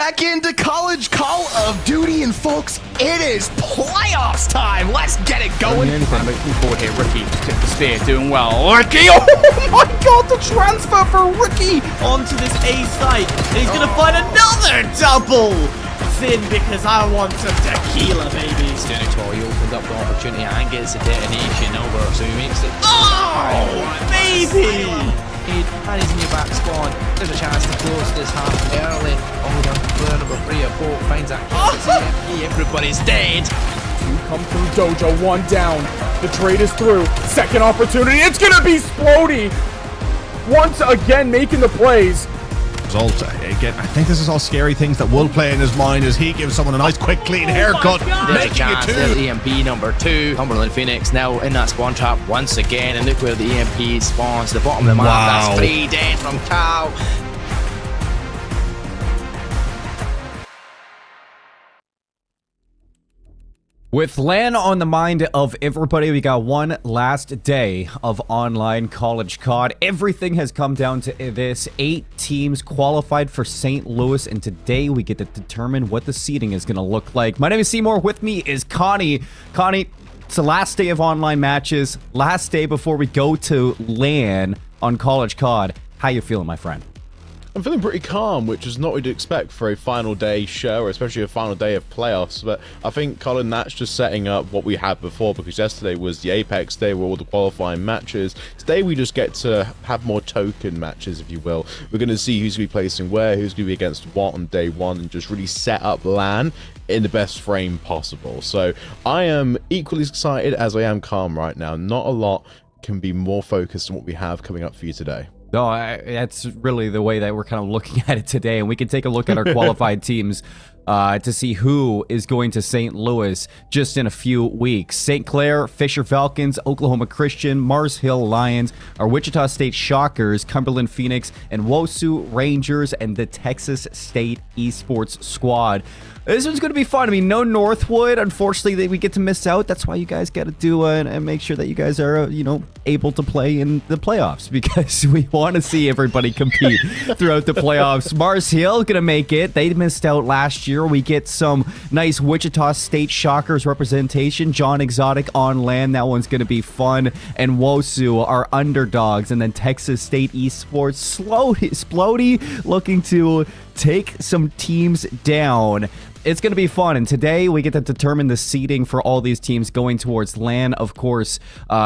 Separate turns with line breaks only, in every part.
back into college Call of Duty, and folks, it is playoffs time. Let's get it going.
I'm looking forward here. Ricky just took the spear, doing well. Ricky, oh my god, the transfer for Ricky onto this A site. And he's going to find another double. In because I want some tequila, baby.
Sternitor, he opened up the opportunity and gets the detonation over, so he makes it.
Oh, baby!
He had his new back spawn. There's a chance to close this half early. Oh, player number 3 or 4 finds that. Everybody's dead.
Two come through Dojo, one down. The trade is through. Second opportunity. It's gonna be Splody. Once again making the plays.
Result. Again, I think this is all scary things that will play in his mind as he gives someone a nice, quick, clean haircut,
There's a
making
chance.
it
There's
two.
EMP number 2. Cumberland Phoenix now in that spawn trap once again, and look where the EMP spawns. The bottom of the map.
Wow.
That's 3 dead from Cal.
With LAN on the mind of everybody, we got one last day of online college COD. Everything has come down to this. 8 teams qualified for St. Louis, and today we get to determine what the seeding is going to look like. My name is Seymour. With me is Connie. Connie, it's the last day of online matches. Last day before we go to LAN on college COD. How you feeling, my friend?
I'm feeling pretty calm, which is not what you'd expect for a final day show, or especially a final day of playoffs. But I think, Colin, that's just setting up what we had before, because yesterday was the Apex day with all the qualifying matches. Today we just get to have more token matches, if you will. We're going to see who's going to be placing where, who's going to be against what on day one, and just really set up LAN in the best frame possible. So I am equally excited as I am calm right now. Not a lot can be more focused on what we have coming up for you today.
No, that's really the way that we're kind of looking at it today, and we can take a look at our qualified teams to see who is going to St. Louis just in a few weeks. St. Clair, Fisher Falcons, Oklahoma Christian, Mars Hill Lions, our Wichita State Shockers, Cumberland Phoenix, and Wosu Rangers, and the Texas State Esports Squad. This one's going to be fun. I mean, no Northwood. Unfortunately, we get to miss out. That's why you guys got to do and make sure that you guys are, you know, able to play in the playoffs, because we want to see everybody compete throughout the playoffs. Mars Hill going to make it. They missed out last year. We get some nice Wichita State Shockers representation. John Exotic on LAN. That one's going to be fun. And Wosu are underdogs. And then Texas State Esports Splody looking to take some teams down. It's going to be fun, and today we get to determine the seeding for all these teams going towards LAN. Of course,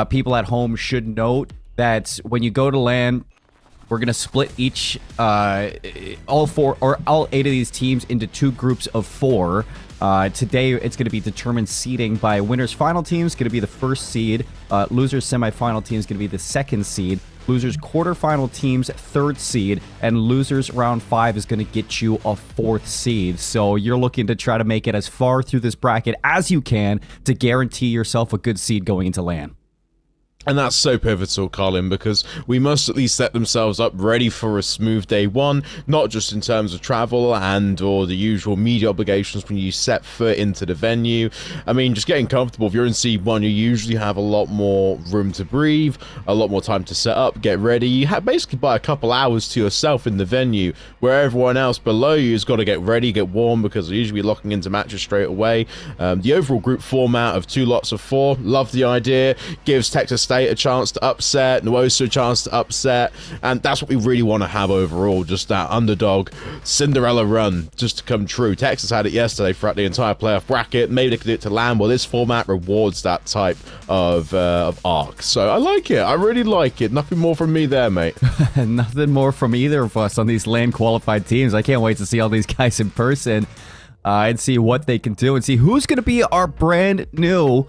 people at home should note that when you go to LAN, we're going to split each, all 8 of these teams into 2 groups of 4. Today, it's going to be determined seeding by winners' final teams, going to be the 1st seed. Losers' semifinal team is going to be the 2nd seed. Losers quarterfinal teams 3rd seed, and losers round 5 is going to get you a 4th seed. So you're looking to try to make it as far through this bracket as you can to guarantee yourself a good seed going into LAN.
And that's so pivotal, Colin, because we must at least set themselves up ready for a smooth day one, not just in terms of travel and or the usual media obligations when you set foot into the venue. I mean, just getting comfortable. If you're in seed 1, you usually have a lot more room to breathe, a lot more time to set up, get ready. You have basically by a couple hours to yourself in the venue, where everyone else below you has got to get ready, get warm, because they're usually locking into matches straight away. The overall group format of 2 lots of 4, love the idea, gives Texas State a chance to upset, Nuoso a chance to upset, and that's what we really want to have overall, just that underdog Cinderella run just to come true. Texas had it yesterday throughout the entire playoff bracket. Maybe they could do it to LAN. Well, this format rewards that type of arc, so I like it. I really like it. Nothing more from me there, mate.
Nothing more from either of us on these LAN qualified teams. I can't wait to see all these guys in person and see what they can do and see who's going to be our brand new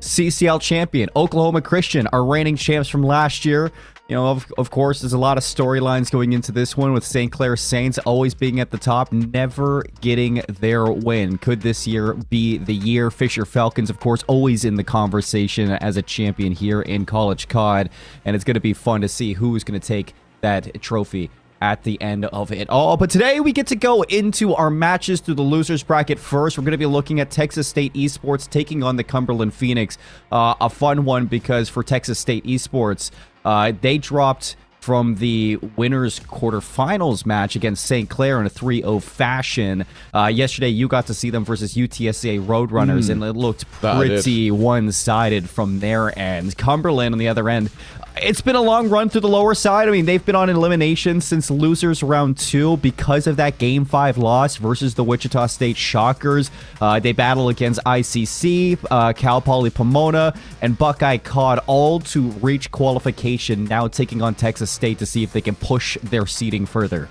CCL champion. Oklahoma Christian, our reigning champs from last year. You know, of course, there's a lot of storylines going into this one, with St. Clair Saints always being at the top, never getting their win. Could this year be the year? Fisher Falcons, of course, always in the conversation as a champion here in college COD, and it's going to be fun to see who's going to take that trophy at the end of it all. But today we get to go into our matches through the losers bracket first. We're going to be looking at Texas State Esports taking on the Cumberland Phoenix. A fun one, because for Texas State Esports, they dropped from the winners quarterfinals match against St. Clair in a 3-0 fashion. Yesterday, you got to see them versus UTSA Roadrunners, and it looked pretty one-sided from their end. Cumberland, on the other end, it's been a long run through the lower side. I mean, they've been on elimination since losers round 2 because of that Game 5 loss versus the Wichita State Shockers. They battle against ICC, Cal Poly Pomona, and Buckeye CoD, all to reach qualification, now taking on Texas State to see if they can push their seeding further.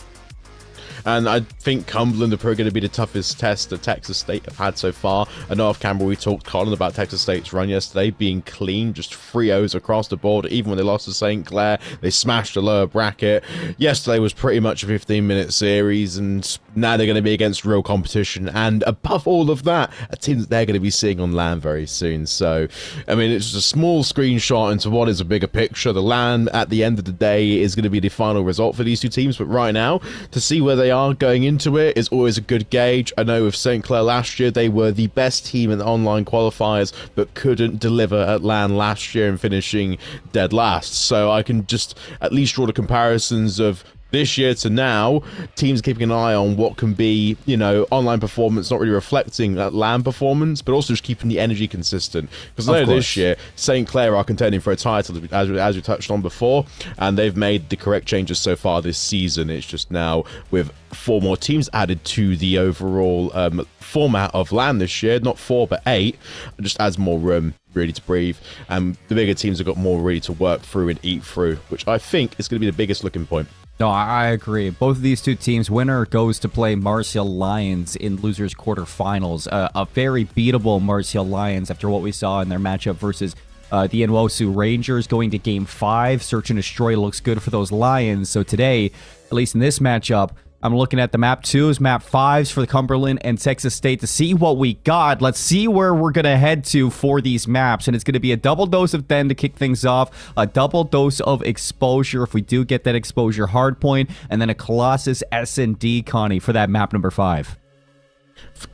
And I think Cumberland are probably going to be the toughest test that Texas State have had so far. I know off camera we talked, Colin, about Texas State's run yesterday being clean, just 3-0s across the board. Even when they lost to St. Clair, they smashed the lower bracket. Yesterday was pretty much a 15-minute series, and now they're going to be against real competition. And above all of that, a team that they're going to be seeing on LAN very soon. So, I mean, it's just a small screenshot into what is a bigger picture. The LAN, at the end of the day, is going to be the final result for these two teams. But right now, to see where they are going into it is always a good gauge. I know with St. Clair last year, they were the best team in the online qualifiers, but couldn't deliver at LAN last year and finishing dead last. So I can just at least draw the comparisons of this year to now. Teams keeping an eye on what can be, you know, online performance not really reflecting that LAN performance, but also just keeping the energy consistent. Because I know this year, St. Clair are contending for a title, as we touched on before, and they've made the correct changes so far this season. It's just now with 4 more teams added to the overall format of LAN this year, not 4 but 8, it just adds more room really to breathe, and the bigger teams have got more really to work through and eat through, which I think is going to be the biggest looking point.
No, I agree. Both of these two teams, winner goes to play Martial Lions in losers quarterfinals. A very beatable Martial Lions after what we saw in their matchup versus the Nwosu Rangers going to Game 5. Search and Destroy looks good for those Lions. So today, at least in this matchup, I'm looking at the map 2s, map 5s for the Cumberland and Texas State to see what we got. Let's see where we're going to head to for these maps. And it's going to be a double dose of Den to kick things off, a double dose of exposure if we do get that exposure hardpoint, and then a Colossus S&D, Connie, for that map number 5.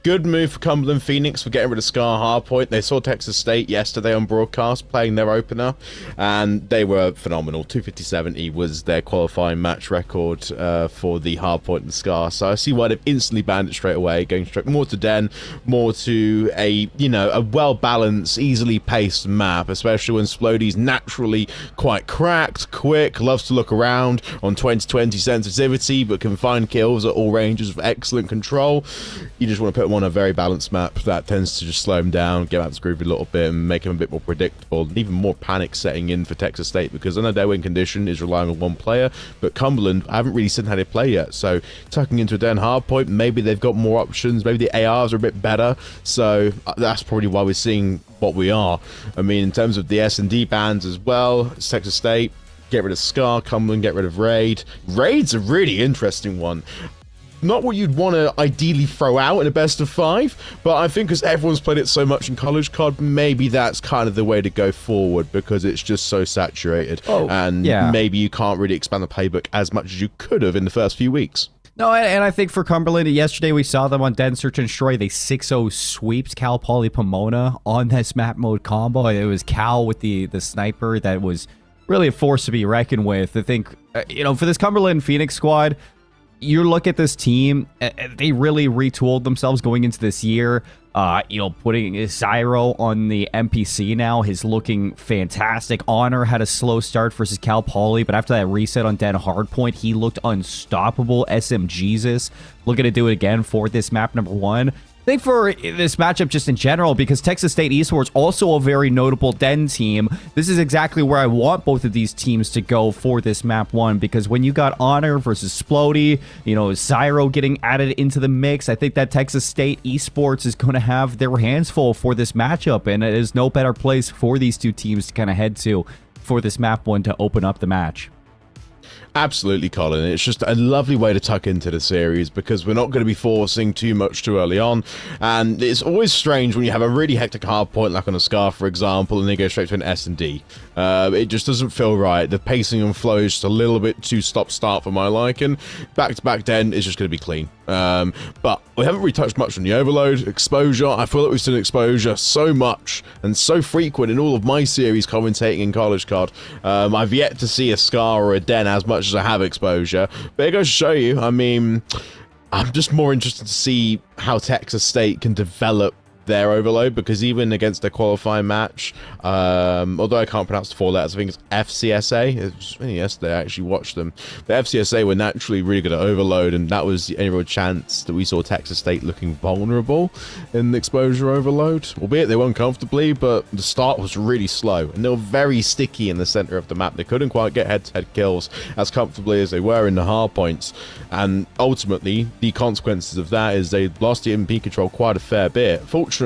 Good move for Cumberland Phoenix for getting rid of Scar Hardpoint. They saw Texas State yesterday on broadcast playing their opener, and they were phenomenal. 250-70 was their qualifying match record for the Hardpoint and Scar. So I see why they've instantly banned it straight away, going straight more to Den, more to a, you know, a well-balanced, easily paced map, especially when Splodey's naturally quite cracked, quick, loves to look around on 2020 sensitivity, but can find kills at all ranges with excellent control. You just want to put him on a very balanced map that tends to just slow him down, get out of his groove a little bit, and make him a bit more predictable, and even more panic setting in for Texas State, because I know their win condition is relying on one player, but Cumberland, I haven't really seen how they play yet, so tucking into a Den Hardpoint, maybe they've got more options, maybe the ARs are a bit better, so that's probably why we're seeing what we are. I mean, in terms of the S&D bans as well, it's Texas State, get rid of Scar, Cumberland, get rid of Raid. Raid's a really interesting one. Not what you'd want to ideally throw out in a best of 5, but I think because everyone's played it so much in college COD, maybe that's kind of the way to go forward, because it's just so saturated, and maybe you can't really expand the playbook as much as you could have in the first few weeks.
No, and I think for Cumberland, yesterday we saw them on Den Search and Destroy. They 6-0 sweeps Cal Poly Pomona on this map mode combo. It was Cal with the sniper that was really a force to be reckoned with. I think, you know, for this Cumberland Phoenix squad, you look at this team, they really retooled themselves going into this year. You know, putting Zyro on the NPC now is looking fantastic. Honor had a slow start versus Cal Poly, but after that reset on Den Hardpoint, he looked unstoppable. SM Jesus looking to do it again for this map number 1. I think for this matchup just in general, because Texas State Esports also a very notable Den team, this is exactly where I want both of these teams to go for this map 1, because when you got Honor versus Splody, you know, Zyro getting added into the mix, I think that Texas State Esports is going to have their hands full for this matchup, and it is no better place for these two teams to kind of head to for this map 1 to open up the match.
Absolutely, Colin. It's just a lovely way to tuck into the series, because we're not going to be forcing too much too early on, and it's always strange when you have a really hectic hard point like on a Scar, for example, and they go straight to an S&D. It just doesn't feel right. The pacing and flow is just a little bit too stop-start for my liking. Back-to-back Den is just going to be clean. But we haven't really touched much on the overload. Exposure, I feel like we've seen exposure so much and so frequent in all of my series commentating in College COD. I've yet to see a Scar or a Den as much as I have exposure. But it goes to show you, I mean, I'm just more interested to see how Texas State can develop their overload, because even against their qualifying match, although I can't pronounce the 4 letters, I think it's FCSA. It was yesterday I actually watched them. The FCSA were naturally really good at overload, and that was the only real chance that we saw Texas State looking vulnerable in the exposure overload. Albeit they won comfortably, but the start was really slow, and they were very sticky in the center of the map. They couldn't quite get head-to-head kills as comfortably as they were in the hard points, and ultimately the consequences of that is they lost the MP control quite a fair bit. Fortunately,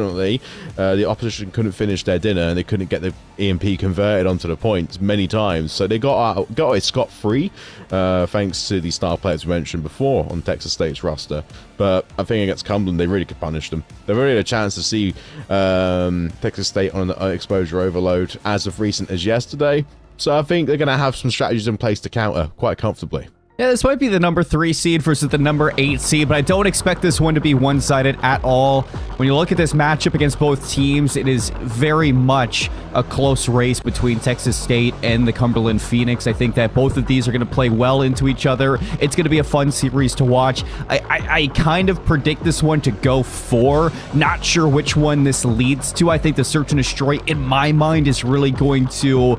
the opposition couldn't finish their dinner, and they couldn't get the EMP converted onto the points many times, so they got away scot-free, thanks to the star players we mentioned before on Texas State's roster. But I think against Cumberland, they really could punish them. They've already had a chance to see Texas State on an exposure overload as of recent as yesterday, so I think they're going to have some strategies in place to counter quite comfortably.
Yeah, this might be the number 3 seed versus the number 8 seed, but I don't expect this one to be one-sided at all. When you look at this matchup against both teams, it is very much a close race between Texas State and the Cumberland Phoenix. I think that both of these are going to play well into each other. It's going to be a fun series to watch. I kind of predict this one to go 4. Not sure which one this leads to. I think the Search and Destroy, in my mind, is really going to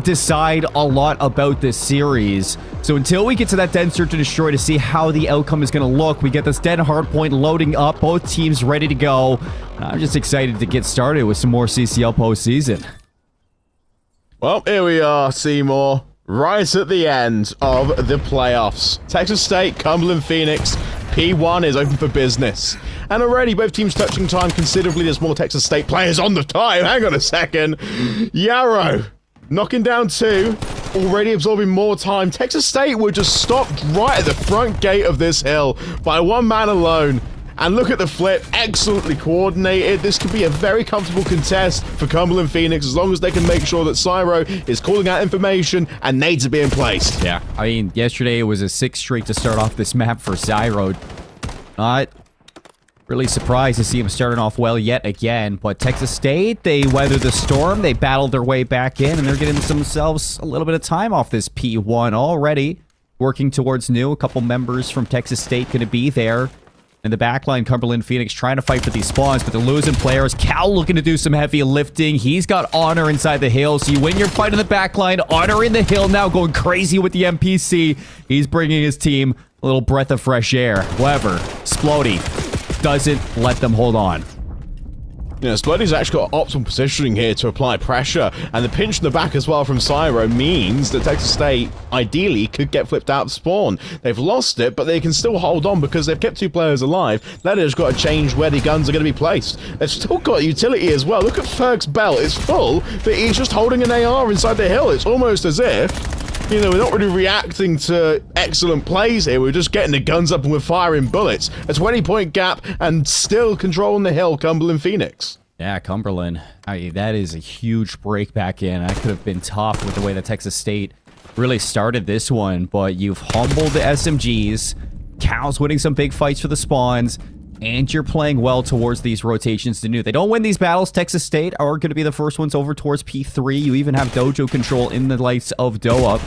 decide a lot about this series. So until we get to that Den Search and Destroy to see how the outcome is going to look, we get this Den Hardpoint loading up, both teams ready to go. I'm just excited to get started with some more CCL postseason.
Well, here we are, Seymour, right at the end of the playoffs. Texas State, Cumberland Phoenix, P1 is open for business. And already both teams touching time considerably. There's more Texas State players on the time. Hang on a second. Yarrow knocking down 2, already absorbing more time. Texas State were just stopped right at the front gate of this hill by one man alone. And look at the flip, excellently coordinated. This could be a very comfortable contest for Cumberland Phoenix as long as they can make sure that Cyro is calling out information and nades are being placed.
Yeah, I mean, yesterday it was a 6th streak to start off this map for Cyro. Not really surprised to see him starting off well yet again, but Texas State, they weathered the storm, they battled their way back in, and they're getting themselves a little bit of time off this P1 already. Working towards new, a couple members from Texas State going to be there. In the backline, Cumberland Phoenix trying to fight for these spawns, but they're losing players. Cal looking to do some heavy lifting. He's got Honor inside the hill, so you win your fight in the backline. Honor in the hill now going crazy with the MPC. He's bringing his team a little breath of fresh air. However, Splody doesn't let them hold on.
Yeah, Sploddy's actually got optimal positioning here to apply pressure, and the pinch in the back as well from Cyro means that Texas State ideally could get flipped out of spawn. They've lost it, but they can still hold on because they've kept 2 players alive. That has got to change where the guns are going to be placed. They've still got utility as well. Look at Ferg's belt, it's full, but he's just holding an AR inside the hill. It's almost as if, you know, we're not really reacting to excellent plays here. We're just getting the guns up and we're firing bullets. A 20-point gap and still controlling the hill, Cumberland Phoenix.
Yeah, Cumberland. That is a huge break back in. That could have been tough with the way that Texas State really started this one, but you've humbled the SMGs. Cal's winning some big fights for the spawns, and you're playing well towards these rotations to new. They don't win these battles. Texas State are going to be the first ones over towards P3. You even have Dojo control in the likes of Doa.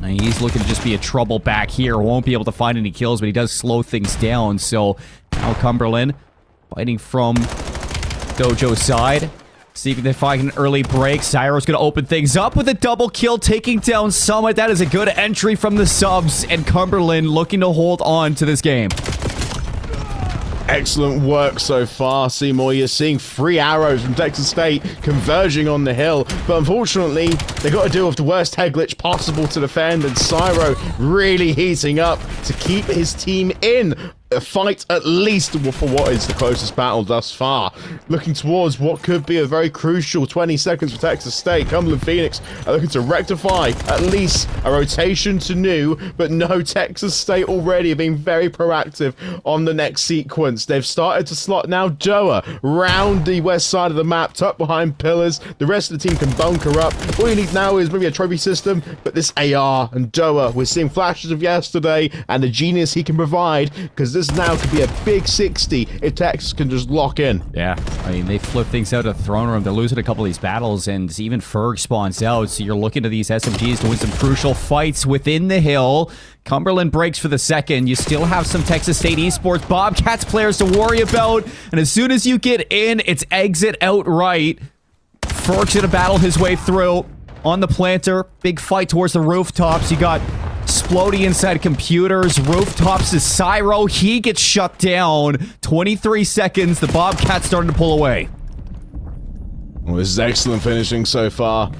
And he's looking to just be a trouble back here. Won't be able to find any kills, but he does slow things down. So now Cumberland fighting from Dojo's side. See if they find an early break. Cyro's going to open things up with a double kill, taking down Summit. That is a good entry from the subs, and Cumberland looking to hold on to this game.
Excellent work so far, Seymour. You're seeing 3 arrows from Texas State converging on the hill, but unfortunately, they got to deal with the worst head glitch possible to defend, and Cyro really heating up to keep his team in. a fight at least for what is the closest battle thus far. Looking towards what could be a very crucial 20 seconds for Texas State. Cumberland Phoenix are looking to rectify at least a rotation to new, but no, Texas State already have been very proactive on the next sequence. They've started to slot now Doa round the west side of the map, tucked behind pillars. The rest of the team can bunker up. All you need now is maybe a trophy system, but this AR and Doa, we're seeing flashes of yesterday and the genius he can provide, because this now could be a big 60 if Texas can just lock in.
Yeah, I mean, they flip things out of the throne room. They're losing a couple of these battles, and even Ferg spawns out, so you're looking to these SMGs to win some crucial fights within the hill. Cumberland breaks for the second. You still have some Texas State Esports Bobcats players to worry about, and as soon as you get in, it's exit outright. Ferg's gonna battle his way through on the planter. Big fight towards the rooftops. You got Splody inside computers. Rooftops is Cyro. He gets shut down. 23 seconds. The Bobcats starting to pull away.
Well, this is excellent finishing so far.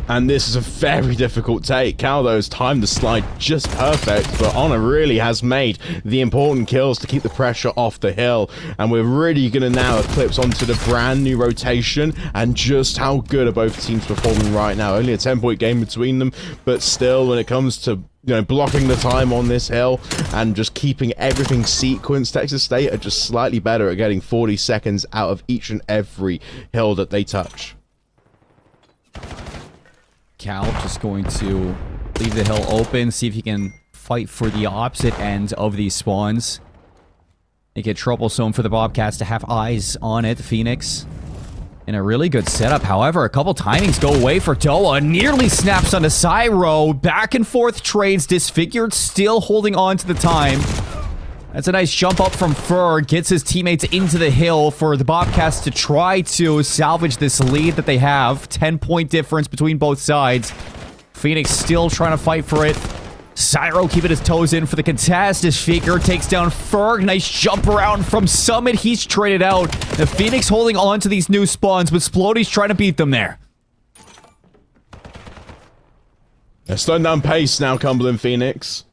And this is a very difficult take. Cal, though, has timed the slide just perfect, but Honor really has made the important kills to keep the pressure off the hill. And we're really going to now eclipse onto the brand new rotation and just how good are both teams performing right now. Only a 10-point game between them, but still, when it comes to blocking the time on this hill and just keeping everything sequenced, Texas State are just slightly better at getting 40 seconds out of each and every hill that they touch.
Cal just going to leave the hill open, see if he can fight for the opposite end of these spawns. Make it troublesome for the Bobcats to have eyes on it. Phoenix in a really good setup. However, a couple timings go away for Doa. Nearly snaps onto Cyro. Back and forth trades. Disfigured still holding on to the time. That's a nice jump up from Ferg. Gets his teammates into the hill for the Bobcats to try to salvage this lead that they have. 10-point difference between both sides. Phoenix still trying to fight for it. Cyro keeping his toes in for the contest. Disfigure takes down Ferg. Nice jump around from Summit. He's traded out. The Phoenix holding on to these new spawns, but Splody's trying to beat them there.
They're slowing down pace now, Cumberland Phoenix.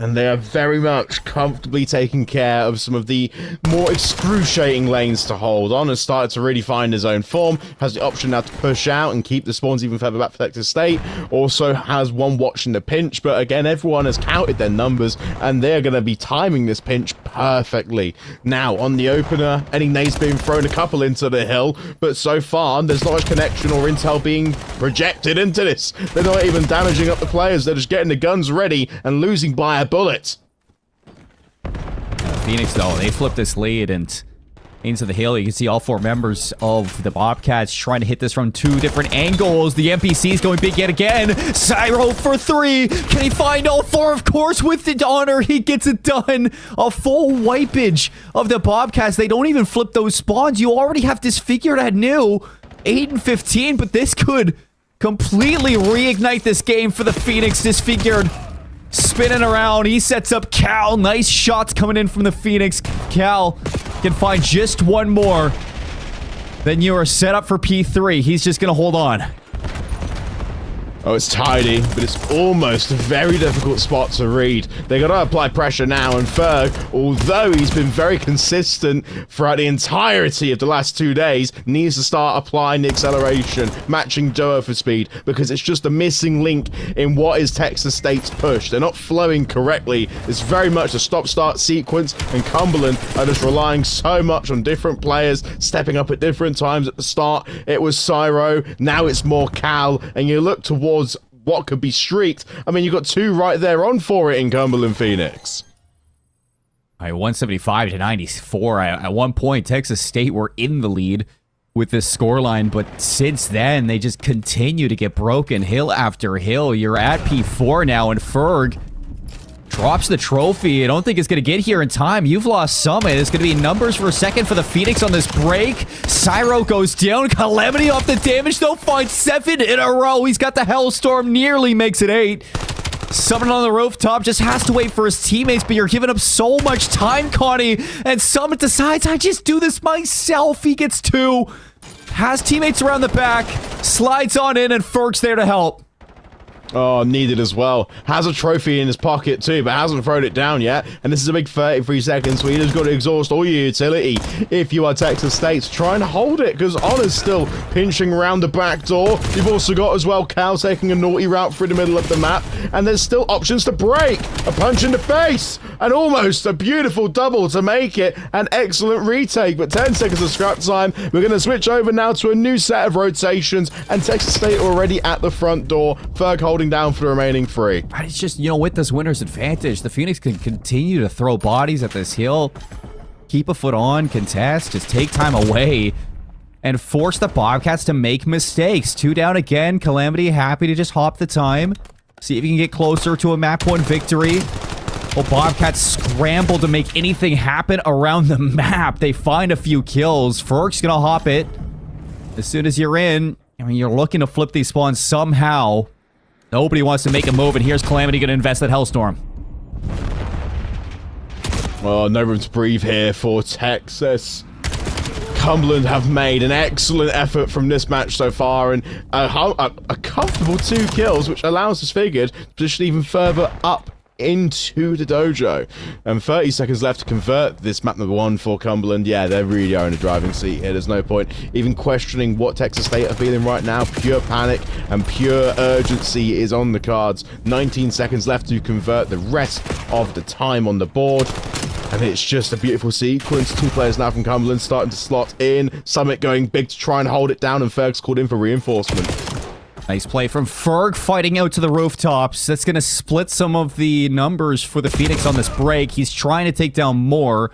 And they are very much comfortably taking care of some of the more excruciating lanes to hold on. Has started to really find his own form. Has the option now to push out and keep the spawns even further back for Texas State. Also has one watching the pinch. But again, everyone has counted their numbers. And they're going to be timing this pinch perfectly. Now, on the opener, any nades being thrown, a couple into the hill. But so far, there's not much connection or intel being projected into this. They're not even damaging up the players. They're just getting the guns ready and losing by a bullet.
Phoenix, though, they flip this lead and into the hill. You can see all four members of the Bobcats trying to hit this from two different angles. The NPC's going big yet again. Cyro for three. Can he find all four? Of course, with the honor, he gets it done. A full wipeage of the Bobcats. They don't even flip those spawns. You already have Disfigured at new 8 and 15, but this could completely reignite this game for the Phoenix. Disfigured spinning around. He sets up Cal. Nice shots coming in from the Phoenix. Cal can find just one more. Then you are set up for P3. He's just going to hold on.
Oh, it's tidy, but it's almost a very difficult spot to read. They got to apply pressure now, and Ferg, although he's been very consistent throughout the entirety of the last 2 days, needs to start applying the acceleration, matching Doa for speed, because it's just a missing link in what is Texas State's push. They're not flowing correctly. It's very much a stop-start sequence, and Cumberland are just relying so much on different players, stepping up at different times. At the start, it was Cyro, now it's more Cal, and you look towards what could be streaked. I mean, you got two right there on for it in Cumberland Phoenix.
All right, 175 to 94. At one point, Texas State were in the lead with this scoreline, but since then, they just continue to get broken hill after hill. You're at P4 now, and Ferg drops the trophy. I don't think it's going to get here in time. You've lost Summit. It's going to be numbers for a second for the Phoenix on this break. Cyro goes down. Calamity off the damage, though. Finds 7 in a row. He's got the Hellstorm. Nearly makes it 8. Summit on the rooftop just has to wait for his teammates, but you're giving up so much time, Connie. And Summit decides, I just do this myself. He gets 2. Has teammates around the back. Slides on in, and Ferg's there to help.
Oh, needed as well. Has a trophy in his pocket too, but hasn't thrown it down yet. And this is a big 33 seconds. So he's got to exhaust all your utility if you are Texas State. Trying to hold it because Honor's still pinching around the back door. You've also got as well Cal taking a naughty route through the middle of the map. And there's still options to break. A punch in the face. And almost a beautiful double to make it an excellent retake. But 10 seconds of scrap time. We're going to switch over now to a new set of rotations. And Texas State already at the front door. Ferg holding down for the remaining 3.
But it's just, you know, with this winner's advantage, the Phoenix can continue to throw bodies at this hill, keep a foot on, contest, just take time away, and force the Bobcats to make mistakes. 2 down again. Calamity happy to just hop the time, see if he can get closer to a map 1 victory. Well, Bobcats scramble to make anything happen around the map. They find a few kills. Ferg's gonna hop it. As soon as you're in, I mean, you're looking to flip these spawns somehow. Nobody wants to make a move, and here's Calamity going to invest that Hellstorm.
Well, no room to breathe here for Texas. Cumberland have made an excellent effort from this match so far, and a comfortable 2 kills, which allows Disfigured to position even further up into the dojo. And 30 seconds left to convert this map number 1 for Cumberland. Yeah, they really are in a driving seat here. There's no point even questioning what Texas State are feeling right now. Pure panic and pure urgency is on the cards. 19 seconds left to convert the rest of the time on the board. And it's just a beautiful sequence. 2 players now from Cumberland starting to slot in. Summit going big to try and hold it down, and Ferg's called in for reinforcement.
Nice play from Ferg, fighting out to the rooftops. That's going to split some of the numbers for the Phoenix on this break. He's trying to take down more.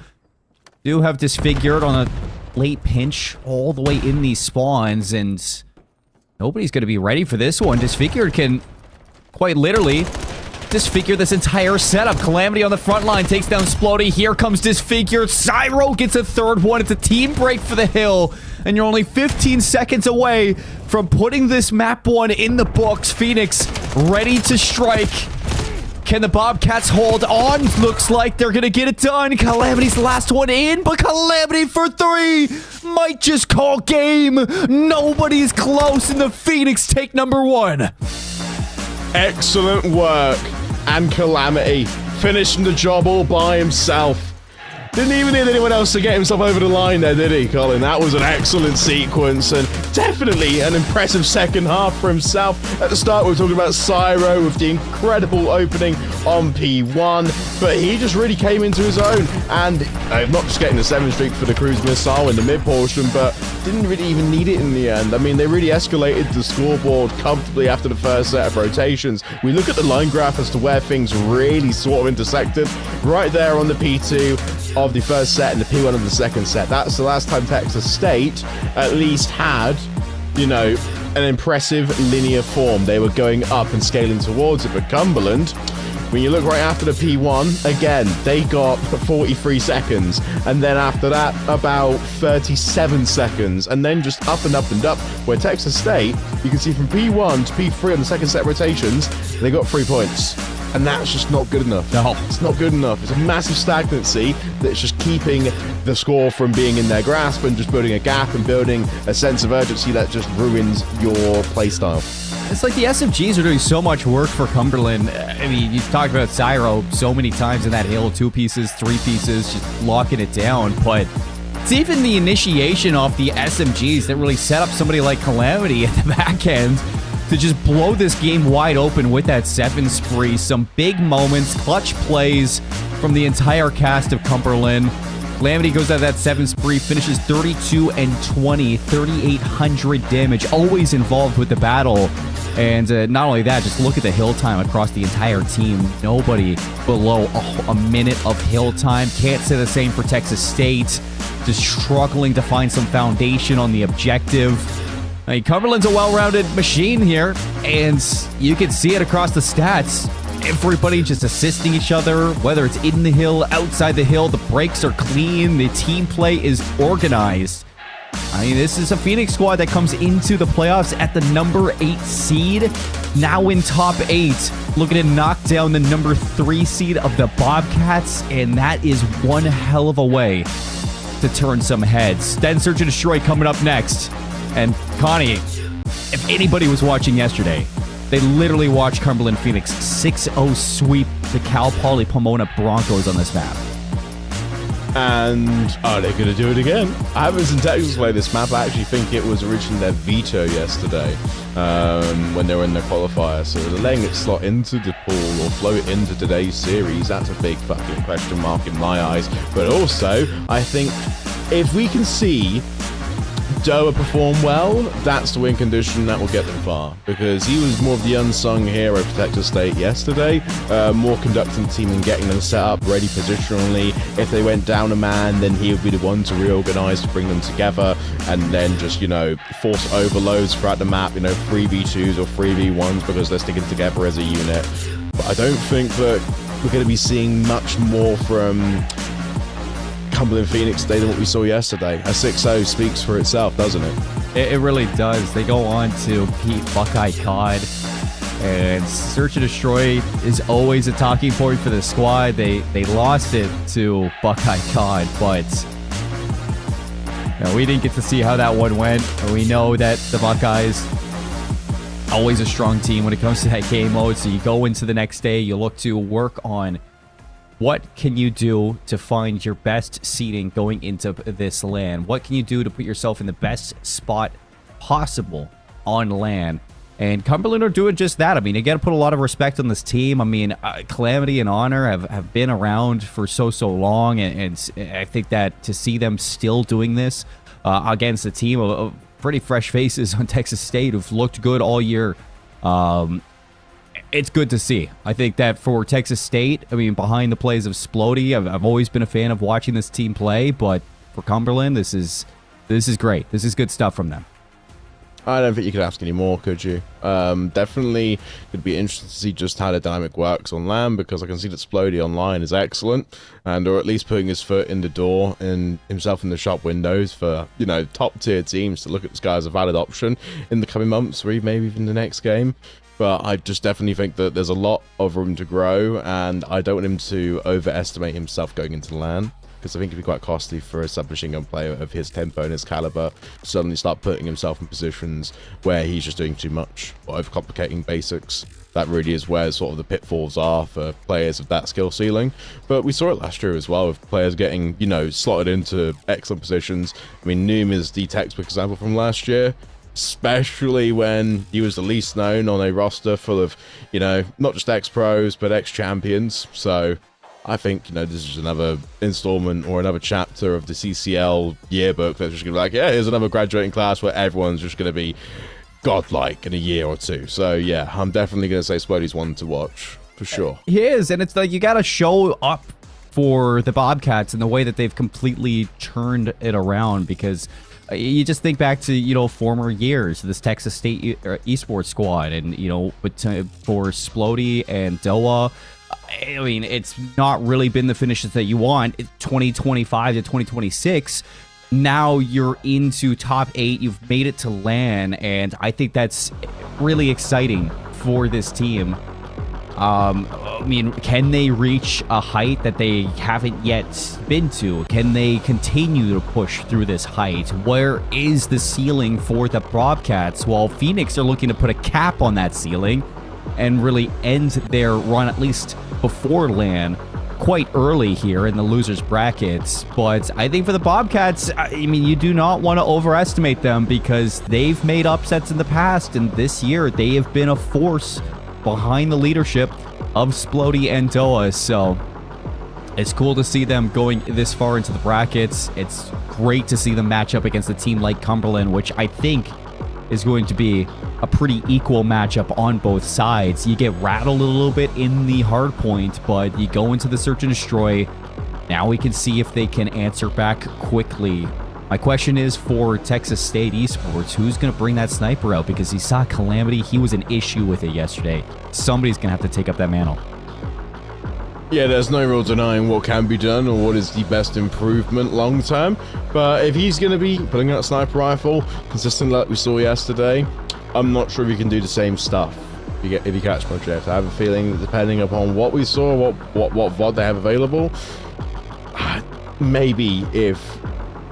Do have Disfigured on a late pinch all the way in these spawns, and nobody's going to be ready for this one. Disfigured can quite literally disfigure this entire setup. Calamity on the front line takes down Splody. Here comes Disfigured. Cyro gets a 3rd one. It's a team break for the hill, and you're only 15 seconds away from putting this map 1 in the books. Phoenix ready to strike. Can the Bobcats hold on? Looks like they're gonna get it done. Calamity's the last one in, but Calamity for 3 might just call game. Nobody's close, and the Phoenix take number 1.
Excellent work. And Calamity finishing the job all by himself. Didn't even need anyone else to get himself over the line there, did he, Colin? That was an excellent sequence, and definitely an impressive second half for himself. At the start, we were talking about Cyro with the incredible opening on P1, but he just really came into his own, and not just getting the 7 streak for the cruise missile in the mid portion, but didn't really even need it in the end. I mean, they really escalated the scoreboard comfortably after the first set of rotations. We look at the line graph as to where things really sort of intersected. Right there on the P2 of the first set and the P1 of the second set. That's the last time Texas State at least had, you know, an impressive linear form. They were going up and scaling towards it, but Cumberland, when you look right after the P1, again, they got 43 seconds, and then after that, about 37 seconds, and then just up and up and up, where Texas State, you can see from P1 to P3 on the second set rotations, they got 3 points. And that's just not good enough.
No.
It's not good enough. It's a massive stagnancy that's just keeping the score from being in their grasp and just building a gap and building a sense of urgency that just ruins your playstyle.
It's like the SMGs are doing so much work for Cumberland. I mean, you talked about Cyro so many times in that hill, 2 pieces, 3 pieces, just locking it down, but it's even the initiation of the SMGs that really set up somebody like Calamity at the back end to just blow this game wide open with that 7 spree. Some big moments, clutch plays from the entire cast of Cumberland. Calamity goes out that 7 spree, finishes 32 and 20, 3,800 damage, always involved with the battle. And not only that, just look at the hill time across the entire team. Nobody below a minute of hill time. Can't say the same for Texas State. Just struggling to find some foundation on the objective. I mean, Cumberland's a well-rounded machine here, and you can see it across the stats. Everybody just assisting each other, whether it's in the hill, outside the hill, the breaks are clean, the team play is organized. I mean, this is a Phoenix squad that comes into the playoffs at the number 8 seed, now in top 8, looking to knock down the number 3 seed of the Bobcats, and that is one hell of a way to turn some heads. Then Search and Destroy coming up next. And Connie, if anybody was watching yesterday, They literally watched Cumberland Phoenix 6-0 sweep the Cal Poly Pomona Broncos on this map.
And are they going to do it again? I haven't seen Texas play this map. I actually think it was originally their veto yesterday when they were in the qualifier. So they're letting it slot into the pool or float into today's series. That's a big fucking question mark in my eyes. But also, I think if we can see Doa perform well, that's the win condition that will get them far, because he was more of the unsung hero for Texas State yesterday, more conducting the team and getting them set up ready positionally. If they went down a man, then he would be the one to reorganize to bring them together and then just, you know, force overloads throughout the map, you know, 3v2s or 3v1s because they're sticking together as a unit. But I don't think that we're going to be seeing much more from Cumberland Phoenix today than what we saw yesterday. A 6-0 speaks for itself, doesn't it?
It really does. They go on to beat Buckeye CoD, and Search and Destroy is always a talking point for the squad. They lost it to Buckeye CoD, but we didn't get to see how that one went. We know that the Buckeyes, always a strong team when it comes to that game mode. So you go into the next day, you look to work on what can you do to find your best seating going into this LAN? What can you do to put yourself in the best spot possible on LAN? And Cumberland are doing just that. I mean, you got to put a lot of respect on this team. I mean, Calamity and Honor have been around for so long, and I think that to see them still doing this against a team of pretty fresh faces on Texas State who've looked good all year, it's good to see. I think that for Texas State, I mean, behind the plays of Splody, I've always been a fan of watching this team play, but for Cumberland, this is great. This is good stuff from them.
I don't think you could ask any more, could you? Definitely it'd be interesting to see just how the dynamic works on LAN, because I can see that Splody online is excellent, and or at least putting his foot in the door and himself in the shop windows for, you know, top tier teams to look at this guy as a valid option in the coming months, or maybe even the next game. But I just definitely think that there's a lot of room to grow, and I don't want him to overestimate himself going into LAN, because I think it'd be quite costly for a submachine gun player of his tempo and his caliber to suddenly start putting himself in positions where he's just doing too much or overcomplicating basics. That really is where sort of the pitfalls are for players of that skill ceiling. But we saw it last year as well, with players getting, you know, slotted into excellent positions. I mean, Noom is the textbook example from last year, especially when he was the least known on a roster full of, you know, not just ex-pros, but ex-champions. So I think, you know, this is another installment or another chapter of the CCL yearbook that's just going to be like, yeah, here's another graduating class where everyone's just going to be godlike in a year or two. So, yeah, I'm definitely going to say Splody's one to watch, for sure.
He is, and it's like you got to show up for the Bobcats in the way that they've completely turned it around, because you just think back to, you know, former years, this Texas State esports squad, and, you know, but for Splody and Doa, I mean, it's not really been the finishes that you want. 2025 to 2026, now you're into top 8, you've made it to LAN, and I think that's really exciting for this team. I mean, can they reach a height that they haven't yet been to? Can they continue to push through this height? Where is the ceiling for the Bobcats? Well, Phoenix are looking to put a cap on that ceiling and really end their run, at least before LAN, quite early here in the losers brackets. But I think for the Bobcats, I mean, you do not want to overestimate them, because they've made upsets in the past, and this year they have been a force behind the leadership of Splody and Doa. So it's cool to see them going this far into the brackets. It's great to see them match up against a team like Cumberland, which I think is going to be a pretty equal matchup on both sides. You get rattled a little bit in the Hardpoint, but you go into the Search and Destroy. Now we can see if they can answer back quickly. My question is for Texas State Esports, who's going to bring that sniper out? Because he saw Calamity. He was an issue with it yesterday. Somebody's going to have to take up that mantle.
Yeah, there's no real denying what can be done or what is the best improvement long term. But if he's going to be putting out a sniper rifle consistently like we saw yesterday, I'm not sure if he can do the same stuff. If you catch my drift, I have a feeling that depending upon what we saw, what VOD they have available, maybe if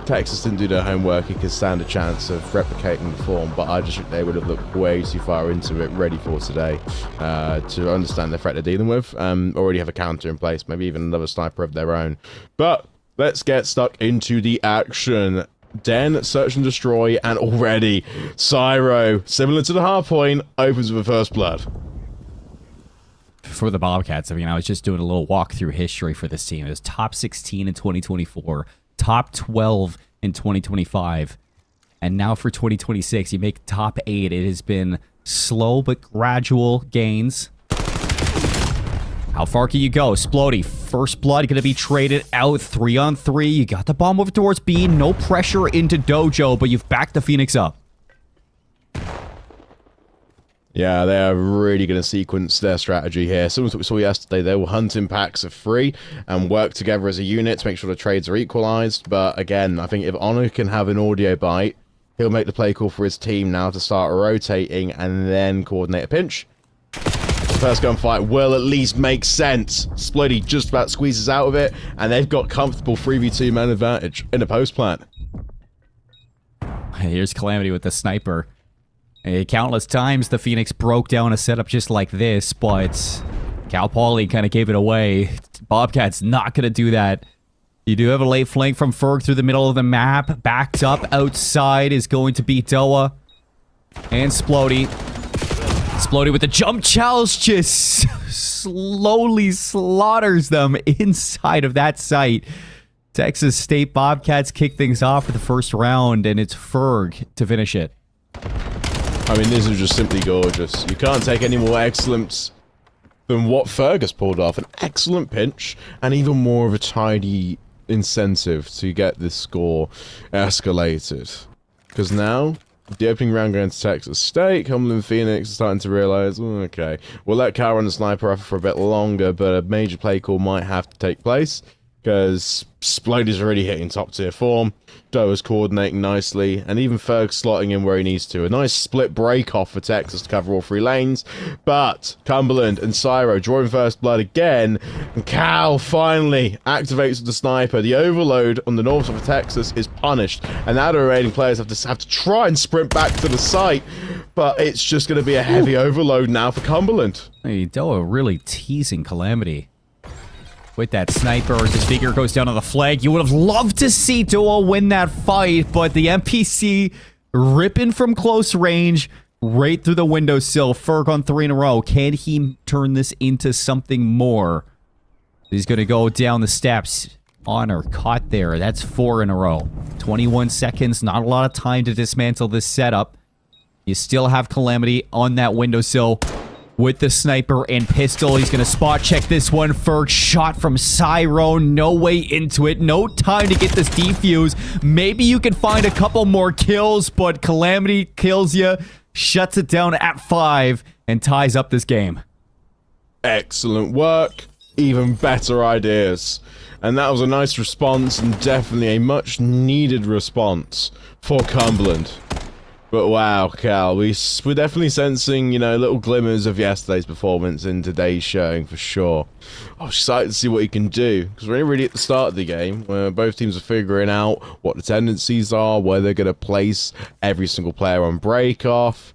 Texas didn't do their homework, he could stand a chance of replicating the form, but I just think they would have looked way too far into it, ready for today, to understand the threat they're dealing with. Already have a counter in place, maybe even another sniper of their own. But let's get stuck into the action. Den, search and destroy, and already Cyro, similar to the Hardpoint, opens with a first blood.
For the Bobcats, I mean, I was just doing a little walk through history for this team. It was top 16 in 2024, top 12 in 2025, and now for 2026, you make top 8. It has been slow but gradual gains. How far can you go? Splody, first blood going to be traded out 3-on-3. You got the bomb over towards B. No pressure into Dojo, but you've backed the Phoenix up.
Yeah, they are really going to sequence their strategy here. Similar to what we saw yesterday, they will hunt in packs of 3 and work together as a unit to make sure the trades are equalized. But again, I think if Honor can have an audio bite, he'll make the play call for his team now to start rotating and then coordinate a pinch. First gunfight will at least make sense. Splody just about squeezes out of it, and they've got comfortable 3v2 man advantage in a post plant.
Here's Calamity with the sniper. Countless times the Phoenix broke down a setup just like this, but Cal Poly kind of gave it away. Bobcat's not going to do that. You do have a late flank from Ferg through the middle of the map. Backed up outside is going to be Doa and Splody. Splody with the jump challenge just slowly slaughters them inside of that site. Texas State Bobcats kick things off for the first round, and it's Ferg to finish it.
I mean, this is just simply gorgeous. You can't take any more excellence than what Ferg has pulled off. An excellent pinch, and even more of a tidy incentive to get this score escalated. Because now, the opening round going to Texas State, Cumberland Phoenix is starting to realize, okay, we'll let Cal run the sniper off for a bit longer, but a major play call might have to take place, because Splody's already hitting top tier form, Doa's coordinating nicely, and even Ferg slotting in where he needs to. A nice split break off for Texas to cover all 3 lanes, but Cumberland and Cyro drawing first blood again, and Cal finally activates the sniper. The overload on the north side of Texas is punished, and now the remaining players have to try and sprint back to the site, but it's just going to be a heavy overload now for Cumberland.
Hey, Doa really teasing Calamity with that sniper. This figure goes down on the flag. You would have loved to see Doa win that fight, but the NPC ripping from close range right through the windowsill. Ferg on 3 in a row. Can he turn this into something more? He's going to go down the steps. Honor caught there. That's 4 in a row. 21 seconds. Not a lot of time to dismantle this setup. You still have Calamity on that windowsill with the sniper and pistol. He's going to spot check this one. Ferg shot from Cyro. No way into it. No time to get this defuse. Maybe you can find a couple more kills, but Calamity kills you, shuts it down at 5, and ties up this game.
Excellent work. Even better ideas. And that was a nice response, and definitely a much needed response for Cumberland. But wow, Cal, we're definitely sensing, you know, little glimmers of yesterday's performance in today's showing for sure. I'm excited to see what he can do, because we're really at the start of the game, where both teams are figuring out what the tendencies are, where they're going to place every single player on break-off.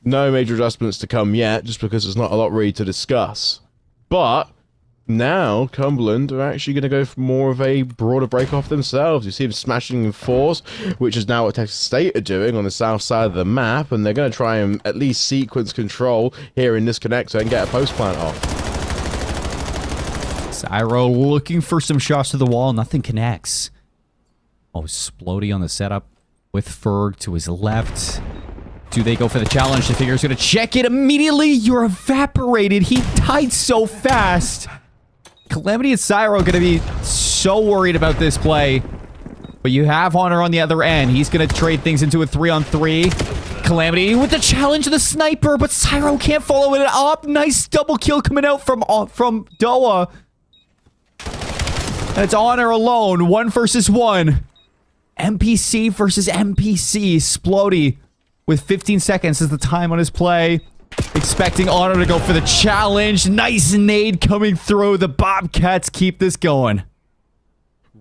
No major adjustments to come yet, just because there's not a lot really to discuss. But now, Cumberland are actually going to go for more of a broader break-off themselves. You see them smashing in 4s, which is now what Texas State are doing on the south side of the map, and they're going to try and at least sequence control here in this connector and get a post plant off.
Cyro looking for some shots to the wall. Nothing connects. Oh, Splody on the setup with Ferg to his left. Do they go for the challenge? The figure's going to check it immediately. You're evaporated. He died so fast. Calamity and Cyro are going to be so worried about this play. But you have Honor on the other end. He's going to trade things into a 3-on-3. Calamity with the challenge of the sniper, but Cyro can't follow it up. Nice double kill coming out from Doa. And it's Honor alone. 1 versus 1. NPC versus NPC. Splody with 15 seconds is the time on his play. Expecting Honor to go for the challenge. Nice nade coming through. The Bobcats keep this going.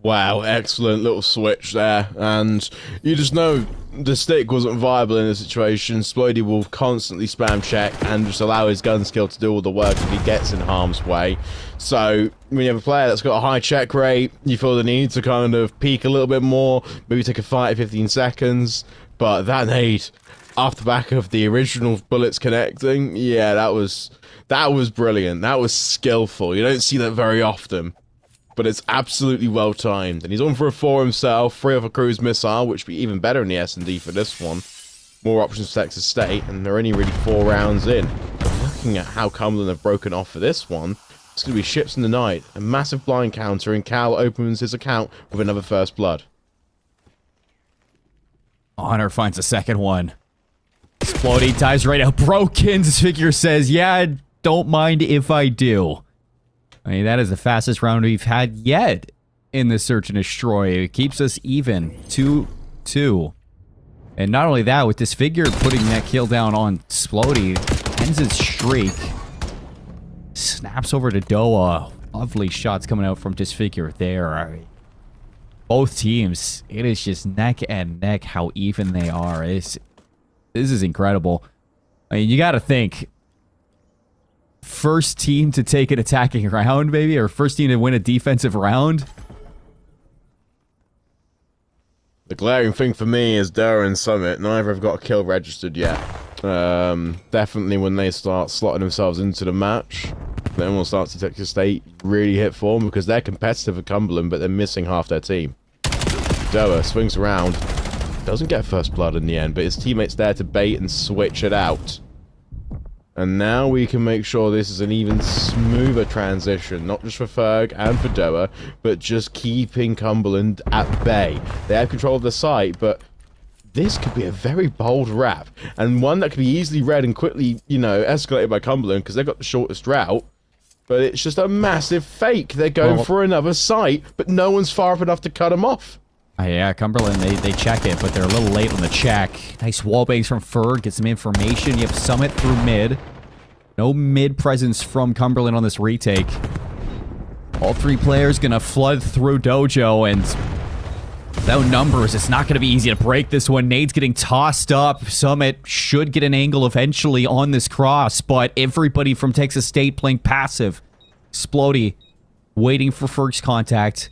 Wow, excellent little switch there. And you just know the stick wasn't viable in this situation. Splody will constantly spam check and just allow his gun skill to do all the work if he gets in harm's way. So when you have a player that's got a high check rate, you feel the need to kind of peek a little bit more, maybe take a fight at 15 seconds. But that nade, off the back of the original bullets connecting, yeah, that was brilliant. That was skillful. You don't see that very often. But it's absolutely well timed. And he's on for a 4 himself, 3 off a cruise missile, which would be even better in the S&D for this one. More options for Texas State, and they're only really 4 rounds in. But looking at how Cumberland have broken off for this one, it's going to be ships in the night, a massive blind counter, and Cal opens his account with another first blood.
Honor finds a second one. Splody dives right out. Broken figure says, yeah, don't mind if I do. I mean, that is the fastest round we've had yet in the Search and Destroy. It keeps us even, 2-2. And not only that, with this figure putting that kill down on Splody, ends his streak. Snaps over to Doa. Lovely shots coming out from Disfigure there. I mean, both teams, it is just neck and neck how even they are. This is incredible. I mean, you got to think, first team to take an attacking round, maybe, or first team to win a defensive round.
The glaring thing for me is Dara and Summit. Neither have got a kill registered yet. Definitely when they start slotting themselves into the match, then we'll start to Texas State really hit form, because they're competitive at Cumberland, but they're missing half their team. Dara swings around, doesn't get first blood in the end, but his teammate's there to bait and switch it out. And now we can make sure this is an even smoother transition, not just for Ferg and for Doa, but just keeping Cumberland at bay. They have control of the site, but this could be a very bold wrap, and one that could be easily read and quickly, you know, escalated by Cumberland, because they've got the shortest route. But it's just a massive fake. They're going for another site, but no one's far up enough to cut them off.
Yeah, Cumberland, they check it, but they're a little late on the check. Nice wall bangs from Ferg, get some information. You have Summit through mid. No mid presence from Cumberland on this retake. All 3 players gonna flood through Dojo, and without numbers, it's not gonna be easy to break this one. Nade's getting tossed up. Summit should get an angle eventually on this cross, but everybody from Texas State playing passive. Splody waiting for Ferg's contact.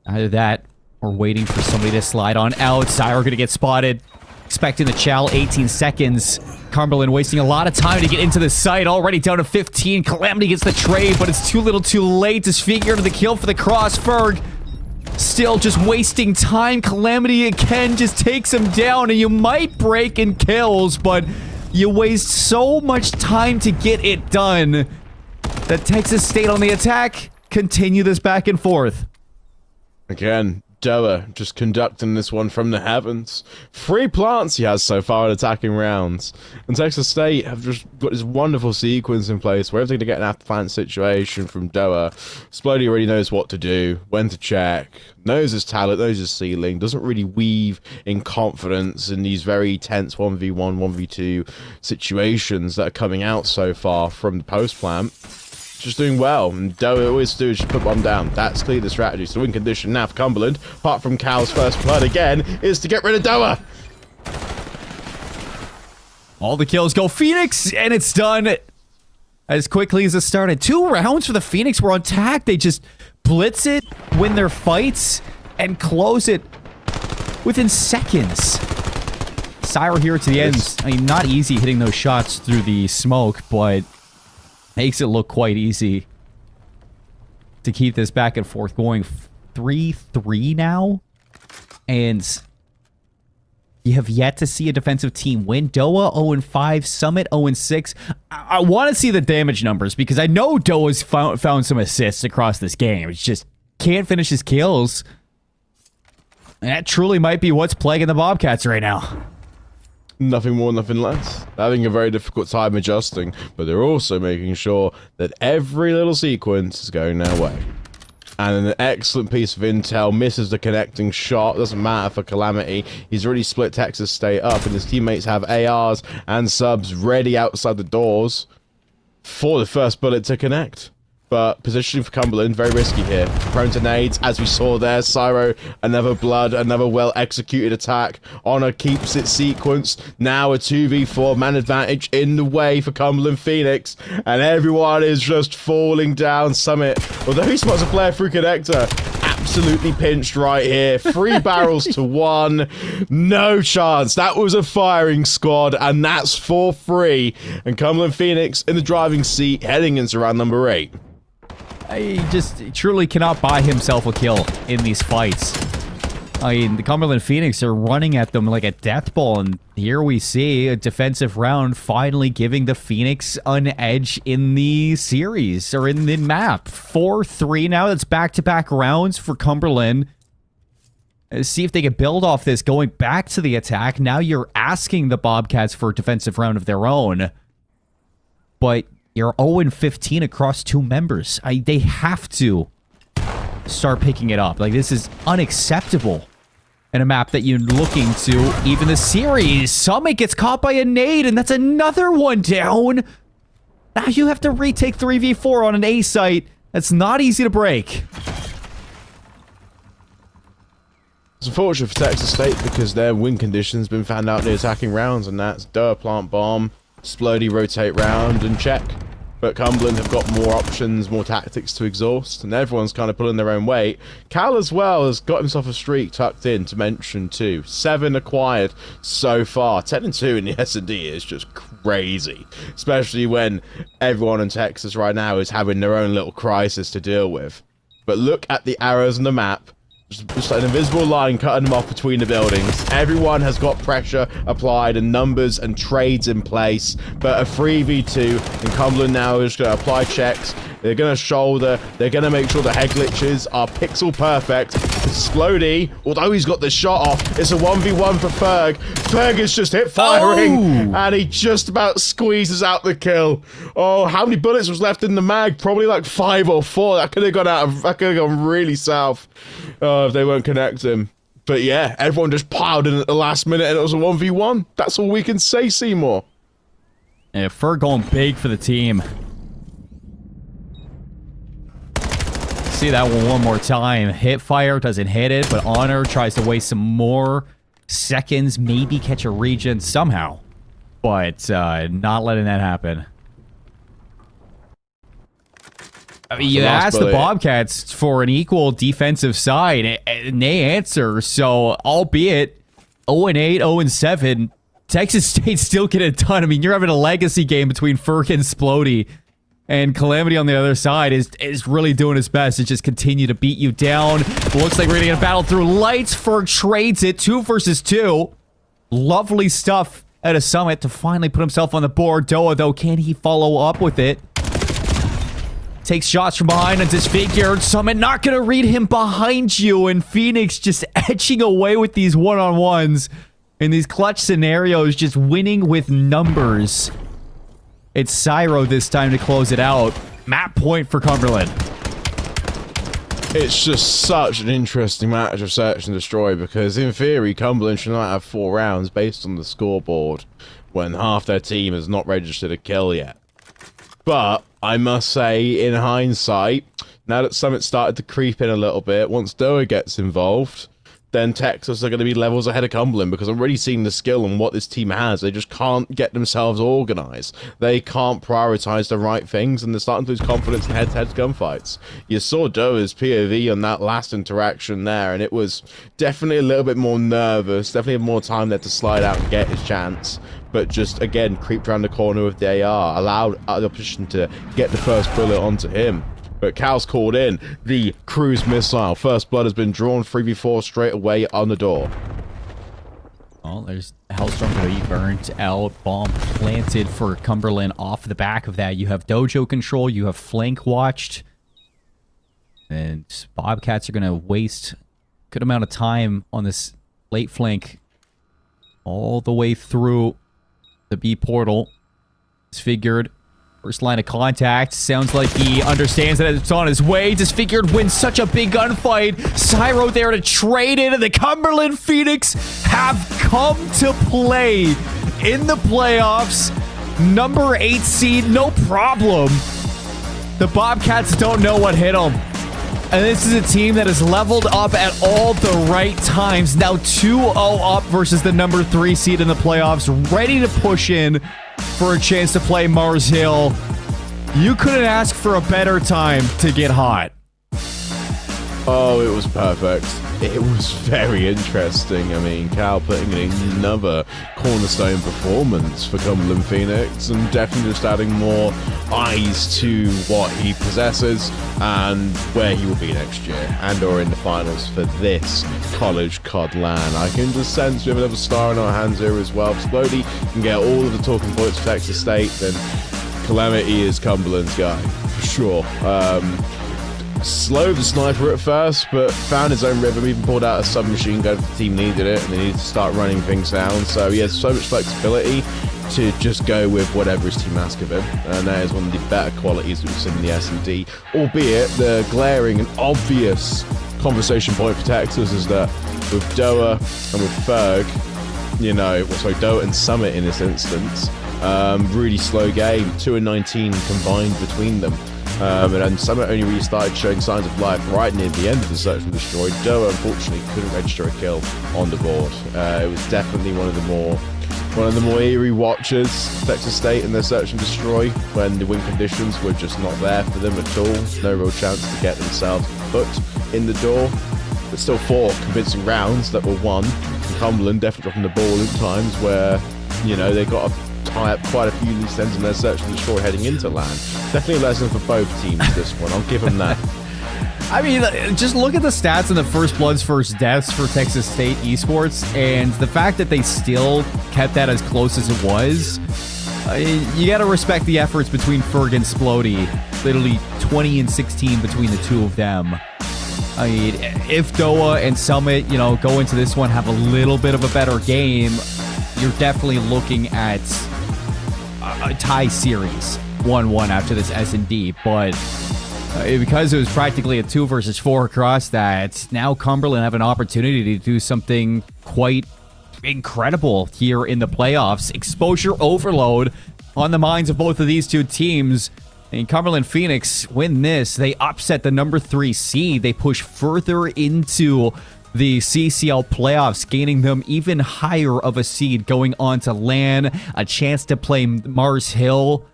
Either that, or waiting for somebody to slide on out. Zyro gonna get spotted. Expecting the chow, 18 seconds. Cumberland wasting a lot of time to get into the site. Already down to 15. Calamity gets the trade, but it's too little too late. Disfigure to the kill for the cross. Ferg still just wasting time. Calamity again just takes him down, and you might break in kills, but you waste so much time to get it done that Texas State on the attack continue this back and forth.
Again, Doa just conducting this one from the heavens. 3 plants he has so far in attacking rounds. And Texas State have just got this wonderful sequence in place where everything to get an after-plant situation from Doa. Splody already knows what to do, when to check, knows his talent, knows his ceiling, doesn't really weave in confidence in these very tense 1v1, 1v2 situations that are coming out so far from the post-plant. Just doing well, and Doa always do is just put bomb down. That's clearly the strategy. So win condition now for Cumberland, apart from Cal's first blood again, is to get rid of Doa.
All the kills go Phoenix, and it's done as quickly as it started. 2 rounds for the Phoenix were on tack. They just blitz it, win their fights, and close it within seconds. Syro here to the end. I mean, not easy hitting those shots through the smoke, but makes it look quite easy to keep this back and forth going. 3-3 now, and you have yet to see a defensive team win. Doa 0-5, Summit 0-6. I want to see the damage numbers, because I know Doa's found some assists across this game. It's just can't finish his kills. And that truly might be what's plaguing the Bobcats right now.
Nothing more, nothing less. Having a very difficult time adjusting, but they're also making sure that every little sequence is going their way. And an excellent piece of intel, misses the connecting shot, doesn't matter for Calamity. He's already split Texas State up, and his teammates have ARs and subs ready outside the doors for the first bullet to connect. But positioning for Cumberland, very risky here. Prone to nades, as we saw there. Cyro, another blood, another well-executed attack. Honor keeps its sequence. Now a 2v4 man advantage in the way for Cumberland Phoenix. And everyone is just falling down Summit. Although he spots a player through Connector. Absolutely pinched right here. 3 barrels to 1. No chance. That was a firing squad, and that's 4-3. And Cumberland Phoenix in the driving seat, heading into round number 8.
He just truly cannot buy himself a kill in these fights. I mean, the Cumberland Phoenix are running at them like a death ball, and here we see a defensive round finally giving the Phoenix an edge in the series, or in the map. 4-3 now. That's back-to-back rounds for Cumberland. See if they can build off this, going back to the attack. Now you're asking the Bobcats for a defensive round of their own. But you're 0-15 across 2 members. They have to start picking it up. Like, this is unacceptable in a map that you're looking to even the series. Summit gets caught by a nade, and that's another one down. Now you have to retake 3v4 on an A site. That's not easy to break.
It's unfortunate for Texas State because their win condition's been found out in the attacking rounds, and that's plant bomb, splody rotate round, and check. But Cumberland have got more options, more tactics to exhaust, and everyone's kind of pulling their own weight. Cal as well has got himself a streak tucked in to mention too. 7 acquired so far. 10-2 in the S&D is just crazy, especially when everyone in Texas right now is having their own little crisis to deal with. But look at the arrows on the map. Just like an invisible line cutting them off between the buildings. Everyone has got pressure applied and numbers and trades in place. But a 3v2, and Cumberland now is going to apply checks. They're going to shoulder. They're going to make sure the head glitches are pixel perfect. Splody, although he's got the shot off, it's a 1v1 for Ferg. Ferg is just hit firing, and he just about squeezes out the kill. Oh, how many bullets was left in the mag? Probably like 5 or 4. That could have gone really south if they won't connect him. But yeah, everyone just piled in at the last minute, and it was a 1v1. That's all we can say, Seymour.
Yeah, Ferg going big for the team. See that one more time. Hit fire, doesn't hit it, but Honor tries to waste some more seconds, maybe catch a regen somehow. But not letting that happen. I mean, you asked the Bobcats for an equal defensive side, and they answer. So, albeit 0-8, 0-7, Texas State still get it done. I mean, you're having a legacy game between Ferg and Splody. And Calamity on the other side is really doing his best to just continue to beat you down. Looks like we're gonna get a battle through lights. Ferg trades it 2 versus 2. Lovely stuff at a Summit to finally put himself on the board. Doa, though, can he follow up with it? Takes shots from behind and disfigured. Summit not gonna read him behind you. And Phoenix just edging away with these one-on-ones. In these clutch scenarios, just winning with numbers. It's Cyro this time to close it out. Map point for Cumberland.
It's just such an interesting match of search and destroy because in theory Cumberland should not have 4 rounds based on the scoreboard when half their team has not registered a kill yet. But I must say, in hindsight, now that Summit started to creep in a little bit, once Doa gets involved, then Texas are going to be levels ahead of Cumberland because I'm already seeing the skill and what this team has. They just can't get themselves organized. They can't prioritize the right things, and they're starting to lose confidence in head-to-head gunfights. You saw Doa's POV on that last interaction there, and it was definitely a little bit more nervous, definitely more time there to slide out and get his chance. But just, again, creeped around the corner with the AR, allowed the opposition to get the first bullet onto him. But Cal's called in the cruise missile. First blood has been drawn. 3v4 straight away on the door.
Well, there's Hellstorm going to be burnt out. Bomb planted for Cumberland. Off the back of that, you have Dojo control. You have flank watched. And Bobcats are going to waste a good amount of time on this late flank. All the way through the B portal. Disfigured. First line of contact. Sounds like he understands that it's on his way. Disfigured wins such a big gunfight. Cyro there to trade it, and the Cumberland Phoenix have come to play in the playoffs. Number 8 seed, no problem. The Bobcats don't know what hit them. And this is a team that has leveled up at all the right times. Now 2-0 up versus the number 3 seed in the playoffs, ready to push in for a chance to play Mars Hill. You couldn't ask for a better time to get hot.
Oh, it was perfect. It was very interesting. I mean, Cal putting in another cornerstone performance for Cumberland Phoenix and definitely just adding more eyes to what he possesses and where he will be next year and or in the finals for this college CoD LAN. I can just sense we have another star in our hands here as well. Splody can get all of the talking points for Texas State, then Calamity is Cumberland's guy, for sure. Slow the sniper at first, but found his own rhythm, even pulled out a submachine gun if the team needed it, and they needed to start running things down. So he has so much flexibility to just go with whatever his team asks of him, and that is one of the better qualities we've seen in the S&D. Albeit, the glaring and obvious conversation point for Texas is that with Doa and with Ferg, you know, Doa and Summit in this instance, really slow game, 2-19 combined between them. And then Summit only really started showing signs of life right near the end of the Search and Destroy. Doa unfortunately couldn't register a kill on the board. It was definitely one of the more eerie watches, Texas State and their Search and Destroy, when the win conditions were just not there for them at all. No real chance to get themselves foot in the door. But still 4 convincing rounds that were won. And Cumberland definitely dropping the ball in times where, you know, they got to tie up quite a few loose ends in their Search and Destroy heading into LAN. Definitely a lesson for both teams, this one. I'll give them that.
I mean, just look at the stats in the first bloods, first deaths for Texas State esports, and the fact that they still kept that as close as it was. You got to respect the efforts between Ferg and Splody. Literally 20 and 16 between the two of them. I mean, if Doa and Summit, you know, go into this one, have a little bit of a better game, you're definitely looking at a tie series, 1-1 after this S&D, but because it was practically a 2 versus 4 across that, now Cumberland have an opportunity to do something quite incredible here in the playoffs. Exposure overload on the minds of both of these two teams. And Cumberland Phoenix win this. They upset the number 3 seed. They push further into the CCL Playoffs, gaining them even higher of a seed going on to LAN, a chance to play Mars Hill,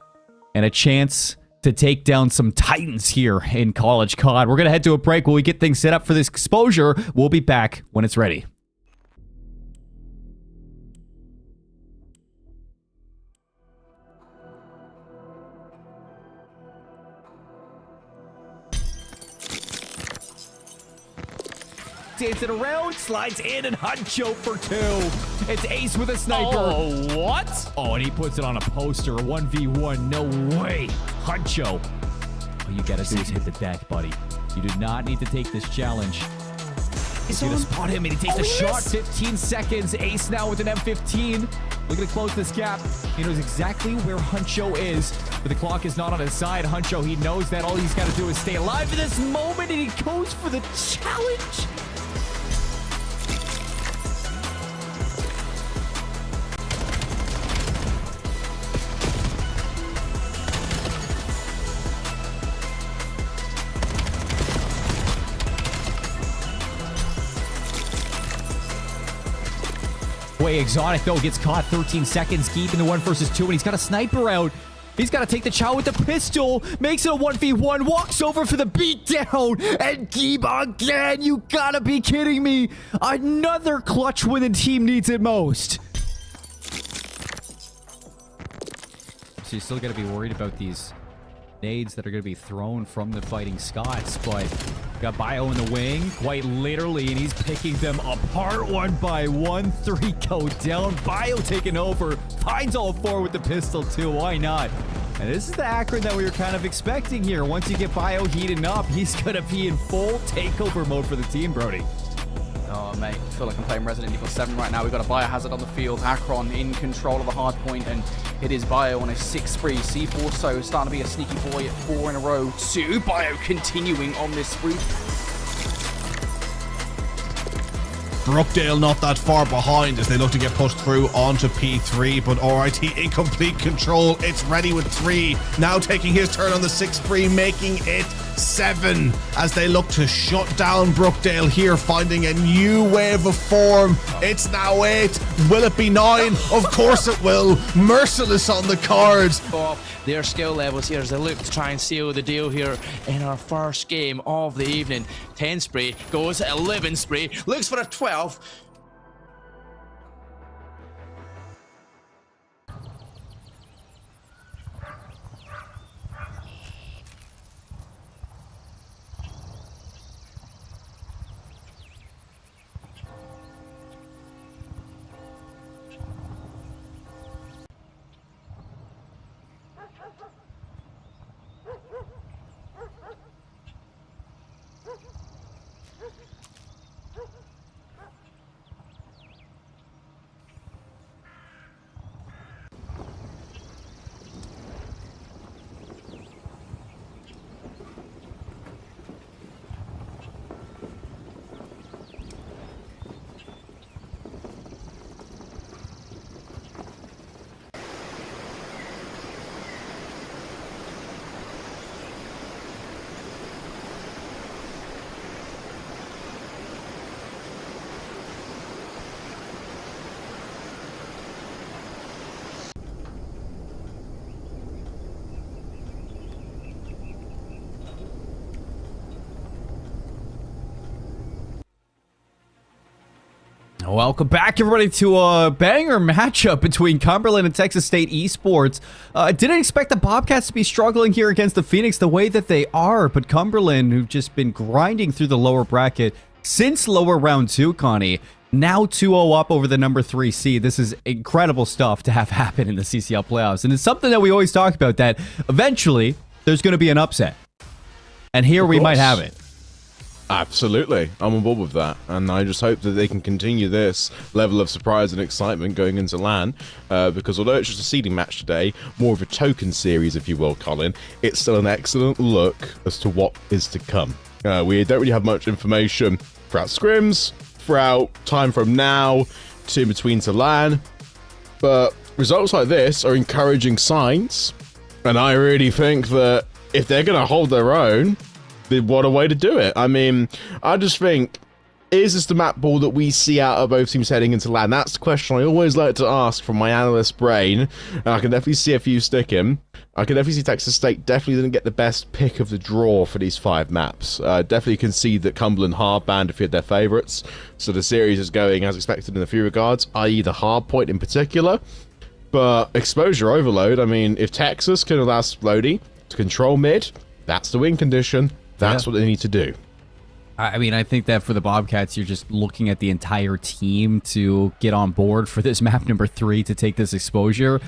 and a chance to take down some Titans here in College CoD. We're going to head to a break while we get things set up for this exposure. We'll be back when it's ready. Takes it around, slides in, and Huncho for 2. It's Ace with a sniper.
Oh, what?
Oh, and he puts it on a poster. 1v1. No way. Huncho. All you gotta do is hit the deck, buddy. You do not need to take this challenge. He's gonna spot him, and he takes a shot. 15 seconds. Ace now with an M15. Looking to close this gap. He knows exactly where Huncho is, but the clock is not on his side. Huncho, he knows that all he's got to do is stay alive for this moment, and he goes for the challenge. Way exotic though, gets caught. 13 seconds, keeping the 1 versus 2, and he's got a sniper out. He's got to take the chow with the pistol, makes it a 1v1, walks over for the beatdown, and keep again. You gotta be kidding me. Another clutch when the team needs it most. So you still gotta be worried about these nades that are going to be thrown from the Fighting Scots, but got Bio in the wing, quite literally, and he's picking them apart one by one. 3 go down. Bio taking over, finds all 4 with the pistol too. Why not? And this is the Akron that we were kind of expecting here. Once you get Bio heating up, he's going to be in full takeover mode for the team, Brody.
Oh, mate, I feel like I'm playing Resident Evil 7 right now. We've got a Biohazard on the field. Akron in control of the hard point, and it is Bio on a 6 spree. C4 so starting to be a sneaky boy at 4 in a row. 2. Bio continuing on this spree.
Brookdale not that far behind as they look to get pushed through onto P3, but RIT in complete control. It's ready with 3. Now taking his turn on the 6-free, making it 7 as they look to shut down Brookdale here, finding a new wave of form. It's now 8. Will it be 9? Of course it will. Merciless on the cards.
Off their skill levels here as they look to try and seal the deal here in our first game of the evening. 10 spray goes 11 spray, looks for a 12.
Welcome back, everybody, to a banger matchup between Cumberland and Texas State Esports. I didn't expect the Bobcats to be struggling here against the Phoenix the way that they are, but Cumberland, who've just been grinding through the lower bracket since lower round 2, Connie, now 2-0 up over the number 3 seed. This is incredible stuff to have happen in the CCL playoffs, and it's something that we always talk about, that eventually there's going to be an upset. And here we might have it.
Absolutely. I'm on board with that. And I just hope that they can continue this level of surprise and excitement going into LAN. Because although it's just a seeding match today, more of a token series, if you will, Colin, it's still an excellent look as to what is to come. We don't really have much information throughout scrims, throughout time from now to between to LAN. But results like this are encouraging signs. And I really think that if they're going to hold their own, what a way to do it. I mean, I just think, is this the map ball that we see out of both teams heading into LAN? That's the question I always like to ask from my analyst brain. And I can definitely see a few sticking. I can definitely see Texas State definitely didn't get the best pick of the draw for these 5 maps. Definitely concede that Cumberland Hardband have hit their favourites. So the series is going as expected in a few regards, i.e. the Hardpoint in particular. But exposure overload, I mean, if Texas can allow Splody to control mid, that's the win condition. That's what they need to do.
I mean, I think that for the Bobcats, you're just looking at the entire team to get on board for this map number 3 to take this exposure.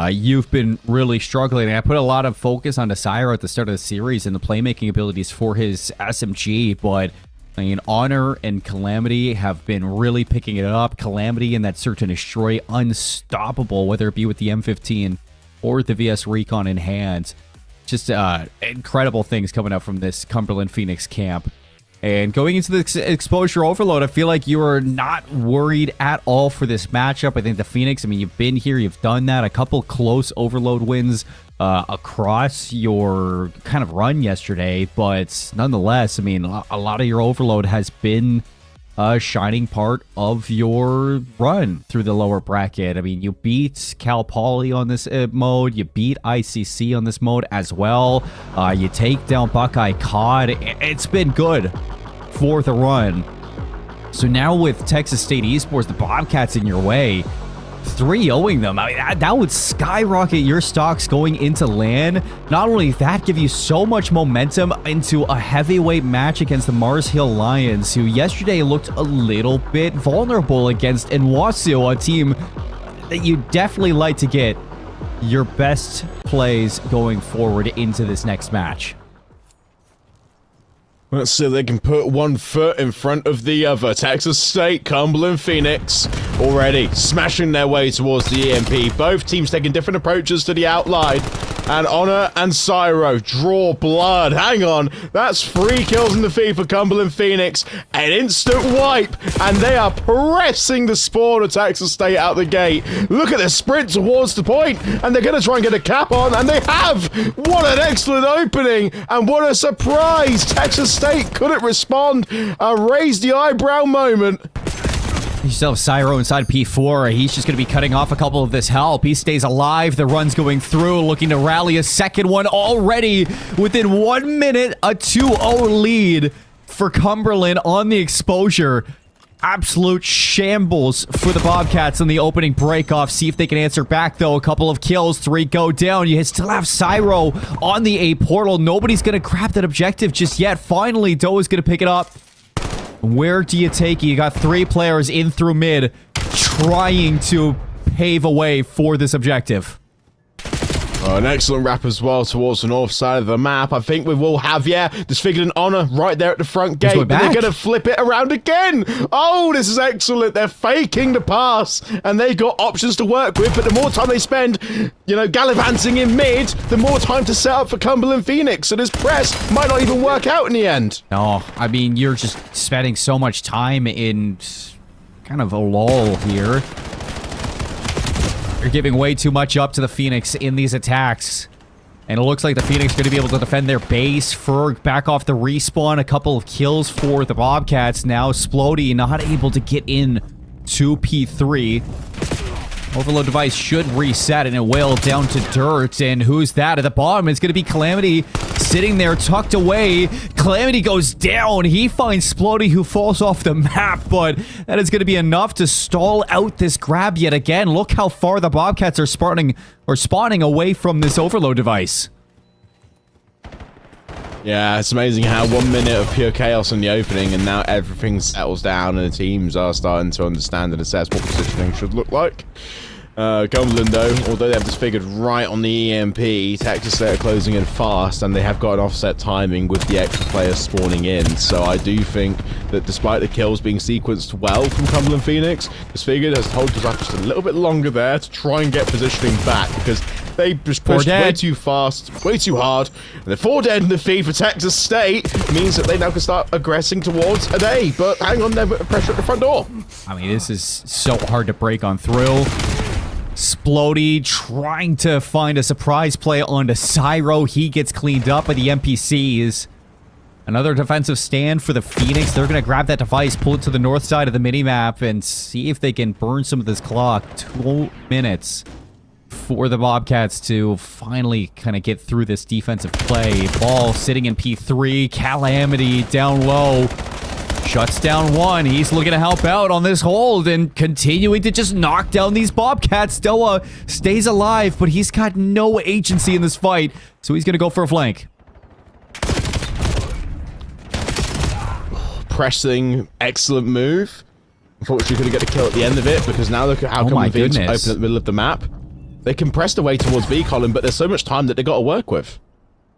You've been really struggling. I put a lot of focus on Desire at the start of the series and the playmaking abilities for his SMG, but I mean, Honor and Calamity have been really picking it up. Calamity in that Search and Destroy, unstoppable, whether it be with the M15 or the VS Recon in hand. Just incredible things coming out from this Cumberland Phoenix camp. And going into the exposure overload, I feel like you are not worried at all for this matchup. I think the Phoenix, I mean, you've been here, you've done that. A couple close overload wins across your kind of run yesterday. But nonetheless, I mean, a lot of your overload has been a shining part of your run through the lower bracket. I mean, you beat Cal Poly on this mode. You beat ICC on this mode as well. You take down Buckeye CoD. It's been good for the run. So now with Texas State Esports, the Bobcats in your way, 3-0ing them. I mean, that would skyrocket your stocks going into LAN. Not only that, give you so much momentum into a heavyweight match against the Mars Hill Lions, who yesterday looked a little bit vulnerable against Nwasu, a team that you definitely like to get your best plays going forward into this next match.
Let's see if they can put one foot in front of the other. Texas State, Cumberland Phoenix already smashing their way towards the EMP. Both teams taking different approaches to the outline. And Honor and Cyro draw blood. Hang on. That's 3 kills in the feed for Cumberland Phoenix. An instant wipe. And they are pressing the spawn of Texas State out the gate. Look at the sprint towards the point. And they're going to try and get a cap on. And they have. What an excellent opening. And what a surprise. Texas State couldn't respond. A raise the eyebrow moment.
You still have Cyro inside P4. He's just going to be cutting off a couple of this help. He stays alive. The run's going through, looking to rally a second one already. Within 1 minute, a 2-0 lead for Cumberland on the exposure. Absolute shambles for the Bobcats on the opening breakoff. See if they can answer back, though. A couple of kills, 3 go down. You still have Cyro on the A portal. Nobody's going to grab that objective just yet. Finally, Doe is going to pick it up. Where do you take it? You got 3 players in through mid trying to pave a way for this objective.
An excellent wrap as well towards the north side of the map. I think we will have, disfigured an Honor right there at the front gate. But they're going to flip it around again. Oh, this is excellent. They're faking the pass. And they got options to work with. But the more time they spend, gallivanting in mid, the more time to set up for Cumberland Phoenix. So this press might not even work out in the end.
No, I mean, you're just spending so much time in kind of a lull here. You're giving way too much up to the Phoenix in these attacks. And it looks like the Phoenix are going to be able to defend their base. Ferg back off the respawn. A couple of kills for the Bobcats. Now Splody not able to get in to P3. Overload device should reset, and it will down to dirt. And who's that at the bottom? It's going to be Calamity sitting there tucked away. Calamity goes down. He finds Splody, who falls off the map, but that is going to be enough to stall out this grab yet again. Look how far the Bobcats are spawning away from this overload device.
Yeah, it's amazing how 1 minute of pure chaos in the opening, and now everything settles down and the teams are starting to understand and assess what positioning should look like. Cumberland, though, although they have disfigured right on the EMP, Texas State are closing in fast, and they have got an offset timing with the extra players spawning in. So I do think that despite the kills being sequenced well from Cumberland Phoenix, disfigured has told us just a little bit longer there to try and get positioning back, because they just pushed way too fast, way too hard. And the 4 dead in the feed for Texas State means that they now can start aggressing towards an A. But hang on, they've got pressure at the front door.
I mean, this is so hard to break on through. Splody trying to find a surprise play onto Cyro. He gets cleaned up by the NPCs. Another defensive stand for the Phoenix. They're going to grab that device, pull it to the north side of the minimap, and see if they can burn some of this clock. 2 minutes for the Bobcats to finally kind of get through this defensive play. Ball sitting in P3. Calamity down low. Shuts down one. He's looking to help out on this hold and continuing to just knock down these Bobcats. Doa stays alive, but he's got no agency in this fight, so he's going to go for a flank.
Pressing, excellent move. Unfortunately, couldn't get the kill at the end of it, because now look at how Cumberland Phoenix open at the middle of the map. They can press their way towards B column, but there's so much time that they got to work with.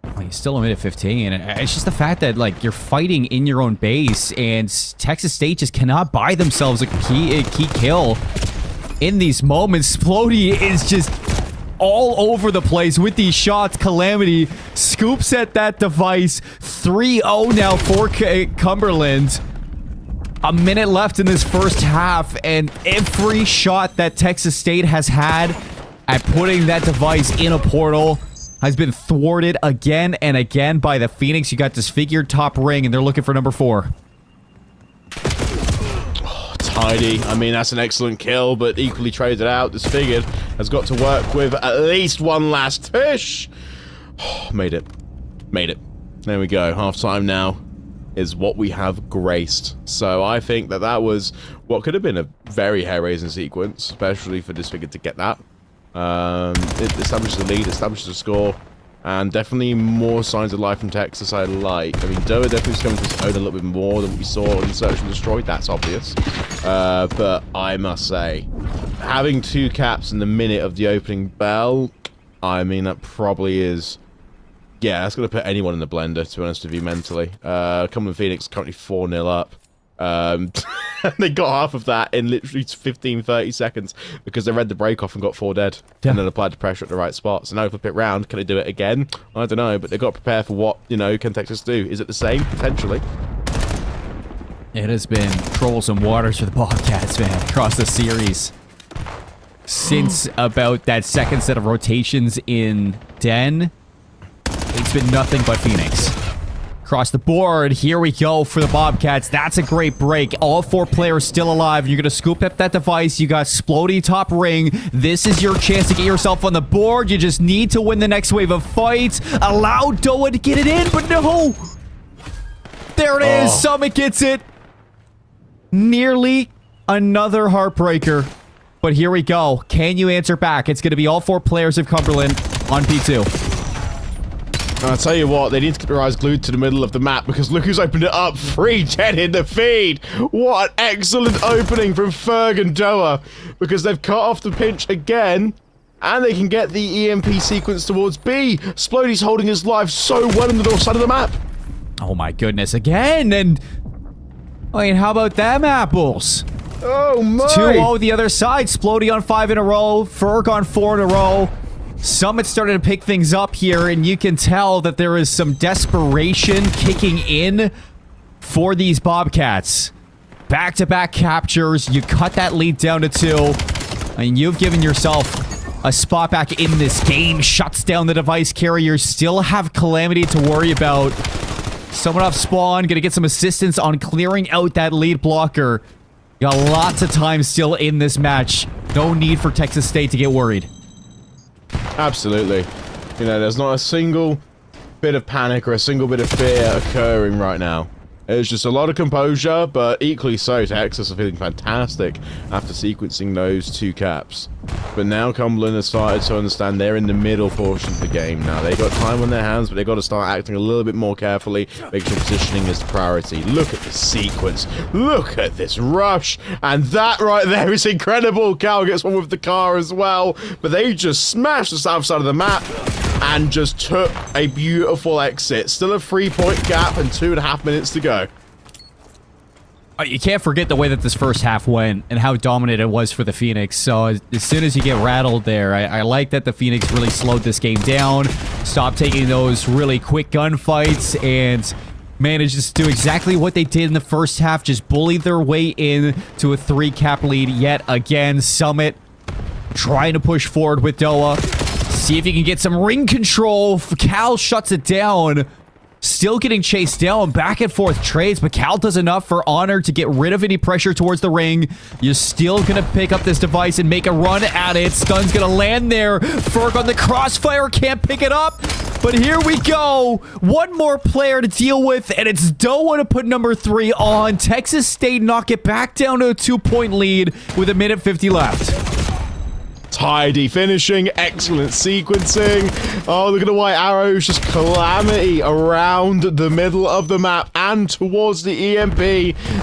Well, he's still a minute 15. It's just the fact that, like, you're fighting in your own base, and Texas State just cannot buy themselves a key kill in these moments. Splody is just all over the place with these shots. Calamity scoops at that device. 3-0 now for Cumberland. A minute left in this first half, and every shot that Texas State has had at putting that device in a portal has been thwarted again and again by the Phoenix. You got disfigured top ring, and they're looking for number 4.
Oh, tidy. I mean, that's an excellent kill, but equally traded out. Disfigured has got to work with at least one last push. Oh, made it. Made it. There we go. Half time now is what we have graced. So I think that that was what could have been a very hair-raising sequence, especially for Disfigured to get that. It establishes the lead, establishes the score, and definitely more signs of life from Texas I like. I mean, Doa definitely is coming to its own a little bit more than what we saw in Search and Destroy, that's obvious. But I must say, having 2 caps in the minute of the opening bell, I mean, that probably is... Yeah, that's going to put anyone in the blender, to be honest with you, mentally. Cumberland Phoenix currently 4-0 up. They got half of that in literally 15, 30 seconds because they read the break off and got 4 dead.
Yeah.
And then applied the pressure at the right spot. So now flip it round. Can they do it again? I don't know, but they've got to prepare for what, can Texas do? Is it the same? Potentially.
It has been troublesome waters for the Bobcats, man, across the series. Since about that second set of rotations in Den, it's been nothing but Phoenix. Across the board, here we go for the Bobcats. That's a great break. All 4 players still alive. You're going to scoop up that device. You got Splody top ring. This is your chance to get yourself on the board. You just need to win the next wave of fights. Allow Doa to get it in, but no! There it is. Summit gets it. Nearly another heartbreaker. But here we go. Can you answer back? It's going to be all 4 players of Cumberland on P2.
I'll tell you what, they need to keep their eyes glued to the middle of the map because look who's opened it up. Free Jet in the feed. What an excellent opening from Ferg and Doa because they've cut off the pinch again and they can get the EMP sequence towards B. Splody's holding his life so well on the north side of the map.
Oh my goodness, again. And I mean, how about them apples?
Oh my.
2-0 the other side. Splody on 5 in a row. Ferg on 4 in a row. Summit started to pick things up here, and you can tell that there is some desperation kicking in for these Bobcats. Back-to-back captures. You cut that lead down to 2, and you've given yourself a spot back in this game. Shuts down the device carrier. Still have Calamity to worry about. Someone off spawn. Gonna get some assistance on clearing out that lead blocker. Got lots of time still in this match. No need for Texas State to get worried.
Absolutely. There's not a single bit of panic or a single bit of fear occurring right now. It's just a lot of composure, but equally so, Texas are feeling fantastic after sequencing those 2 caps. But now Cumberland has started to understand they're in the middle portion of the game now. They've got time on their hands, but they've got to start acting a little bit more carefully, making sure positioning is the priority. Look at the sequence. Look at this rush. And that right there is incredible. Cal gets one with the car as well. But they just smashed the south side of the map and just took a beautiful exit. Still a 3-point gap and 2.5 minutes to go.
You can't forget the way that this first half went and how dominant it was for the Phoenix. So as soon as you get rattled there, I like that the Phoenix really slowed this game down, stopped taking those really quick gunfights, and managed to do exactly what they did in the first half, just bully their way in to a 3-cap lead yet again. Summit trying to push forward with Doa. See if you can get some ring control. Cal shuts it down. Still getting chased down, back and forth trades, but Cal does enough for Honor to get rid of any pressure towards the ring. You're still gonna pick up this device and make a run at it. Stun's gonna land there. Ferg on the crossfire, can't pick it up. But here we go. One more player to deal with, and it's Doa to put number 3 on. Texas State knock it back down to a 2-point lead with 1:50 left.
Tidy finishing, excellent sequencing. Oh, look at the white arrows, just Calamity around the middle of the map and towards the EMP.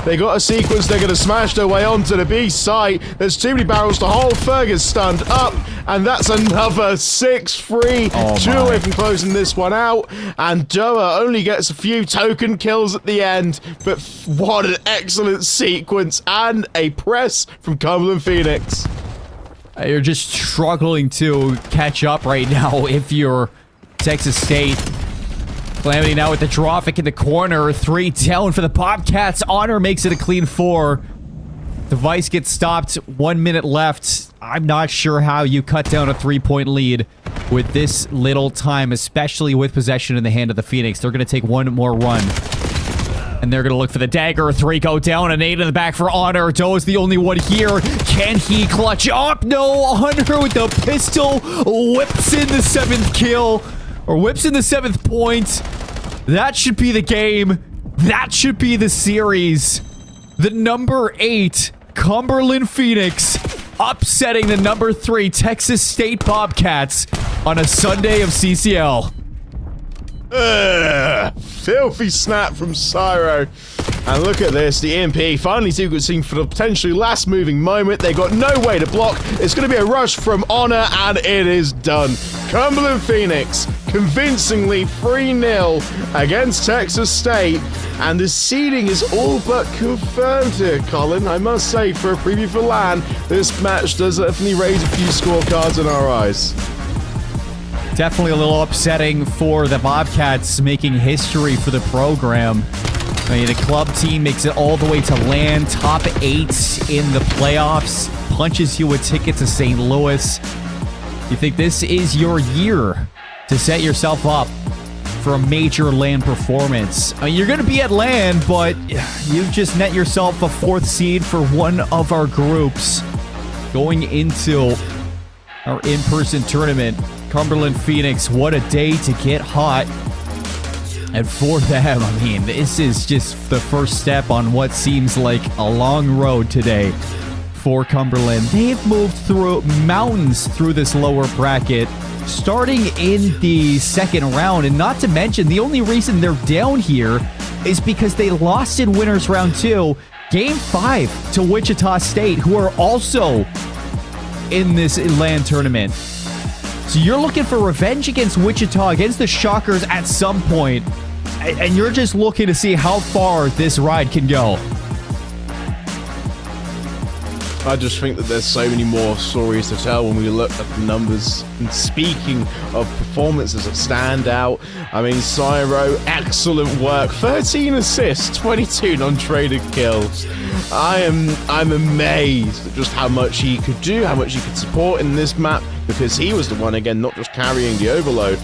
They got a sequence, they're going to smash their way onto the B site. There's too many barrels to hold. Ferg is stunned up, and that's another 6-free. 2 away from closing this one out, and Doa only gets a few token kills at the end, but what an excellent sequence and a press from Cumberland Phoenix.
You're just struggling to catch up right now if you're Texas State. Calamity now with the drawfic in the corner. 3 down for the Bobcats. Honor makes it a clean 4. Device gets stopped. 1 minute left. I'm not sure how you cut down a 3-point lead with this little time, especially with possession in the hand of the Phoenix. They're going to take one more run. And they're going to look for the dagger. 3 go down. An 8 in the back for Honor. Doe's the only one here. Can he clutch up? No. Honor with the pistol. Whips in the 7th kill. Or whips in the 7th point. That should be the game. That should be the series. The number 8 Cumberland Phoenix upsetting the number 3 Texas State Bobcats on a Sunday of CCL.
Filthy snap from Cyro. And look at this, the EMP finally sequencing for the potentially last moving moment. They got no way to block. It's going to be a rush from Honor, and it is done. Cumberland Phoenix convincingly 3-0 against Texas State. And the seeding is all but confirmed here, Colin. I must say, for a preview for LAN, this match does definitely raise a few scorecards in our eyes.
Definitely a little upsetting for the Bobcats, making history for the program. I mean, the club team makes it all the way to LAN, top 8 in the playoffs, punches you a ticket to St. Louis. You think this is your year to set yourself up for a major LAN performance? I mean, you're going to be at LAN, but you've just net yourself a 4th seed for one of our groups going into our in-person tournament. Cumberland Phoenix, what a day to get hot. And for them, I mean, this is just the first step on what seems like a long road today for Cumberland. They've moved through mountains through this lower bracket, starting in the second round. And not to mention, the only reason they're down here is because they lost in winners round 2, game 5 to Wichita State, who are also in this LAN tournament. So you're looking for revenge against Wichita, against the Shockers at some point, and you're just looking to see how far this ride can go.
I just think that there's so many more stories to tell when we look at the numbers. And speaking of performances that stand out, I mean, Cyro, excellent work. 13 assists, 22 non-traded kills. I'm amazed at just how much he could do, how much he could support in this map, because he was the one, again, not just carrying the overload,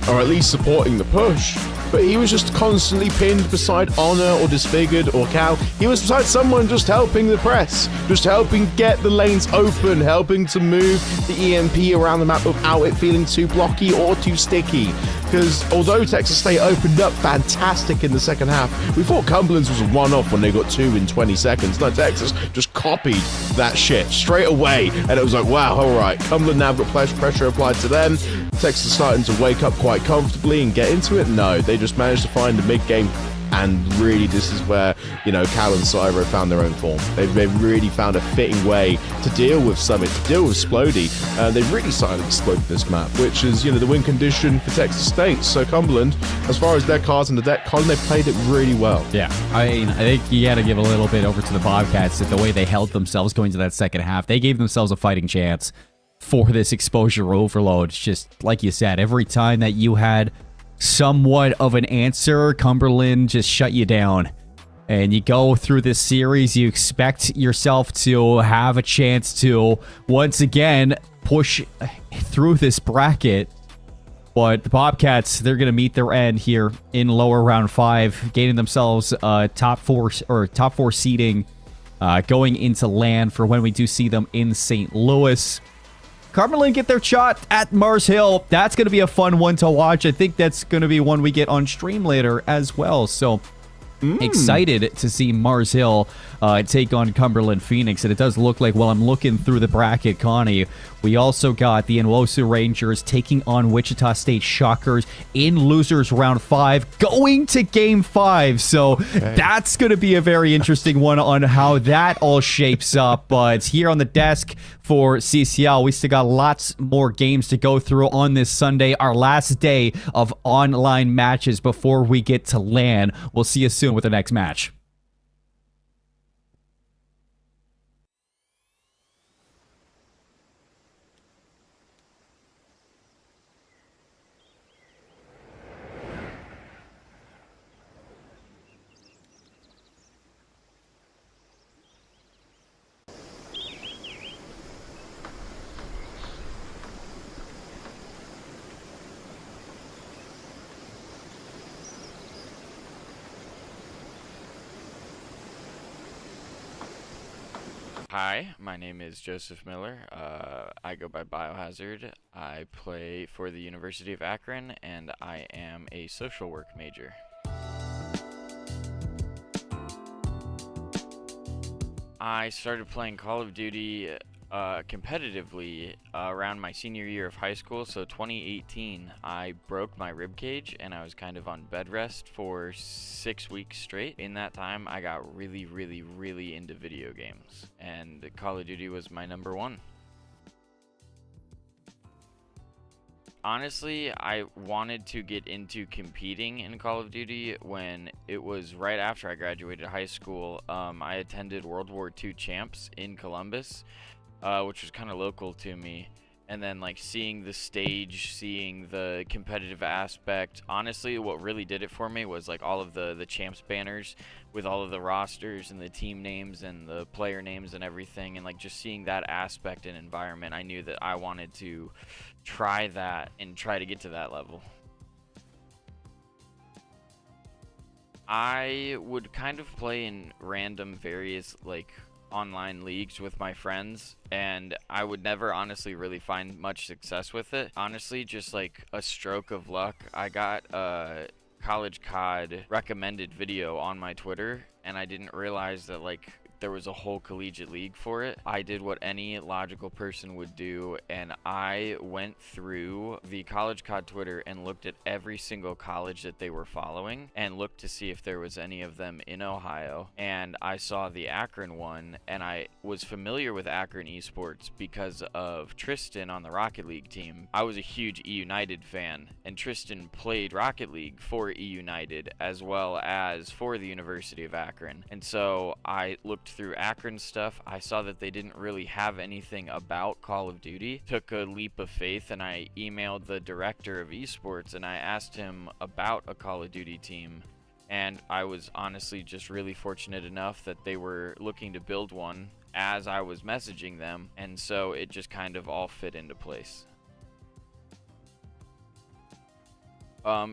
or at least supporting the push, but he was just constantly pinned beside Honor or Disfigured or Cal. He was beside someone just helping the press, just helping get the lanes open, helping to move the EMP around the map without it feeling too blocky or too sticky. Because although Texas State opened up fantastic in the second half, we thought Cumberland's was a one-off when they got 2 in 20 seconds. No, Texas just copied that shit straight away, and it was like, wow, all right, Cumberland now got pressure applied to them. Texas starting to wake up quite comfortably and get into it. No, they just managed to find the mid-game, and really this is where, you know, Cal and Cyro found their own form. They've really found a fitting way to deal with Summit, to deal with Splody. They've really started to exploit this map, which is, you know, the win condition for Texas State. So Cumberland, as far as their cards in the deck, Colin, they played it really well.
Yeah, I mean, I think you got to give a little bit over to the Bobcats that the way they held themselves going to that second half. They gave themselves a fighting chance for this exposure overload. It's just like you said, every time that you had somewhat of an answer, Cumberland just shut you down. And you go through this series, you expect yourself to have a chance to once again push through this bracket. But the Bobcats, they're going to meet their end here in lower round 5, gaining themselves top 4 seeding going into LAN for when we do see them in St. Louis. Cumberland get their shot at Mars Hill. That's going to be a fun one to watch. I think that's going to be one we get on stream later as well. So excited to see Mars Hill take on Cumberland Phoenix. And it does look like, while I'm looking through the bracket, Connie, we also got the Nwosu Rangers taking on Wichita State Shockers in losers round 5, going to game 5. So that's going to be a very interesting one on how that all shapes up. But here on the desk for CCL, we still got lots more games to go through on this Sunday, our last day of online matches before we get to LAN. We'll see you soon with the next match.
Hi, my name is Joseph Miller. I go by Biohazard. I play for the University of Akron, and I am a social work major. I started playing Call of Duty competitively around my senior year of high school, so 2018. I broke my rib cage and I was kind of on bed rest for 6 weeks straight. In that time, I got really into video games, and Call of Duty was my number one. Honestly, I wanted to get into competing in Call of Duty when it was right after I graduated high school. I attended World War II Champs in Columbus, which was kind of local to me. And then like seeing the stage, seeing the competitive aspect, honestly what really did it for me was like all of the champs banners with all of the rosters and the team names and the player names and everything, and like just seeing that aspect and environment, I knew that I wanted to try that and try to get to that level. I would kind of play in random various like online leagues with my friends, and I would never honestly really find much success with it. Honestly, just like a stroke of luck, I got a college COD recommended video on my Twitter, and I didn't realize that like there was a whole collegiate league for it. I did what any logical person would do, and I went through the college COD Twitter and looked at every single college that they were following and looked to see if there was any of them in Ohio. And I saw the Akron one, and I was familiar with Akron esports because of Tristan on the Rocket League team. I was a huge E United fan, and Tristan played Rocket League for E United as well as for the University of Akron. And so I looked through Akron stuff. I saw that they didn't really have anything about Call of Duty. Took a leap of faith, and I emailed the director of esports and I asked him about a Call of Duty team. And I was honestly just really fortunate enough that they were looking to build one as I was messaging them, and so it just kind of all fit into place.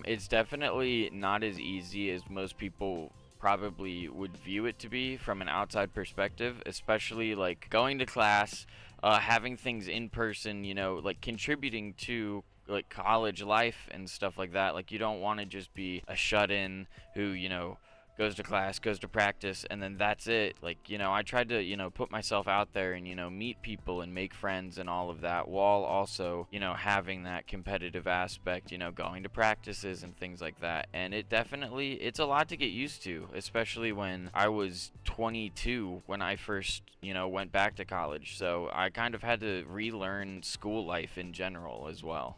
It's definitely not as easy as most people probably would view it to be from an outside perspective, especially like going to class, having things in person, you know, like contributing to like college life and stuff like that. Like you don't want to just be a shut-in who, you know, goes to class, goes to practice, and then that's it. Like, you know, I tried to, you know, put myself out there and, you know, meet people and make friends and all of that, while also, you know, having that competitive aspect, you know, going to practices and things like that. And it definitely, it's a lot to get used to, especially when I was 22 when I first, you know, went back to college. So I kind of had to relearn school life in general as well.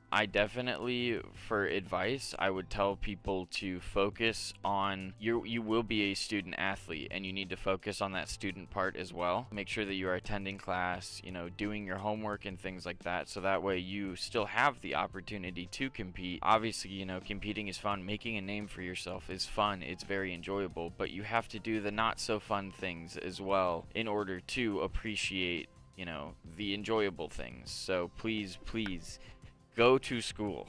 I definitely, for advice, I would tell people to focus on, you will be a student athlete, and you need to focus on that student part as well. Make sure that you are attending class, you know, doing your homework and things like that, so that way you still have the opportunity to compete. Obviously, you know, competing is fun, making a name for yourself is fun, it's very enjoyable, but you have to do the not so fun things as well in order to appreciate, you know, the enjoyable things. So please, please, go to school.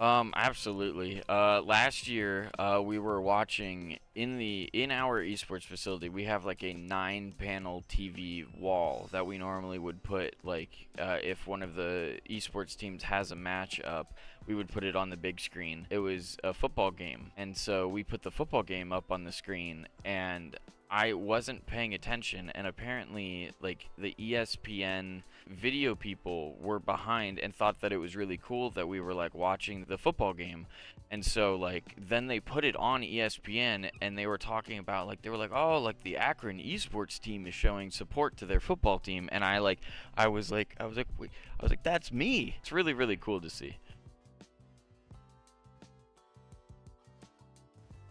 Absolutely. Last year, we were watching in our esports facility. We have like a 9-panel TV wall that we normally would put, like, if one of the esports teams has a match up, we would put it on the big screen. It was a football game, and so we put the football game up on the screen, and I wasn't paying attention, and apparently like the ESPN video people were behind and thought that it was really cool that we were like watching the football game. And so like then they put it on ESPN, and they were talking about like, they were like, oh, like the Akron esports team is showing support to their football team, and I was like that's me. It's really, really cool to see.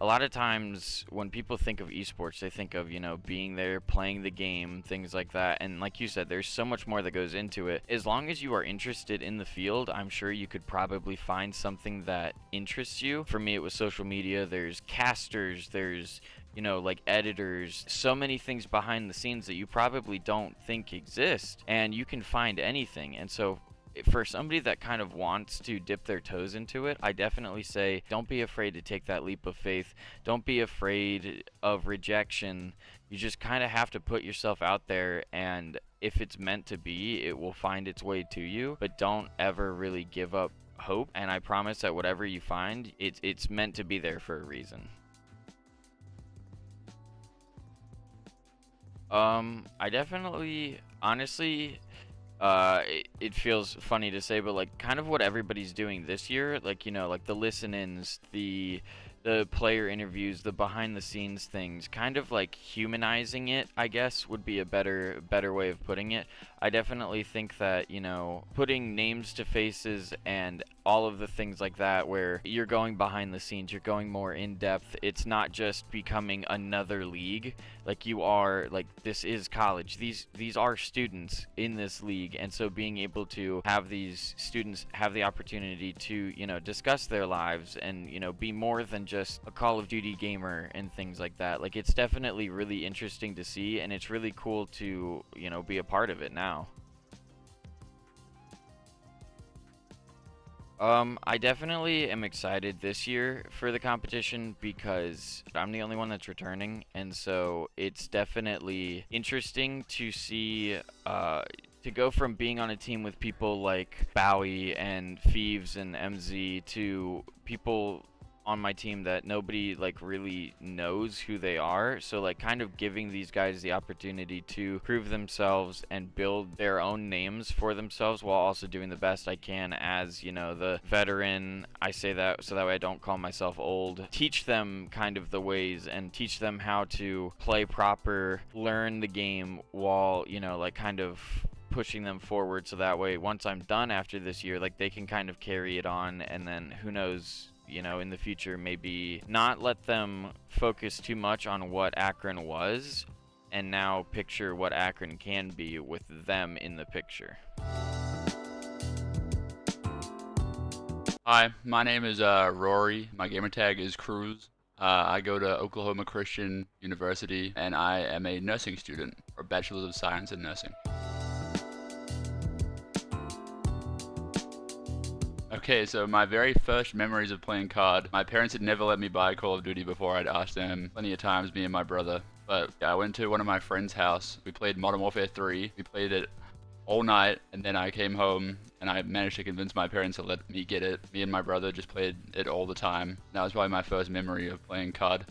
A lot of times when people think of esports, they think of, you know, being there, playing the game, things like that. And like you said, there's so much more that goes into it. As long as you are interested in the field, I'm sure you could probably find something that interests you. For me, it was social media. There's casters, there's, you know, like editors, so many things behind the scenes that you probably don't think exist, and you can find anything. And so for somebody that kind of wants to dip their toes into it, I definitely say don't be afraid to take that leap of faith. Don't be afraid of rejection. You just kind of have to put yourself out there, and if it's meant to be, it will find its way to you. But don't ever really give up hope, and I promise that whatever you find, it's meant to be there for a reason. I definitely, honestly, it feels funny to say, but like kind of what everybody's doing this year, like, you know, like the listen-ins, the the player interviews, the behind the scenes things, kind of like humanizing it, I guess, would be a better way of putting it. I definitely think that, you know, putting names to faces and all of the things like that, where you're going behind the scenes, you're going more in depth. It's not just becoming another league. Like, you are, like, this is college. These are students in this league, and so being able to have these students have the opportunity to, you know, discuss their lives and, you know, be more than just a Call of Duty gamer and things like that. Like, it's definitely really interesting to see, and it's really cool to, you know, be a part of it now. I definitely am excited this year for the competition because I'm the only one that's returning, and so it's definitely interesting to see, to go from being on a team with people like Bowie and Thieves and MZ to people on my team that nobody like really knows who they are. So like kind of giving these guys the opportunity to prove themselves and build their own names for themselves while also doing the best I can as, you know, the veteran. I say that so that way I don't call myself old. Teach them kind of the ways and teach them how to play proper, learn the game while, you know, like kind of pushing them forward, so that way once I'm done after this year, like they can kind of carry it on, and then who knows, you know, in the future, maybe not let them focus too much on what Akron was, and now picture what Akron can be with them in the picture.
Hi, my name is Rory. My gamertag is Cruz. I go to Oklahoma Christian University, and I am a nursing student, or Bachelor's of Science in Nursing. Okay, so my very first memories of playing COD, my parents had never let me buy Call of Duty before. I'd asked them plenty of times, me and my brother. But I went to one of my friend's house. We played Modern Warfare 3. We played it all night, and then I came home and I managed to convince my parents to let me get it. Me and my brother just played it all the time. That was probably my first memory of playing COD.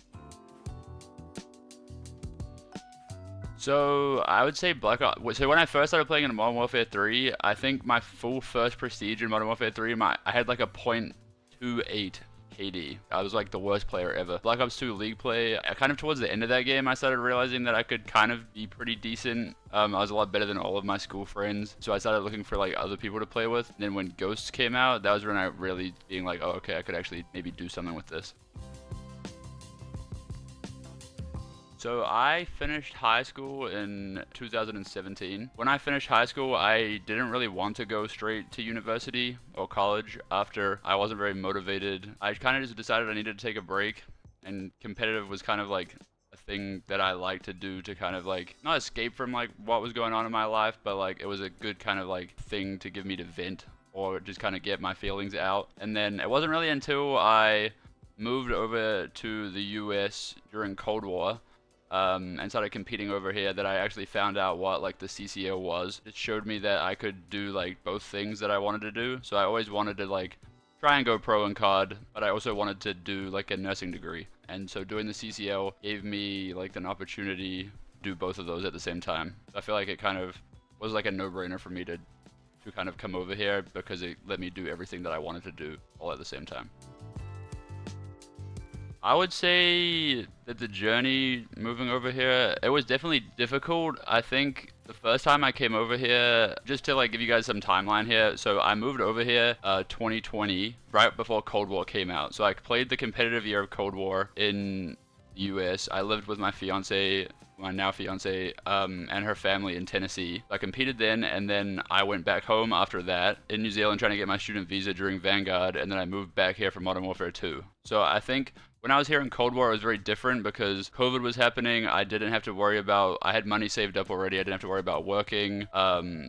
So I would say Black Ops. So when I first started playing in Modern Warfare 3, I think my full first prestige in Modern Warfare 3, I had like a .28 KD. I was like the worst player ever. Black Ops 2 League play, kind of towards the end of that game, I started realizing that I could kind of be pretty decent. I was a lot better than all of my school friends, so I started looking for like other people to play with. And then when Ghosts came out, that was when I really being like, oh, okay, I could actually maybe do something with this. So I finished high school in 2017. When I finished high school, I didn't really want to go straight to university or college after I wasn't very motivated. I kind of just decided I needed to take a break, and competitive was kind of like a thing that I like to do to kind of like, not escape from like what was going on in my life, but like it was a good kind of like thing to give me to vent or just kind of get my feelings out. And then it wasn't really until I moved over to the US during Cold War and started competing over here that I actually found out what like the CCL was. It showed me that I could do like both things that I wanted to do. So I always wanted to like try and go pro in COD, but I also wanted to do like a nursing degree. And so doing the CCL gave me like an opportunity to do both of those at the same time. I feel like it kind of was like a no-brainer for me to kind of come over here because it let me do everything that I wanted to do all at the same time. I would say that the journey moving over here, it was definitely difficult. I think the first time I came over here, just to like give you guys some timeline here, so I moved over here 2020, right before Cold War came out. So I played the competitive year of Cold War in the US. I lived with my fiance, my now fiance, and her family in Tennessee. I competed then, and then I went back home after that in New Zealand trying to get my student visa during Vanguard, and then I moved back here for Modern Warfare 2. So I think when I was here in Cold War, it was very different because COVID was happening. I didn't have to worry about, I had money saved up already. I didn't have to worry about working.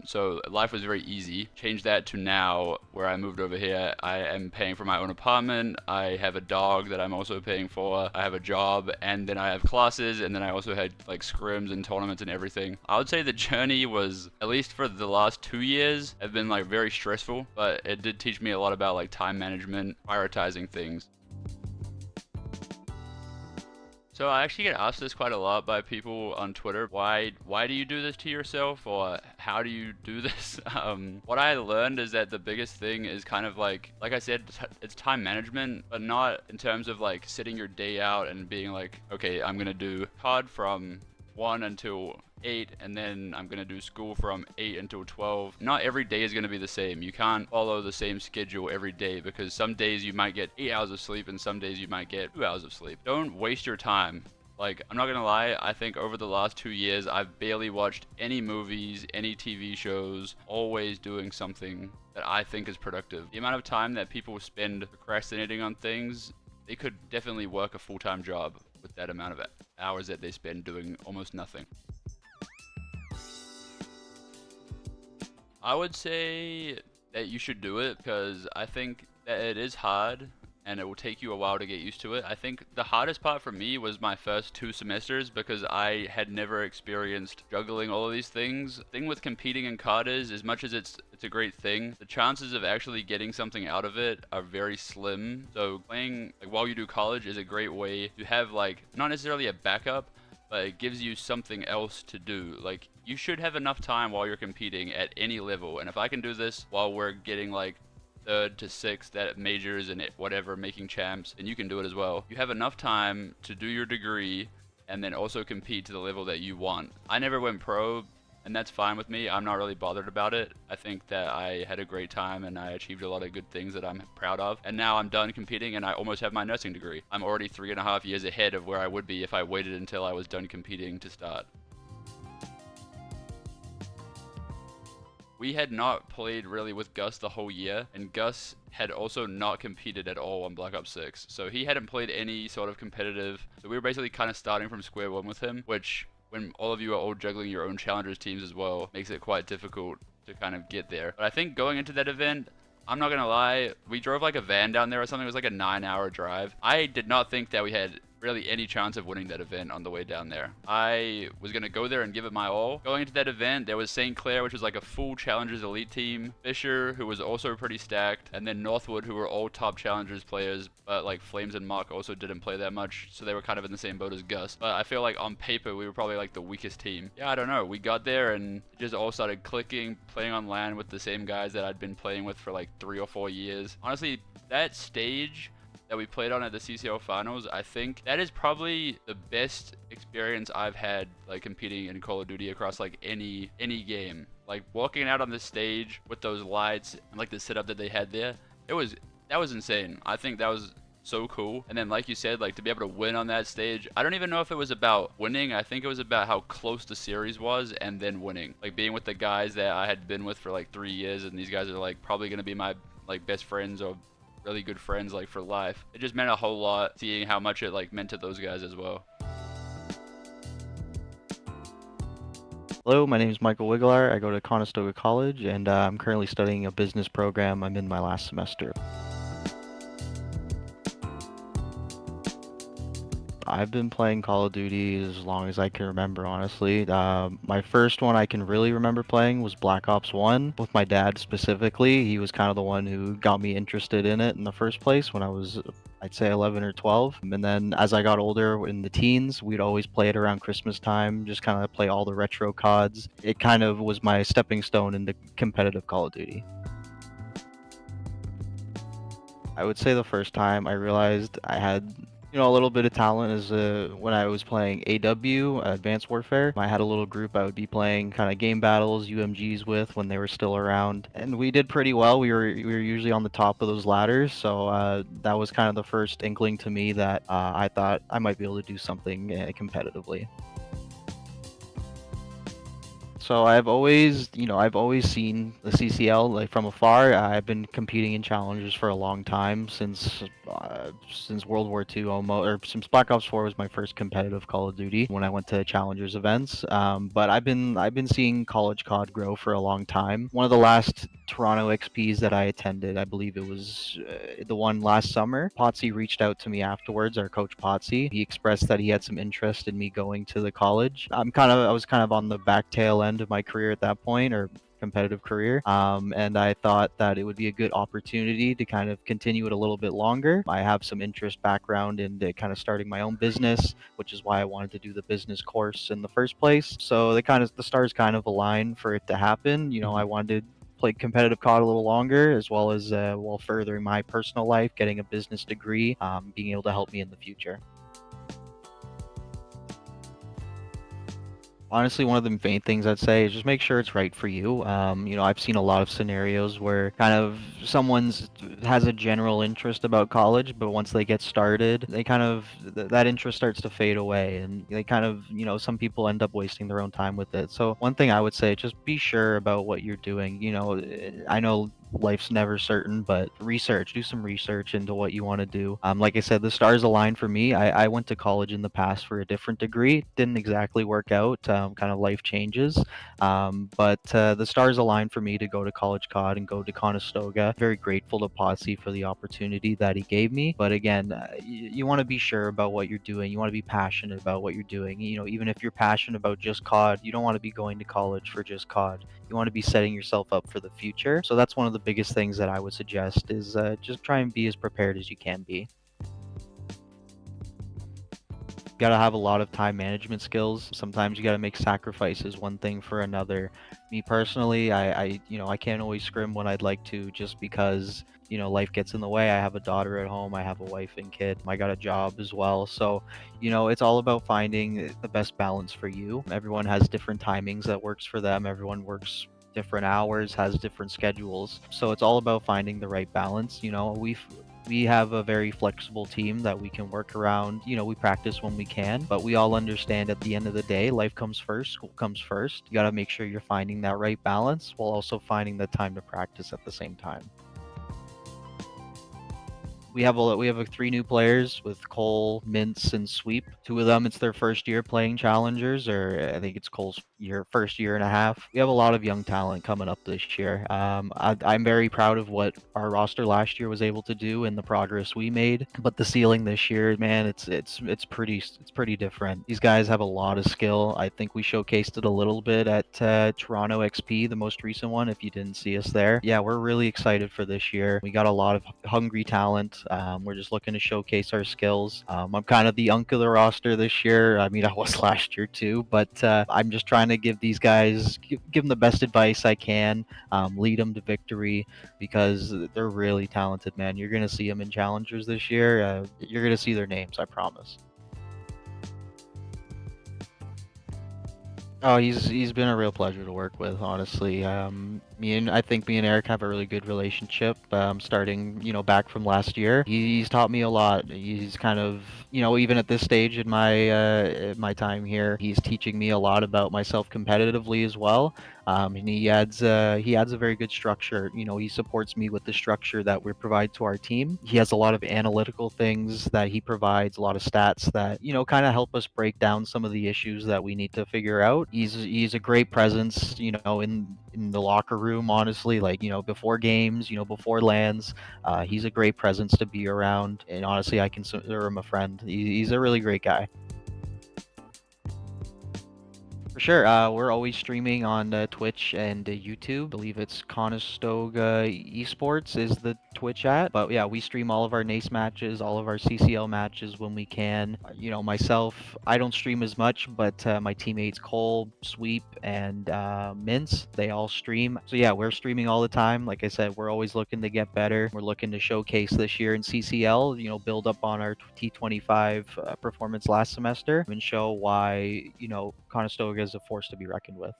So life was very easy. Change that to now where I moved over here. I am paying for my own apartment. I have a dog that I'm also paying for. I have a job, and then I have classes, and then I also had like scrims and tournaments and everything. I would say the journey was, at least for the last 2 years, have been like very stressful, but it did teach me a lot about like time management, prioritizing things. So I actually get asked this quite a lot by people on Twitter. Why do you do this to yourself, or how do you do this? What I learned is that the biggest thing is kind of like I said, it's time management, but not in terms of like sitting your day out and being like, okay, I'm gonna do COD from 1 until 8, and then I'm gonna do school from 8 until 12. Not every day is gonna be the same. You can't follow the same schedule every day, because some days you might get 8 hours of sleep and some days you might get 2 hours of sleep. Don't waste your time. Like, I'm not gonna lie, I think over the last 2 years, I've barely watched any movies, any TV shows, always doing something that I think is productive. The amount of time that people spend procrastinating on things, they could definitely work a full-time job with that amount of hours that they spend doing almost nothing. I would say that you should do it, because I think that it is hard and it will take you a while to get used to it. I think the hardest part for me was my first 2 semesters, because I had never experienced juggling all of these things. The thing with competing in COD is, as much as it's a great thing, the chances of actually getting something out of it are very slim. So playing like while you do college is a great way to have like not necessarily a backup, but it gives you something else to do. Like, you should have enough time while you're competing at any level, and if I can do this while we're getting like 3rd to 6th at majors and whatever, making champs, and you can do it as well. You have enough time to do your degree and then also compete to the level that you want. I never went pro, and that's fine with me. I'm not really bothered about it. I think that I had a great time and I achieved a lot of good things that I'm proud of. And now I'm done competing and I almost have my nursing degree. I'm already 3.5 years ahead of where I would be if I waited until I was done competing to start. We had not played really with Gus the whole year, and Gus had also not competed at all on Black Ops 6. So he hadn't played any sort of competitive. So we were basically kind of starting from square one with him, which, when all of you are all juggling your own challengers teams as well, makes it quite difficult to kind of get there. But I think going into that event, I'm not gonna lie, we drove like a van down there or something. It was like a 9-hour drive. I did not think that we had really any chance of winning that event on the way down there. I was gonna go there and give it my all. Going into that event, there was St. Clair, which was like a full Challengers Elite team, Fisher, who was also pretty stacked, and then Northwood, who were all top Challengers players, but like Flames and Mock also didn't play that much, so they were kind of in the same boat as Gus. But I feel like on paper, we were probably like the weakest team. Yeah, I don't know. We got there and it just all started clicking, playing on LAN with the same guys that I'd been playing with for like 3 or 4 years. Honestly, that stage that we played on at the CCL finals, I think that is probably the best experience I've had like competing in Call of Duty across like any game. Like walking out on the stage with those lights and like the setup that they had there, that was insane. I think that was so cool. And then like you said, like to be able to win on that stage, I don't even know if it was about winning. I think it was about how close the series was and then winning. Like being with the guys that I had been with for like 3 years, and these guys are like probably gonna be my like best friends or really good friends like for life. It just meant a whole lot seeing how much it like meant to those guys as well.
Hello, my name is Michael Wigglar. I go to Conestoga College, and I'm currently studying a business program. I'm in my last semester. I've been playing Call of Duty as long as I can remember, honestly. My first one I can really remember playing was Black Ops 1 with my dad specifically. He was kind of the one who got me interested in it in the first place when I was, I'd say 11 or 12. And then as I got older in the teens, we'd always play it around Christmas time, just kind of play all the retro CODs. It kind of was my stepping stone into competitive Call of Duty. I would say the first time I realized I had a little bit of talent is when I was playing AW, Advanced Warfare. I had a little group I would be playing kind of game battles, UMGs with when they were still around. And we did pretty well. We were usually on the top of those ladders. So that was kind of the first inkling to me that I thought I might be able to do something competitively. So I've always seen the CCL like from afar. I've been competing in challenges for a long time, since World War II almost, or since Black Ops 4 was my first competitive Call of Duty when I went to challengers events. But I've been seeing college COD grow for a long time. One of the last Toronto XPs that I attended, I believe it was the one last summer, Potsy reached out to me afterwards, our coach Potsy. He expressed that he had some interest in me going to the college. I was kind of on the back tail end of my career at that point, or competitive career. And I thought that it would be a good opportunity to kind of continue it a little bit longer. I have some interest background in kind of starting my own business, which is why I wanted to do the business course in the first place. So the stars kind of align for it to happen. I wanted to play competitive COD a little longer, as well as while furthering my personal life, getting a business degree, being able to help me in the future. Honestly, one of the main things I'd say is just make sure it's right for you. I've seen a lot of scenarios where kind of someone's has a general interest about college, but once they get started, they kind of that interest starts to fade away, and they kind of, some people end up wasting their own time with it. So one thing I would say, just be sure about what you're doing. I know life's never certain, but do some research into what you want to do. Like I said, the stars aligned for me. I went to college in the past for a different degree. Didn't exactly work out. Kind of life changes. But the stars aligned for me to go to College COD and go to Conestoga. Very grateful to Posse for the opportunity that he gave me. But again, you want to be sure about what you're doing. You want to be passionate about what you're doing. Even if you're passionate about just COD, you don't want to be going to college for just COD. You want to be setting yourself up for the future. So that's one of the biggest things that I would suggest is just try and be as prepared as you can be. Got to have a lot of time management skills. Sometimes you got to make sacrifices, one thing for another. Me personally, I can't always scrim when I'd like to, just because life gets in the way. I have a daughter at home, I have a wife and kid, I got a job as well. So it's all about finding the best balance for you. Everyone has different timings that works for them. Everyone works different hours, has different schedules. So it's all about finding the right balance. We have a very flexible team that we can work around. We practice when we can, but we all understand at the end of the day, life comes first, school comes first. You got to make sure you're finding that right balance while also finding the time to practice at the same time. We have 3 new players with Cole, Mince, and Sweep. 2 of them, it's their first year playing challengers, or I think it's Cole's first year and a half. We have a lot of young talent coming up this year. I'm very proud of what our roster last year was able to do and the progress we made. But the ceiling this year, man, it's pretty different. These guys have a lot of skill. I think we showcased it a little bit at Toronto XP, the most recent one. If you didn't see us there, yeah, we're really excited for this year. We got a lot of hungry talent. We're just looking to showcase our skills. I'm kind of the unk of the roster this year. I mean, I was last year too, but I'm just trying to give these guys, give them the best advice I can, lead them to victory, because they're really talented, man. You're going to see them in challengers this year. You're going to see their names, I promise. Oh, he's been a real pleasure to work with, honestly. I think me and Eric have a really good relationship. Starting, back from last year, he's taught me a lot. He's kind of, even at this stage in my time here, he's teaching me a lot about myself competitively as well. And he adds a very good structure. He supports me with the structure that we provide to our team. He has a lot of analytical things that he provides, a lot of stats that kind of help us break down some of the issues that we need to figure out. He's a great presence, in the locker room, honestly, before games, before LANs. He's a great presence to be around, and honestly, I consider him a friend. He's a really great guy. For sure. We're always streaming on Twitch and YouTube. I believe it's Conestoga Esports is the Twitch at. But yeah, we stream all of our NACE matches, all of our CCL matches when we can. Myself, I don't stream as much, but my teammates Cole, Sweep, and Mince, they all stream. So yeah, we're streaming all the time. Like I said, we're always looking to get better. We're looking to showcase this year in CCL, build up on our T25 performance last semester and show why, Conestoga is a force to be reckoned with.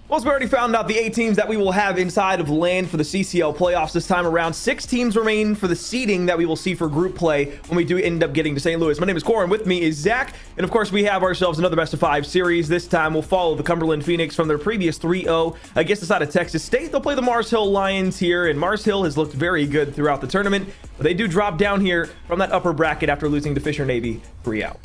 Well, as we already found out, the 8 teams that we will have inside of LAN for the CCL playoffs this time around. 6 teams remain for the seeding that we will see for group play when we do end up getting to St. Louis. My name is Corin. With me is Zach. And of course, we have ourselves another best of 5 series. This time we'll follow the Cumberland Phoenix from their previous 3-0 against the side of Texas State. They'll play the Mars Hill Lions here, and Mars Hill has looked very good throughout the tournament. But they do drop down here from that upper bracket after losing to Fisher Navy 3-0.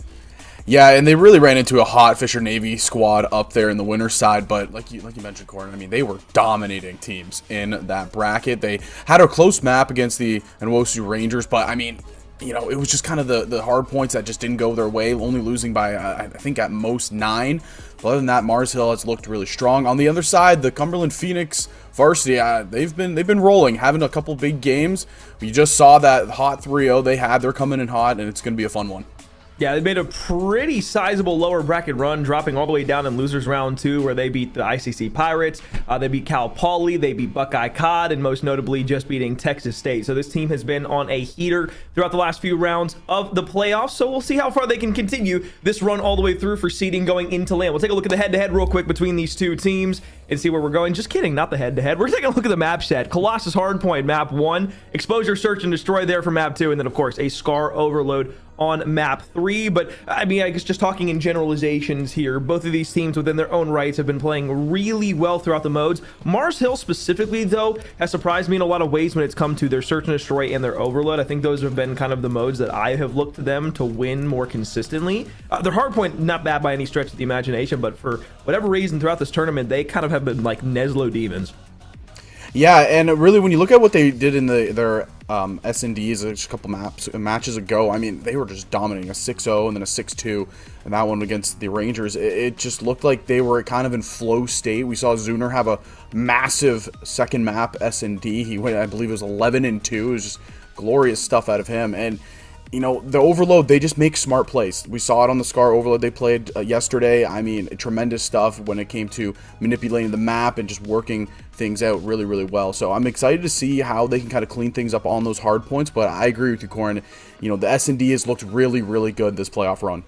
Yeah, and they really ran into a hot Fisher Navy squad up there in the winner's side, but like you mentioned, Corin, I mean, they were dominating teams in that bracket. They had a close map against the Nwosu Rangers, but I mean, you know, it was just kind of the hard points that just didn't go their way, only losing by, I think, at most 9. But other than that, Mars Hill has looked really strong. On the other side, the Cumberland Phoenix varsity, they've been rolling, having a couple big games. We just saw that hot 3-0 they had. They're coming in hot, and it's going to be a fun one.
Yeah, they made a pretty sizable lower bracket run, dropping all the way down in losers round 2, where they beat the ICC Pirates, they beat Cal Poly, they beat Buckeye CoD, and most notably just beating Texas State. So this team has been on a heater throughout the last few rounds of the playoffs. So we'll see how far they can continue this run all the way through for seeding going into LAN. We'll take a look at the head-to-head real quick between these two teams and see where we're going. Just kidding, not the head-to-head. We're taking a look at the map set. Colossus Hardpoint, map 1, Exposure, Search, and Destroy there for map 2, and then of course a Scar Overload on map 3. But I mean, I guess just talking in generalizations here, both of these teams within their own rights have been playing really well throughout the modes. Mars Hill specifically, though, has surprised me in a lot of ways when it's come to their Search and Destroy and their Overload. I think those have been kind of the modes that I have looked to them to win more consistently. Their Hardpoint, not bad by any stretch of the imagination, but for whatever reason throughout this tournament, they kind of have been like Neslo demons.
Yeah, and really, when you look at what they did in their S&Ds just a couple matches ago, I mean, they were just dominating a 6-0 and then a 6-2, and that one against the Rangers. It just looked like they were kind of in flow state. We saw Zuner have a massive second map S&D. He went, I believe it was 11-2. It was just glorious stuff out of him. And you know, the Overload, they just make smart plays. We saw it on the Scar Overload they played yesterday. I mean, tremendous stuff when it came to manipulating the map and just working things out really, really well. So I'm excited to see how they can kind of clean things up on those hard points. But I agree with you, Corin. You know, the S&D has looked really, really good this playoff run.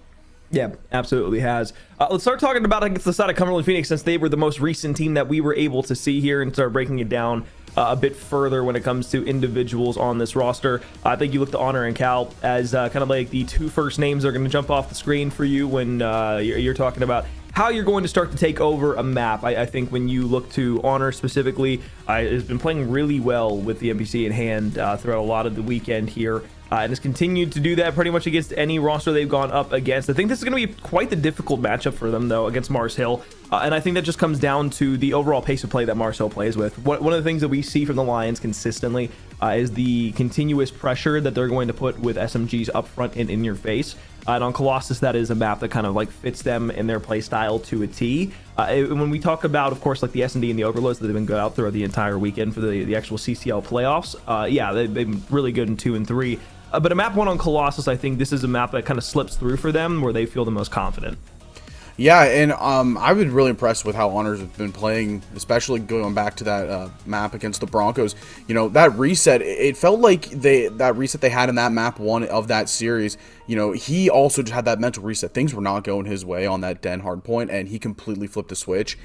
Yeah, absolutely has. Let's start talking about against the side of Cumberland Phoenix, since they were the most recent team that we were able to see here, and start breaking it down a bit further when it comes to individuals on this roster. I think you look to Honor and Cal as kind of like the 2 first names that are going to jump off the screen for you when you're talking about how you're going to start to take over a map. I think when you look to Honor specifically, has been playing really well with the NPC in hand throughout a lot of the weekend here. And has continued to do that pretty much against any roster they've gone up against. I think this is going to be quite the difficult matchup for them, though, against Mars Hill. And I think that just comes down to the overall pace of play that Mars Hill plays with. One of the things that we see from the Lions consistently is the continuous pressure that they're going to put with SMGs up front and in your face. And on Colossus, that is a map that kind of like fits them in their play style to a T. When we talk about, of course, like the S&D and the Overloads that have been good out throughout the entire weekend for the actual CCL playoffs, yeah, they've been really good in 2 and 3. But a map 1 on Colossus, I think this is a map that kind of slips through for them where they feel the most confident.
Yeah, and I've been really impressed with how Honors have been playing, especially going back to that map against the Broncos. You know, that reset, it felt like that reset they had in that map 1 of that series, you know, he also just had that mental reset. Things were not going his way on that Den Hardpoint, and he completely flipped the switch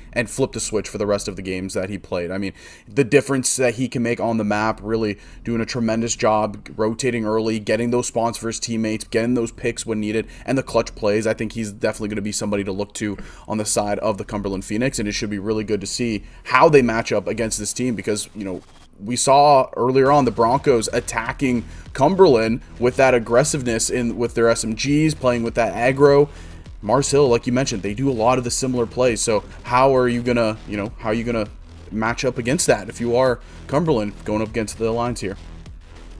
for the rest of the games that he played. I mean, the difference that he can make on the map, really doing a tremendous job, rotating early, getting those spawns for his teammates, getting those picks when needed, and the clutch plays. I think he's definitely going to be somebody to look to on the side of the Cumberland Phoenix, and it should be really good to see how they match up against this team, because, you know, we saw earlier on the Broncos attacking Cumberland with that aggressiveness with their SMGs, playing with that aggro. Mars Hill, like you mentioned, they do a lot of the similar plays. So how are you gonna match up against that if you are Cumberland going up against the Lions here?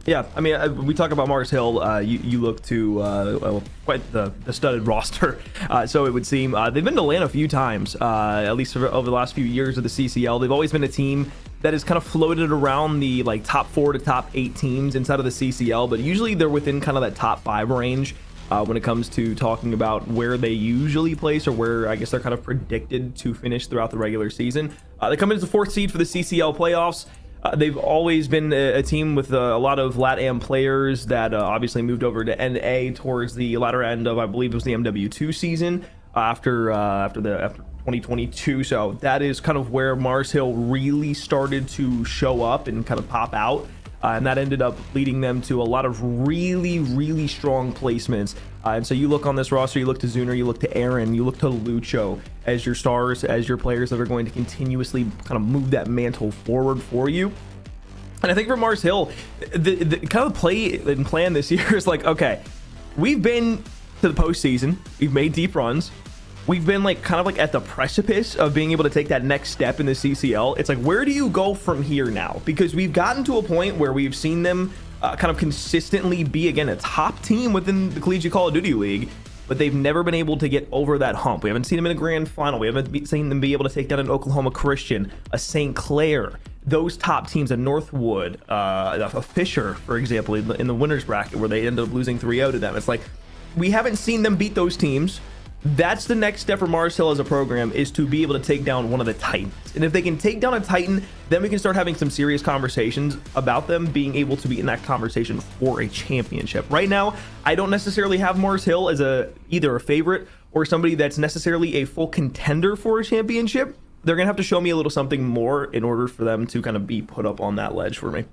Yeah, I mean, we talk about Mars Hill. You look to quite the studded roster. So it would seem they've been to LAN a few times, at least over the last few years of the CCL. They've always been a team that is kind of floated around the like top 4 to top 8 teams inside of the CCL, but usually they're within kind of that top 5 range when it comes to talking about where they usually place, or where I guess they're kind of predicted to finish throughout the regular season. They come in as the 4th seed for the CCL playoffs. They've always been a team with a lot of LATAM players that obviously moved over to NA towards the latter end of, I believe it was the MW2 season, after 2022. So that is kind of where Mars Hill really started to show up and kind of pop out. And that ended up leading them to a lot of really strong placements. And so you look on this roster, you look to Zuner, you look to Aaron, you look to Lucho as your stars, as your players that are going to continuously kind of move that mantle forward for you. And I think for Mars Hill, the kind of play and plan this year is like, okay, we've been to the postseason, we've made deep runs, we've been like kind of like at the precipice of being able to take that next step in the CCL. It's like, where do you go from here now? Because we've gotten to a point where we've seen them kind of consistently be, again, a top team within the Collegiate Call of Duty League, but they've never been able to get over that hump. We haven't seen them in a grand final. We haven't seen them be able to take down an Oklahoma Christian, a St. Clair, those top teams, a Northwood, a Fisher, for example, in the winners bracket where they ended up losing 3-0 to them. It's like, we haven't seen them beat those teams. That's the next step for Mars Hill as a program, is to be able to take down one of the Titans. And if they can take down a Titan, then we can start having some serious conversations about them being able to be in that conversation for a championship. Right now, I don't necessarily have Mars Hill as either a favorite or somebody that's necessarily a full contender for a championship. They're going to have to show me a little something more in order for them to kind of be put up on that ledge for me.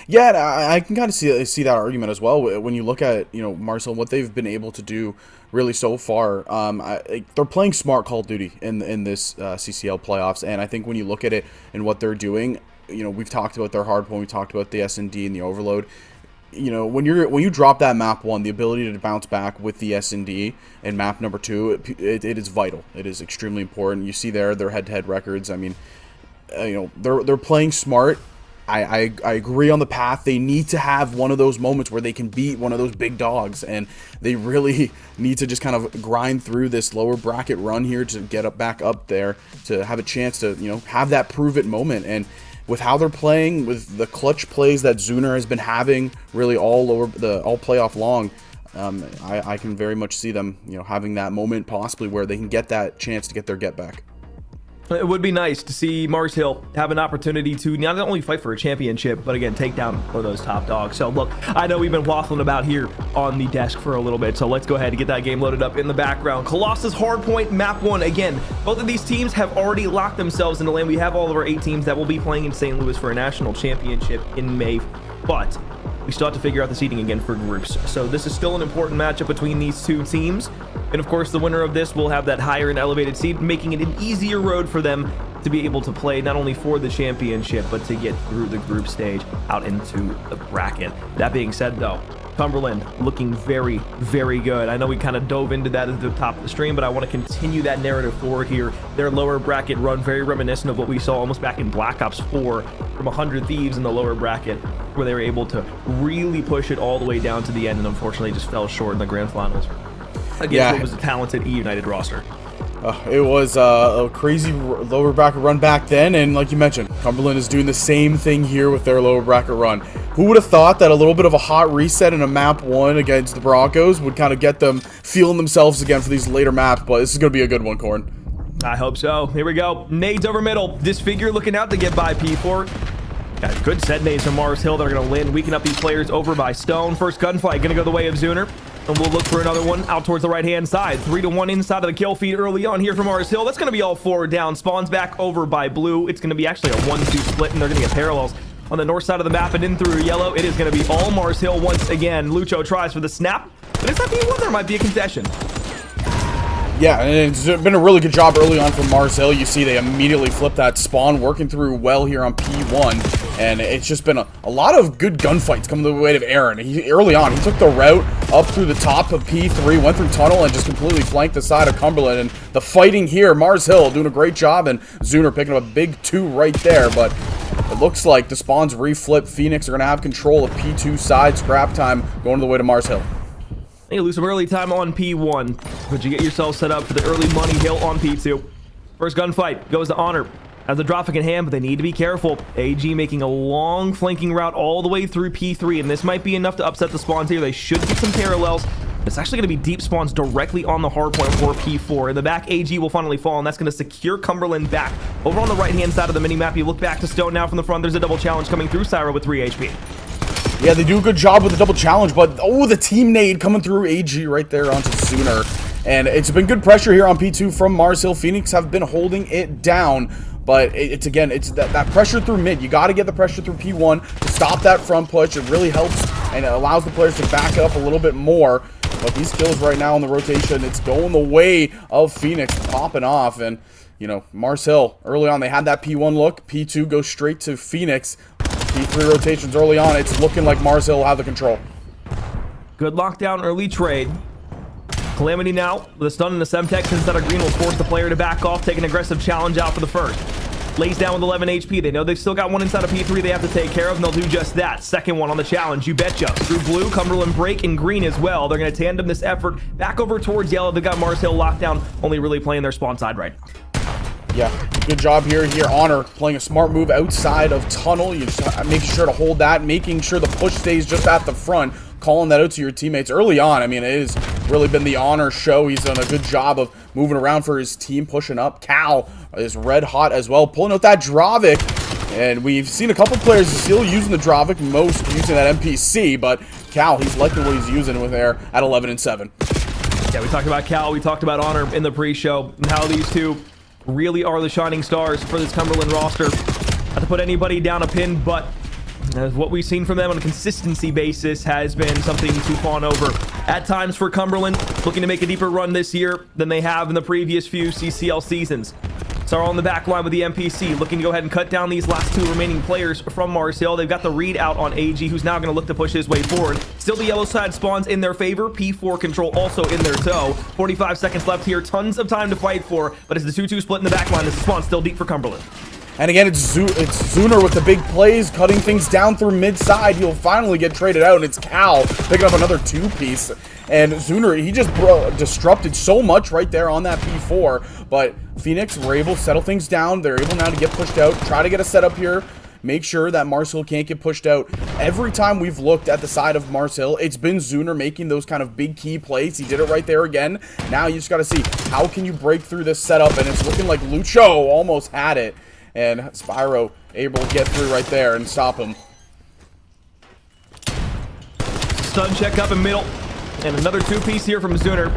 Yeah, I can kind of see that argument as well. When you look at, Mars Hill, what they've been able to do really so far, they're playing smart Call of Duty in this CCL playoffs, and I think when you look at it and what they're doing, we've talked about their hardpoint, we talked about the S&D and the overload. When you drop that map 1, the ability to bounce back with the S&D and map number 2, it is vital. It is extremely important. You see their head-to-head records. I mean, they're playing smart. I agree on the path. They need to have one of those moments where they can beat one of those big dogs, and they really need to just kind of grind through this lower bracket run here to get back up there to have a chance to have that prove it moment. And with how they're playing, with the clutch plays that Zuner has been having really all playoff long, I can very much see them having that moment possibly where they can get that chance to get their get back.
It would be nice to see Mars Hill have an opportunity to not only fight for a championship, but again, take down one of those top dogs. So look, I know we've been waffling about here on the desk for a little bit, so let's go ahead and get that game loaded up in the background. Colossus Hardpoint Map 1. Again, both of these teams have already locked themselves into land. We have all of our 8 teams that will be playing in St. Louis for a national championship in May, but we still have to figure out the seeding again for groups. So this is still an important matchup between these two teams. And of course, the winner of this will have that higher and elevated seed, making it an easier road for them to be able to play not only for the championship, but to get through the group stage out into the bracket. That being said, though, Cumberland looking very good. I know we kind of dove into that at the top of the stream, but I want to continue that narrative forward here. Their lower bracket run, very reminiscent of what we saw almost back in Black Ops 4 from 100 Thieves in the lower bracket, where they were able to really push it all the way down to the end, and unfortunately just fell short in the grand finals against what was a talented E-United roster.
It was a crazy lower bracket run back then, and like you mentioned, Cumberland is doing the same thing here with their lower bracket run. Who would have thought that a little bit of a hot reset in a map 1 against the Broncos would kind of get them feeling themselves again for these later maps, but this is going to be a good one, Corn.
I hope so. Here we go. Nades over middle. Disfigure looking out to get by P4. Got good set nades from Mars Hill that are going to land, weaken up these players over by Stone. First gunfight going to go the way of Zuner. And we'll look for another one out towards the right-hand side. 3-1 inside of the kill feed early on here from Mars Hill. That's going to be all 4 down. Spawns back over by Blue. It's going to be actually a 1-2 split, and they're going to get parallels on the north side of the map and in through Yellow. It is going to be all Mars Hill once again. Lucho tries for the snap, but it's not being one. There might be a concession.
Yeah, and it's been a really good job early on from Mars Hill. You see they immediately flip that spawn, working through well here on P1, and it's just been a lot of good gunfights coming the way of Aaron. Early on, he took the route up through the top of P3, went through tunnel, and just completely flanked the side of Cumberland. And the fighting here, Mars Hill doing a great job, and Zuner picking up a big 2 right there, but it looks like the spawns reflip. Phoenix are going to have control of P2 side. Scrap time going the way to Mars Hill.
You lose some early time on P1, but you get yourself set up for the early money hill on P2. First gunfight goes to Honor. Has the dropkick in hand, but they need to be careful. AG making a long flanking route all the way through P3, and this might be enough to upset the spawns here. They should get some parallels. It's actually going to be deep spawns directly on the hardpoint for P4. In the back, AG will finally fall, and that's going to secure Cumberland back. Over on the right-hand side of the minimap, you look back to Stone now from the front. There's a double challenge coming through. Syra with 3 HP.
Yeah, they do a good job with the double challenge, but oh, the team nade coming through AG right there onto Zuner. And it's been good pressure here on P2 from Mars Hill. Phoenix have been holding it down. But it's that pressure through mid. You got to get the pressure through P1 to stop that front push. It really helps and it allows the players to back up a little bit more. But these kills right now in the rotation, it's going the way of Phoenix popping off. And, you know, Mars Hill, early on, they had that P1 look. P2 goes straight to Phoenix. P3 rotations early on. It's looking like Mars Hill will have the control.
Good lockdown early trade. Calamity now with a stun and a Semtex inside of green will force the player to back off, take an aggressive challenge out for the first. Lays down with 11 HP. They know they've still got one inside of P3 they have to take care of, and they'll do just that. Second one on the challenge, you betcha. Through blue, Cumberland break, and green as well. They're going to tandem this effort back over towards yellow. They've got Mars Hill locked down, only really playing their spawn side right now.
Yeah, good job here. Honor playing a smart move outside of tunnel. You just making sure to hold that, making sure the push stays just at the front, calling that out to your teammates early on. I mean, it has really been the Honor show. He's done a good job of moving around for his team, pushing up. Cal is red hot as well, pulling out that Dravik. And we've seen a couple players still using the Dravik, most using that NPC, but Cal, he's liking what he's using with there at 11 and 7.
Yeah, we talked about Cal, we talked about Honor in the pre-show, and how these two really are the shining stars for this Cumberland roster. Not to put anybody down a pin, but what we've seen from them on a consistency basis has been something to fawn over. At times for Cumberland, looking to make a deeper run this year than they have in the previous few CCL seasons. Sorrow on the back line with the MPC, looking to go ahead and cut down these last two remaining players from Mars Hill. They've got the read out on AG, who's now going to look to push his way forward. Still the yellow side spawns in their favor. P4 control also in their toe. 45 seconds left here. Tons of time to fight for, but it's the 2-2 split in the back line. This spawn still deep for Cumberland.
And again, it's Zuner with the big plays, cutting things down through mid-side. He'll finally get traded out, and it's Cal picking up another 2-piece. And Zuner, he just disrupted so much right there on that P4. But Phoenix were able to settle things down. They're able now to get pushed out, try to get a setup here, make sure that Mars Hill can't get pushed out. Every time we've looked at the side of Mars Hill, it's been Zuner making those kind of big key plays. He did it right there again. Now you just got to see, how can you break through this setup? And it's looking like Lucho almost had it. And Spyro able to get through right there and stop him.
Stun check up in middle. And another 2-piece here from Zuner.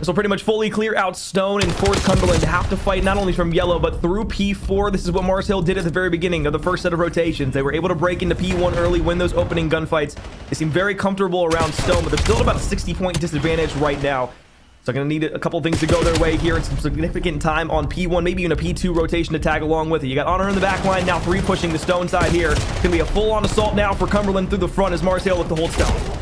This will pretty much fully clear out Stone and force Cumberland to have to fight not only from yellow, but through P4. This is what Mars Hill did at the very beginning of the first set of rotations. They were able to break into P1 early, win those opening gunfights. They seem very comfortable around Stone, but they're still at about a 60-point disadvantage right now. So going to need a couple things to go their way here and some significant time on P1, maybe even a P2 rotation to tag along with it. You got Honor in the back line, now 3 pushing the Stone side here. It's going to be a full-on assault now for Cumberland through the front as Mars Hill look to hold Stone.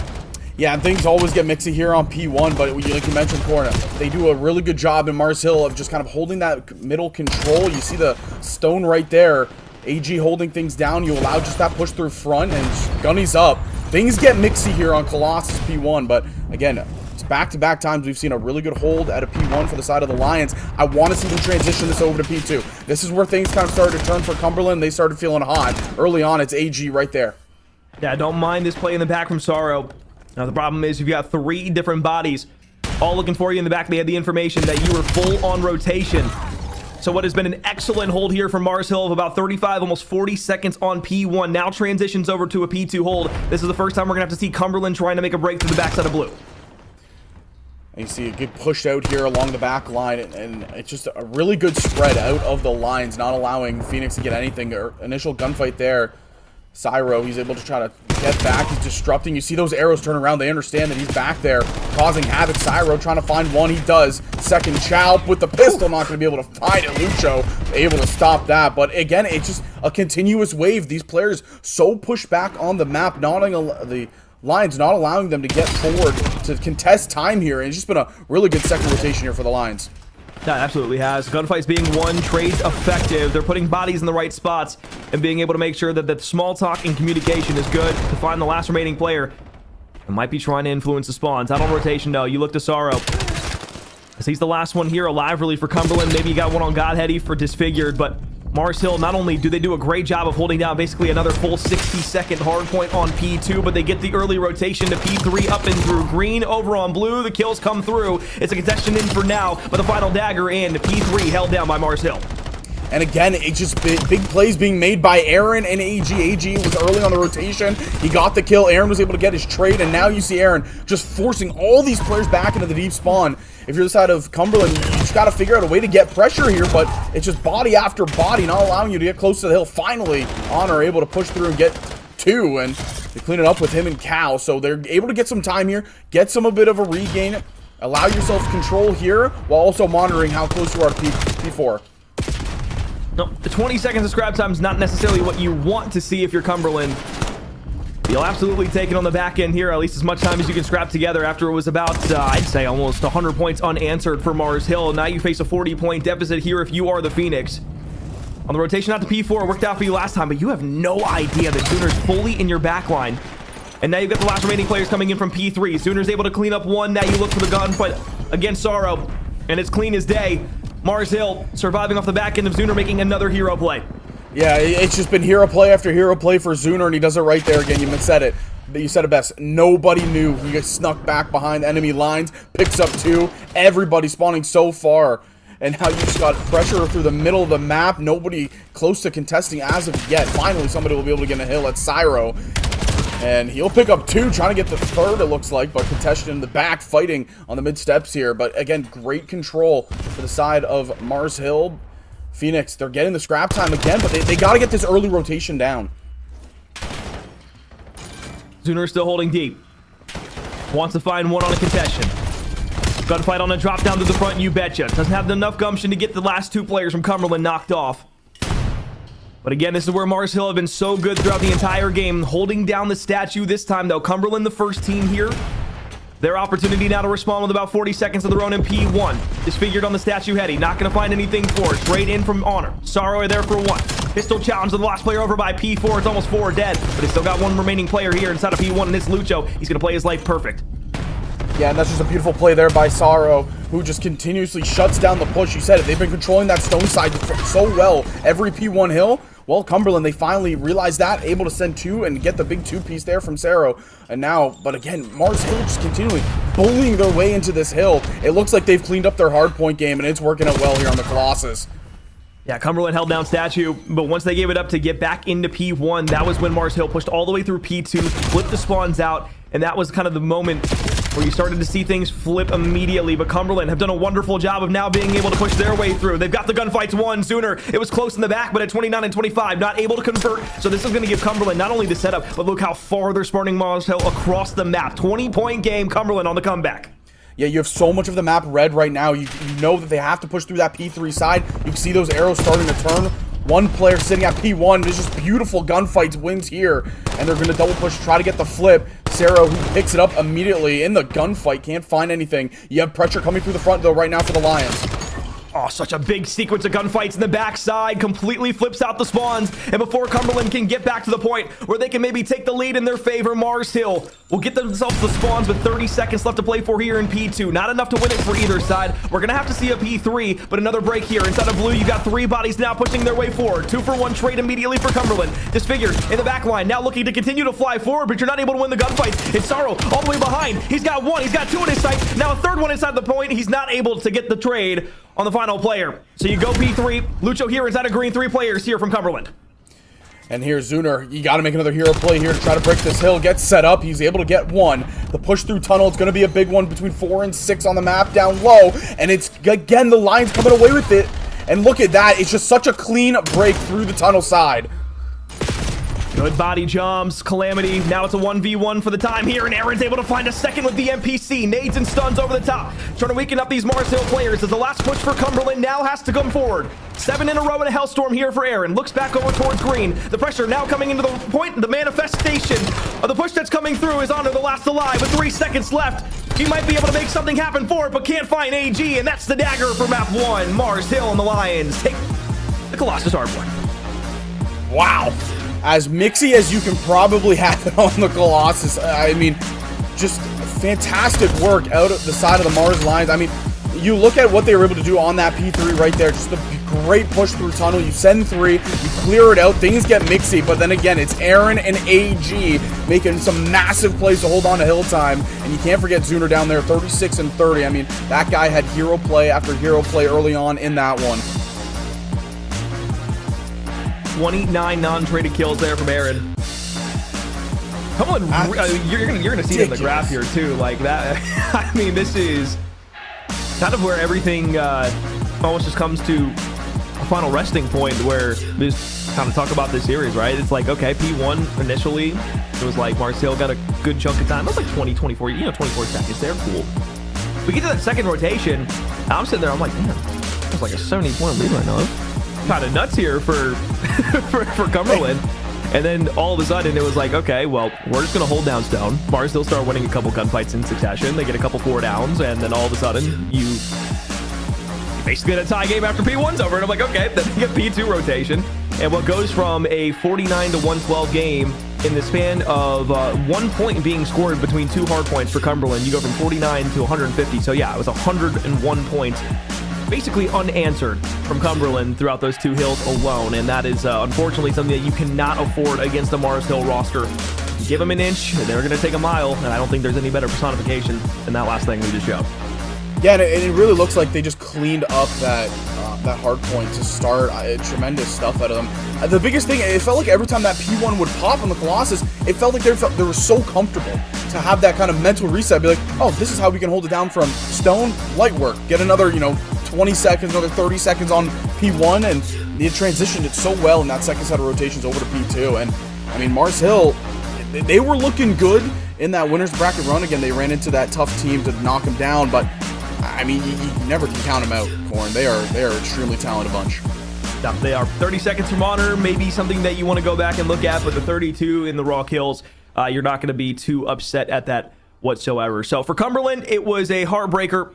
Yeah, and things always get mixy here on P1, but like you mentioned, Corna, they do a really good job in Mars Hill of just kind of holding that middle control. You see the Stone right there. AG holding things down. You allow just that push through front, and Gunny's up. Things get mixy here on Colossus P1, but again, back-to-back times we've seen a really good hold at a P1 for the side of the Lions. I want to see them transition this over to P2. This is where things kind of started to turn for Cumberland. They started feeling hot. Early on, it's AG right there.
Yeah, don't mind this play in the back from Sorrow. Now, the problem is you've got 3 different bodies all looking for you in the back. They had the information that you were full on rotation. So what has been an excellent hold here from Mars Hill of about 35, almost 40 seconds on P1. Now transitions over to a P2 hold. This is the first time we're going to have to see Cumberland trying to make a break through the backside of blue.
And you see a good push out here along the back line, and it's just a really good spread out of the lines, not allowing Phoenix to get anything. Initial gunfight there. Cyro, he's able to try to get back. He's disrupting. You see those arrows turn around. They understand that he's back there causing havoc. Cyro trying to find one. He does. Second Chowp with the pistol. Not going to be able to find it. Lucho able to stop that. But again, it's just a continuous wave. These players so pushed back on the map, not on the Lions, not allowing them to get forward to contest time here. And it's just been a really good second rotation here for the Lions.
That absolutely has. Gunfights being won, trades effective. They're putting bodies in the right spots and being able to make sure that the small talk and communication is good to find the last remaining player. It might be trying to influence the spawns. Out on rotation, though. You look to Sorrow. As he's the last one here alive, really, for Cumberland. Maybe you got one on Godheady for Disfigured, but Mars Hill, not only do they do a great job of holding down basically another full 60-second hardpoint on P2, but they get the early rotation to P3 up and through green. Over on blue, the kills come through. It's a contestation in for now, but the final dagger in. P3 held down by Mars Hill.
And again, it's just big plays being made by Aaron and AG. AG was early on the rotation. He got the kill. Aaron was able to get his trade, and now you see Aaron just forcing all these players back into the deep spawn. If you're the side of Cumberland, you just got to figure out a way to get pressure here, but it's just body after body, not allowing you to get close to the hill. Finally, Honor able to push through and get 2, and they clean it up with him and Cal. So they're able to get some time here, get a bit of a regain, allow yourself control here, while also monitoring how close you are to P4.
No, the 20 seconds of scrap time is not necessarily what you want to see if you're Cumberland. You'll absolutely take it on the back end here, at least as much time as you can scrap together after it was about, I'd say, almost 100 points unanswered for Mars Hill. Now you face a 40-point deficit here if you are the Phoenix. On the rotation out to P4, it worked out for you last time, but you have no idea that Zooner's fully in your back line. And now you've got the last remaining players coming in from P3. Zooner's able to clean up 1. Now you look for the gunfight against Sorrow, and it's clean as day. Mars Hill surviving off the back end of Zooner, making another hero play.
Yeah, it's just been hero play after hero play for Zooner, and he does it right there again. You said it. But you said it best. Nobody knew. He gets snuck back behind enemy lines, picks up 2. Everybody spawning so far. And now you just got pressure through the middle of the map. Nobody close to contesting as of yet. Finally, somebody will be able to get a hill at Cyro. And he'll pick up 2, trying to get the 3rd, it looks like, but contested in the back, fighting on the mid steps here. But again, great control for the side of Mars Hill. Phoenix, they're getting the scrap time again, but they got to get this early rotation down.
Zooner still holding deep. Wants to find 1 on a contestation. Gunfight on a drop down to the front, you betcha. Doesn't have enough gumption to get the last 2 players from Cumberland knocked off. But again, this is where Mars Hill have been so good throughout the entire game, holding down the statue this time, though. Cumberland, the first team here. Their opportunity now to respond with about 40 seconds of their own in P1. Disfigured on the statue heady. Not going to find anything for it. Straight in from Honor. Sorrow are there for 1. Pistol challenge to the last player over by P4. It's almost 4 dead, but he's still got 1 remaining player here inside of P1, and it's Lucho. He's going to play his life perfect.
Yeah, and that's just a beautiful play there by Sorrow, who just continuously shuts down the push. You said it. They've been controlling that stone side so well every P1 hill. Well, Cumberland, they finally realized that, able to send 2 and get the big 2-piece there from Cerro. And now, but again, Mars Hill just continually bullying their way into this hill. It looks like they've cleaned up their hardpoint game, and it's working out well here on the Colossus.
Yeah, Cumberland held down statue, but once they gave it up to get back into P1, that was when Mars Hill pushed all the way through P2, flipped the spawns out, and that was kind of the moment where you started to see things flip immediately. But Cumberland have done a wonderful job of now being able to push their way through. They've got the gunfights won sooner. It was close in the back, but at 29 and 25, not able to convert. So this is going to give Cumberland not only the setup, but look how far they're spawning Mars Hill across the map. 20-point game, Cumberland on the comeback.
Yeah, you have so much of the map red right now. You know that they have to push through that P3 side. You can see those arrows starting to turn. One player sitting at P1. There's just beautiful gunfights wins here. And they're going to double push, try to get the flip. Cerro, who picks it up immediately in the gunfight, can't find anything. You have pressure coming through the front, though, right now for the Lions.
Oh, such a big sequence of gunfights in the backside. Completely flips out the spawns. And before Cumberland can get back to the point where they can maybe take the lead in their favor, Mars Hill will get themselves the spawns with 30 seconds left to play for here in P2. Not enough to win it for either side. We're going to have to see a P3, but another break here. Inside of blue, you got 3 bodies now pushing their way forward. 2-for-1 trade immediately for Cumberland. Disfigured in the back line, now looking to continue to fly forward, but you're not able to win the gunfights. It's Sorrow all the way behind. He's got 1, he's got 2 in his sights. Now a 3rd one inside the point. He's not able to get the trade on the final player. So you go P3. Lucho here inside of green. 3 players here from Cumberland.
And here's Zooner. You got to make another hero play here to try to break this hill. Get set up. He's able to get 1. The push through tunnel. It's going to be a big one between 4 and 6 on the map down low. And it's, again, the Lions coming away with it. And look at that. It's just such a clean break through the tunnel side.
Good body jumps, Calamity. Now it's a 1v1 for the time here, and Aaron's able to find a second with the NPC. Nades and stuns over the top. Trying to weaken up these Mars Hill players as the last push for Cumberland now has to come forward. 7 in a row in a Hellstorm here for Aaron. Looks back over towards green. The pressure now coming into the point. The manifestation of the push that's coming through is Honor, the last alive with 3 seconds left. He might be able to make something happen for it, but can't find AG, and that's the dagger for map 1. Mars Hill and the Lions take the Colossus Hardpoint.
Wow. As mixy as you can probably have it on the Colossus. I mean, just fantastic work out of the side of the Mars Lions. I mean, you look at what they were able to do on that P3 right there. Just a great push through tunnel. You send 3, you clear it out. Things get mixy, but then again, it's Aaron and AG making some massive plays to hold on to hill time. And you can't forget Zooner down there, 36 and 30. I mean, that guy had hero play after hero play early on in that one.
29 non-traded kills there from Aaron. Cumberland, you're gonna see it in the graph here too, like that. I mean, this is kind of where everything almost just comes to a final resting point, where we just kind of talk about this series, right? It's like, okay, P1 initially, it was like Marcel got a good chunk of time. It was like 20, 24, 24 seconds there, cool. We get to that second rotation, I'm sitting there, I'm like, damn, it's like a 70-point lead right now. Kind of nuts here for for Cumberland. And then all of a sudden it was like, okay, well, we're just gonna hold down Stone. Mars still start winning a couple gunfights in succession. They get a couple 4 downs, and then all of a sudden you basically get a tie game after P1's over. And I'm like, okay, then they get P2 rotation. And what goes from a 49 to 112 game in the span of 1 point being scored between 2 hard points for Cumberland, you go from 49 to 150. So yeah, it was 101 points basically unanswered from Cumberland throughout those 2 hills alone, and that is unfortunately something that you cannot afford against the Mars Hill roster. Give them an inch, they're going to take a mile, and I don't think there's any better personification than that last thing we just showed.
Yeah, and it really looks like they just cleaned up that hard point to start. Tremendous stuff out of them. The biggest thing, it felt like every time that P1 would pop on the Colossus, it felt like they were so comfortable to have that kind of mental reset. Be like, oh, this is how we can hold it down from Stone, light work. Get another, 20 seconds, another 30 seconds on P1, and they transitioned it so well in that second set of rotations over to P2. And, I mean, Mars Hill, they were looking good in that winner's bracket run. Again, they ran into that tough team to knock them down, but I mean, you never can count them out, Corn. They are an extremely talented bunch.
Yeah, they are. 30 seconds from honor, maybe something that you want to go back and look at, but the 32 in the raw kills, you're not going to be too upset at that whatsoever. So for Cumberland, it was a heartbreaker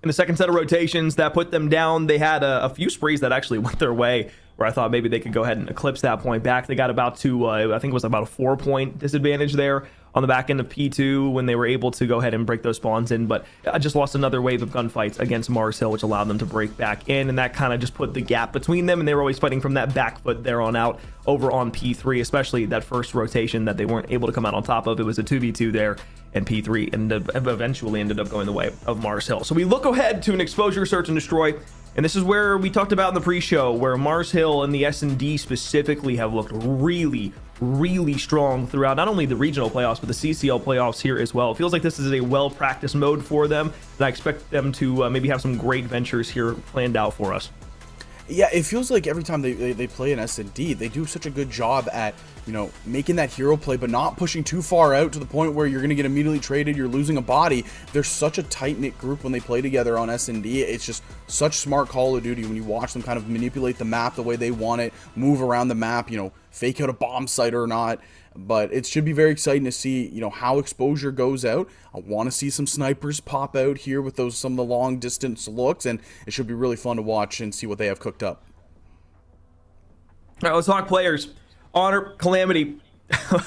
in the second set of rotations that put them down. They had a few sprees that actually went their way, where I thought maybe they could go ahead and eclipse that point back. They got about to, I think it was about a 4-point disadvantage there on the back end of P2 when they were able to go ahead and break those spawns in, but I just lost another wave of gunfights against Mars Hill, which allowed them to break back in, and that kind of just put the gap between them, and they were always fighting from that back foot there on out over on P3, especially that first rotation that they weren't able to come out on top of. It was a 2v2 there, and P3 eventually ended up going the way of Mars Hill. So we look ahead to an exposure, search, and destroy. And this is where we talked about in the pre-show, where Mars Hill and the S&D specifically have looked really, really strong throughout not only the regional playoffs, but the CCL playoffs here as well. It feels like this is a well-practiced mode for them, and I expect them to maybe have some great ventures here planned out for us.
Yeah, it feels like every time they play an S&D, they do such a good job at, making that hero play, but not pushing too far out to the point where you're going to get immediately traded, you're losing a body. They're such a tight-knit group when they play together on S&D. It's just such smart Call of Duty when you watch them kind of manipulate the map the way they want it, move around the map, fake out a bomb site or not. But it should be very exciting to see, how exposure goes out. I want to see some snipers pop out here with some of the long distance looks, and it should be really fun to watch and see what they have cooked up.
All right, let's talk players. Honor, Calamity.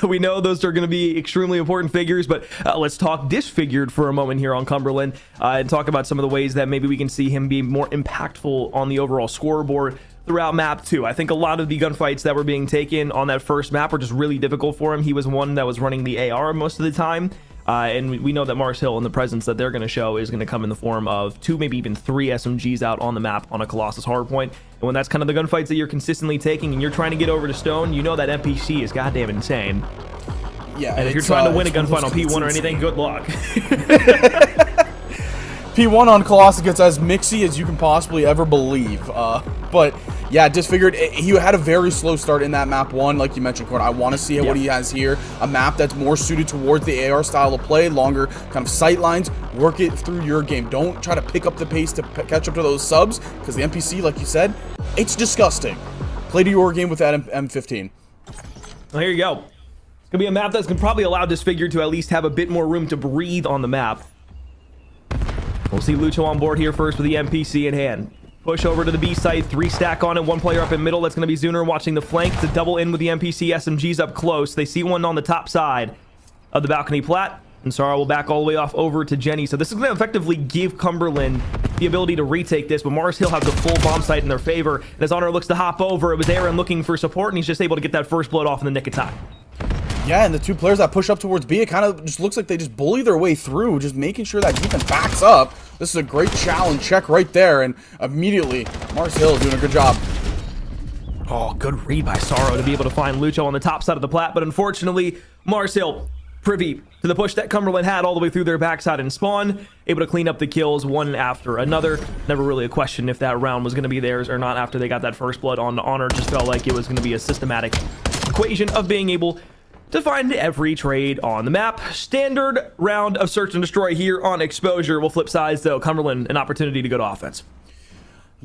We know those are going to be extremely important figures, but let's talk disfigured for a moment here on Cumberland and talk about some of the ways that maybe we can see him be more impactful on the overall scoreboard throughout map 2. I think a lot of the gunfights that were being taken on that first map were just really difficult for him. He was one that was running the AR most of the time, and we know that Mars Hill and the presence that they're going to show is going to come in the form of 2, maybe even 3 SMGs out on the map on a Colossus Hardpoint. And when that's kind of the gunfights that you're consistently taking and you're trying to get over to Stone, you know that NPC is goddamn insane.
Yeah,
and if you're trying to win a gunfight on P1 or anything, good luck.
P1 on Colossus gets as mixy as you can possibly ever believe. But yeah, disfigured. He had a very slow start in that map 1, like you mentioned, Corn. I want to see what he has here. A map that's more suited towards the AR style of play, longer kind of sight lines. Work it through your game. Don't try to pick up the pace to catch up to those subs, because the NPC, like you said, it's disgusting. Play to your game with that M15.
Well, here you go. It's gonna be a map that's gonna probably allow Disfigured to at least have a bit more room to breathe on the map. We'll see Lucho on board here first with the NPC in hand. Push over to the B site, 3 stack on it, 1 player up in middle. That's going to be Zuner watching the flank to double in with the NPC SMGs up close. They see one on the top side of the balcony plat, and Sarah will back all the way off over to Jenny. So this is going to effectively give Cumberland the ability to retake this, but Mars Hill has the full bomb site in their favor. And as Honor looks to hop over, it was Aaron looking for support, and he's just able to get that first blood off in the nick of time.
Yeah, and the 2 players that push up towards B, it kind of just looks like they just bully their way through, just making sure that defense backs up. This is a great challenge check right there, and immediately Mars Hill doing a good job.
Oh, good read by Sorrow to be able to find Lucho on the top side of the plat, but unfortunately, Mars Hill privy to the push that Cumberland had all the way through their backside and spawn, able to clean up the kills one after another. Never really a question if that round was going to be theirs or not after they got that first blood on Honor. Just felt like it was going to be a systematic equation of being able to find every trade on the map. Standard round of search and destroy here on Exposure. We'll flip sides though. Cumberland, an opportunity to go to offense.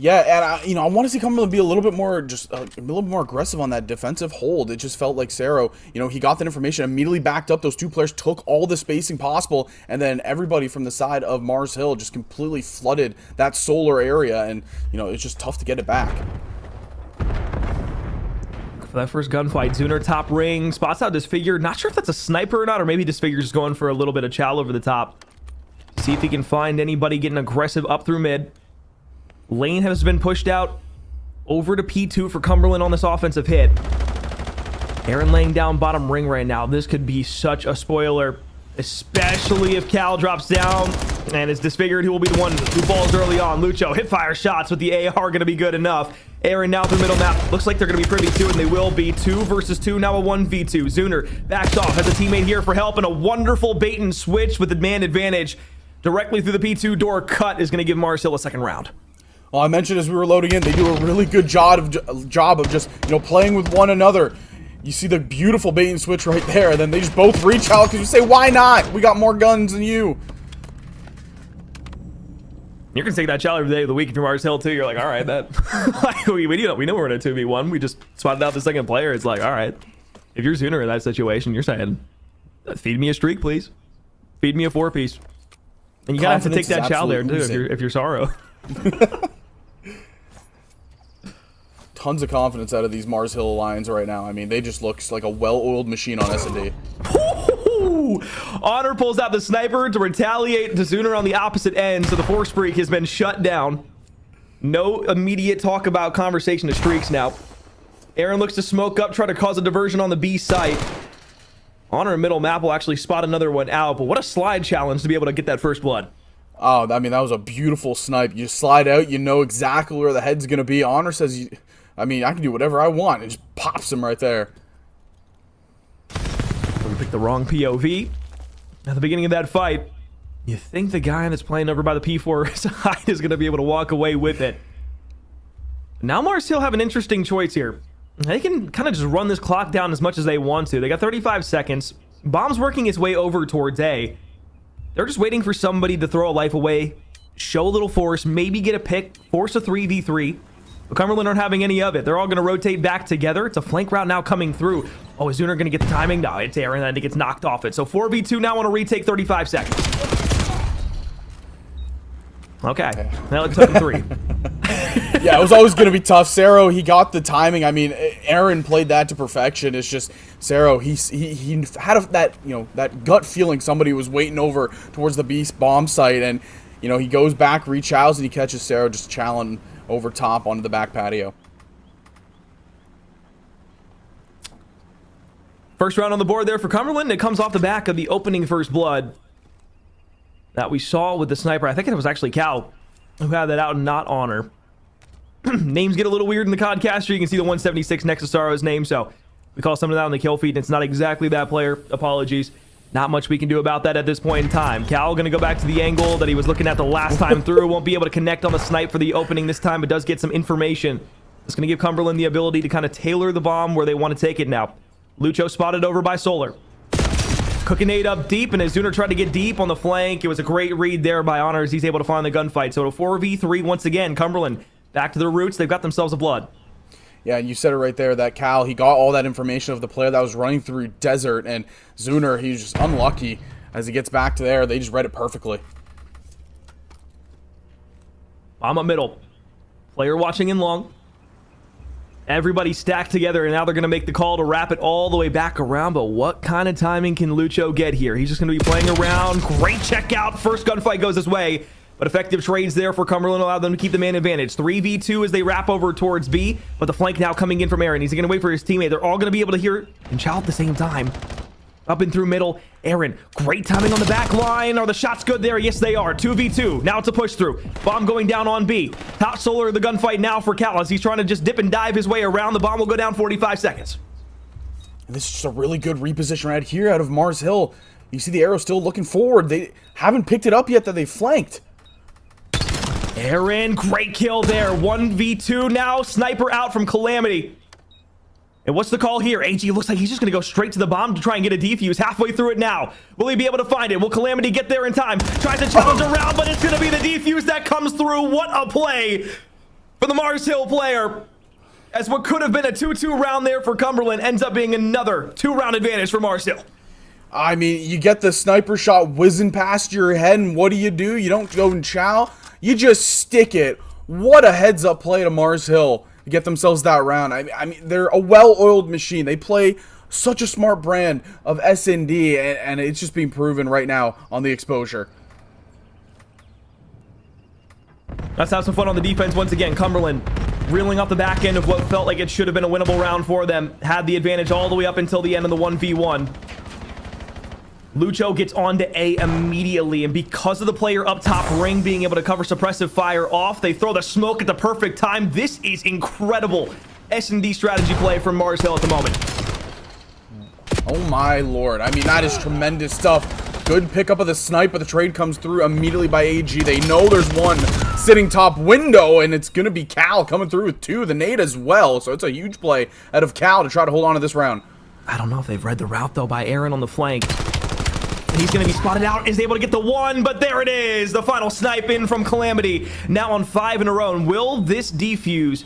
Yeah, and I want to see Cumberland be a little bit more, a little bit more aggressive on that defensive hold. It just felt like Sero, he got that information, immediately backed up. Those two players took all the spacing possible, and then everybody from the side of Mars Hill just completely flooded that solar area, and it's just tough to get it back.
For that first gunfight, Zuner top ring, spots out Disfigure. Not sure if that's a sniper or not, or maybe Disfigure's going for a little bit of chow over the top. See if he can find anybody getting aggressive up through mid. Lane has been pushed out over to P2 for Cumberland on this offensive hit. Aaron laying down bottom ring right now. This could be such a spoiler, especially if Cal drops down and is disfigured. He will be the one who falls early on. Lucho hit fire shots with the AR going to be good enough. Aaron now through middle map. Looks like they're going to be privy to, and they will be 2 versus 2. Now a 1v2. Zuner backs off, has a teammate here for help, and a wonderful bait and switch with the man advantage directly through the P2 door cut is going to give Mars Hill a second round.
Well, I mentioned as we were loading in, they do a really good job of just, playing with one another. You see the beautiful bait and switch right there, and then they just both reach out because you say, why not? We got more guns than you.
You're going to take that challenge every day of the week if you're Mars Hill, too. You're like, all right, that... we know we're in a 2v1. We just spotted out the second player. It's like, all right. If you're Zuner in that situation, you're saying, feed me a streak, please. Feed me a 4-piece. And you got to have to take that chow there, too, if you're Sorrow.
Tons of confidence out of these Mars Hill Alliance right now. I mean, they just look like a well-oiled machine on S&D.
Honor pulls out the sniper to retaliate to Zuner on the opposite end, so the force freak has been shut down. No immediate talk about conversation of streaks now. Aaron looks to smoke up, try to cause a diversion on the B site. Honor in middle map will actually spot another one out, but what a slide challenge to be able to get that first blood.
Oh, I mean, that was a beautiful snipe. You slide out, you know exactly where the head's going to be. Honor says, I can do whatever I want. It just pops him right there.
We picked the wrong POV. At the beginning of that fight, you think the guy that's playing over by the P4 side is going to be able to walk away with it. Now Mars Hill have an interesting choice here. They can kind of just run this clock down as much as they want to. They got 35 seconds. Bomb's working its way over towards A. They're just waiting for somebody to throw a life away, show a little force, maybe get a pick, force a 3v3. But Cumberland aren't having any of it. They're all going to rotate back together. It's a flank route now coming through. Oh, is Zuner going to get the timing? No, it's Aaron, and he gets knocked off it. So 4v2 now on a retake, 35 seconds. Okay, now it took him 3.
Yeah, it was always going to be tough. Sero, he got the timing. I mean, Aaron played that to perfection. It's just Sero, he had that gut feeling somebody was waiting over towards the beast bomb site, and he goes back, rechows, and he catches Sero just chowing over top onto the back patio.
First round on the board there for Cumberland. It comes off the back of the opening first blood that we saw with the sniper. I think it was actually Cal who had that out and not Honor. Names get a little weird in the COD caster. You can see the 176 next to Sorrow's name, so we call some of that on the kill feed, and it's not exactly that player. Apologies. Not much we can do about that at this point in time. Cal going to go back to the angle that he was looking at the last time through. Won't be able to connect on the snipe for the opening this time, but does get some information. It's going to give Cumberland the ability to kind of tailor the bomb where they want to take it now. Lucho spotted over by Solar. Cooking nade up deep, and as Zuner tried to get deep on the flank, it was a great read there by Honor as he's able to find the gunfight. So a 4v3 once again. Cumberland back to their roots. They've got themselves a blood.
Yeah, and you said it right there, that Cal, he got all that information of the player that was running through desert, and Zuner, he's just unlucky as he gets back to there. They just read it perfectly.
I'm up middle. Player watching in long. Everybody stacked together, and now they're going to make the call to wrap it all the way back around. But what kind of timing can Lucho get here? He's just going to be playing around. Great check out. First gunfight goes his way. But effective trades there for Cumberland allowed them to keep the man advantage. 3v2 as they wrap over towards B. But the flank now coming in from Aaron. He's going to wait for his teammate. They're all going to be able to hear and chow at the same time. Up and through middle. Aaron, great timing on the back line. Are the shots good there? Yes, they are. 2v2. Now it's a push through. Bomb going down on B. Top Solar, the gunfight now for Cal as he's trying to just dip and dive his way around. The bomb will go down 45 seconds.
And this is just a really good reposition right here out of Mars Hill. You see the arrow still looking forward. They haven't picked it up yet that they flanked.
Aaron, great kill there. 1v2 now. Sniper out from Calamity. And what's the call here? AG looks like he's just going to go straight to the bomb to try and get a defuse. Halfway through it now. Will he be able to find it? Will Calamity get there in time? Tries to challenge around, but it's going to be the defuse that comes through. What a play for the Mars Hill player. As what could have been a 2-2 round there for Cumberland ends up being another 2-round advantage for Mars Hill.
I mean, you get the sniper shot whizzing past your head, and what do? You don't go and chow. You just stick it. What a heads-up play to Mars Hill to get themselves that round. I mean, they're a well-oiled machine. They play such a smart brand of S&D, and it's just being proven right now on the exposure.
Let's have some fun on the defense once again. Cumberland reeling off the back end of what felt like it should have been a winnable round for them. Had the advantage all the way up until the end of the 1v1. Lucho gets on to A immediately, and because of the player up top ring being able to cover suppressive fire off, they throw the smoke at the perfect time. This is incredible S&D strategy play from Mars Hill at the moment.
Oh my lord. I mean, that is tremendous stuff. Good pickup of the snipe, but the trade comes through immediately by AG. They know there's one sitting top window, and it's going to be Cal coming through with two. The nade as well, so it's a huge play out of Cal to try to hold on to this round.
I don't know if they've read the route, though, by Aaron on the flank. And he's going to be spotted out, is able to get the one, but there it is. The final snipe in from Calamity. Now on 5 in a row. And will this defuse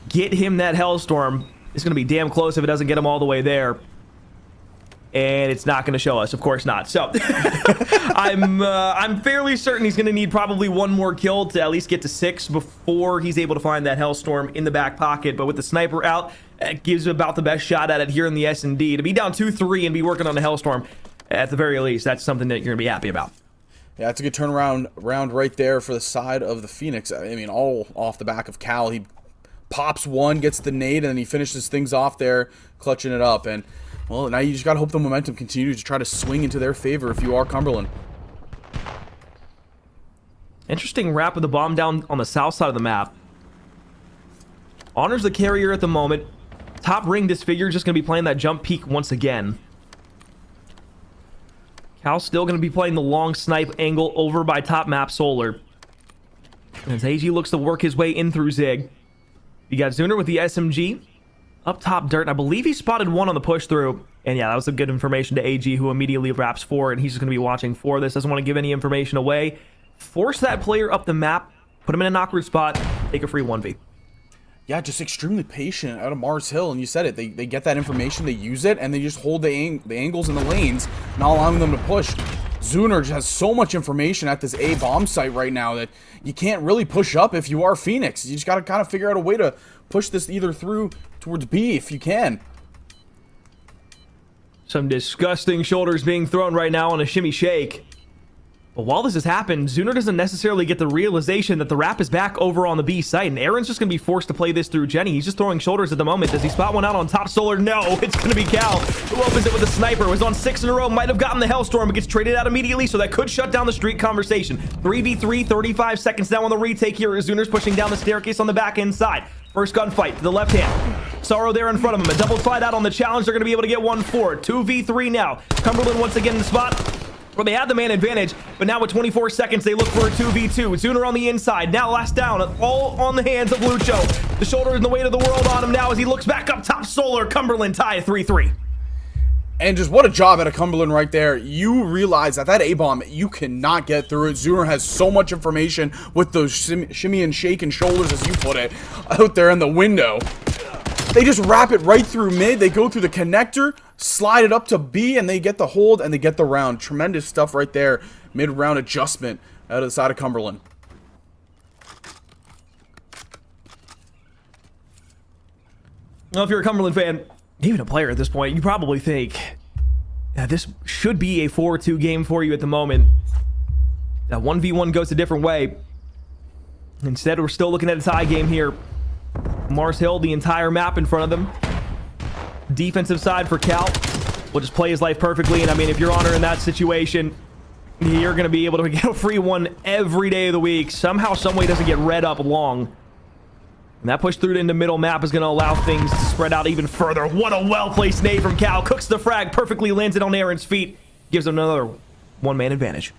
get him that Hellstorm? It's going to be damn close if it doesn't get him all the way there. And it's not going to show us, of course not. So I'm fairly certain he's going to need probably one more kill to at least get to 6 before he's able to find that Hellstorm in the back pocket. But with the sniper out, it gives him about the best shot at it here in the S&D. To be down 2-3 and be working on the Hellstorm, at the very least, that's something that you're going to be happy about.
Yeah, it's a good turnaround round right there for the side of the Phoenix. I mean, all off the back of Cal. He pops one, gets the nade, and then he finishes things off there, clutching it up. And, well, now you just got to hope the momentum continues to try to swing into their favor if you are Cumberland.
Interesting wrap of the bomb down on the south side of the map. Honors the carrier at the moment. Top ring disfigure, just going to be playing that jump peek once again. Cal's still going to be playing the long snipe angle over by top map Solar. As AG looks to work his way in through Zig. You got Zuner with the SMG. Up top Dirt. I believe he spotted one on the push through. And yeah, that was some good information to AG, who immediately wraps for it. And he's just going to be watching for this. Doesn't want to give any information away. Force that player up the map. Put him in a knock-root spot. Take a free 1v.
Yeah, just extremely patient out of Mars Hill, and you said it. They get that information, they use it, and they just hold the angles in the lanes, not allowing them to push. Zuner just has so much information at this A bomb site right now that you can't really push up if you are Phoenix. You just got to kind of figure out a way to push this either through towards B if you can.
Some disgusting shoulders being thrown right now on a shimmy shake. But while this has happened, Zuner doesn't necessarily get the realization that the wrap is back over on the B site, and Aaron's just going to be forced to play this through Jenny. He's just throwing shoulders at the moment. Does he spot one out on top Solar? No, it's going to be Cal, who opens it with a sniper. Was on 6 in a row, might have gotten the Hellstorm, but gets traded out immediately, so that could shut down the streak conversation. 3v3, 35 seconds now on the retake here as Zuner's pushing down the staircase on the back end side. First gunfight to the left hand. Sorrow there in front of him. A double slide out on the challenge. They're going to be able to get 1-4. 2v3 now. Cumberland once again in the spot where they had the man advantage, but now with 24 seconds, they look for a 2v2. Zuner on the inside. Now last down, all on the hands of Lucho. The shoulder in the weight of the world on him now as he looks back up top Solar. Cumberland tie at 3-3.
And just what a job out of Cumberland right there. You realize that A-bomb, you cannot get through it. Zuner has so much information with those shimmy and shake and shoulders, as you put it, out there in the window. They just wrap it right through mid. They go through the connector, slide it up to B, and they get the hold and they get the round. Tremendous stuff right there. Mid-round adjustment out of the side of Cumberland.
Well, if you're a Cumberland fan, even a player at this point, you probably think this should be a 4-2 game for you at the moment. That 1v1 goes a different way. Instead, we're still looking at a tie game here. Mars Hill, the entire map in front of them. Defensive side for Cal. will just play his life perfectly. And I mean, if you're Honor in that situation, you're going to be able to get a free one every day of the week. Somehow, someway, doesn't get read up long. And that push through into middle map is going to allow things to spread out even further. What a well-placed nade from Cal. Cooks the frag, perfectly lands it on Aaron's feet. Gives him another one-man advantage.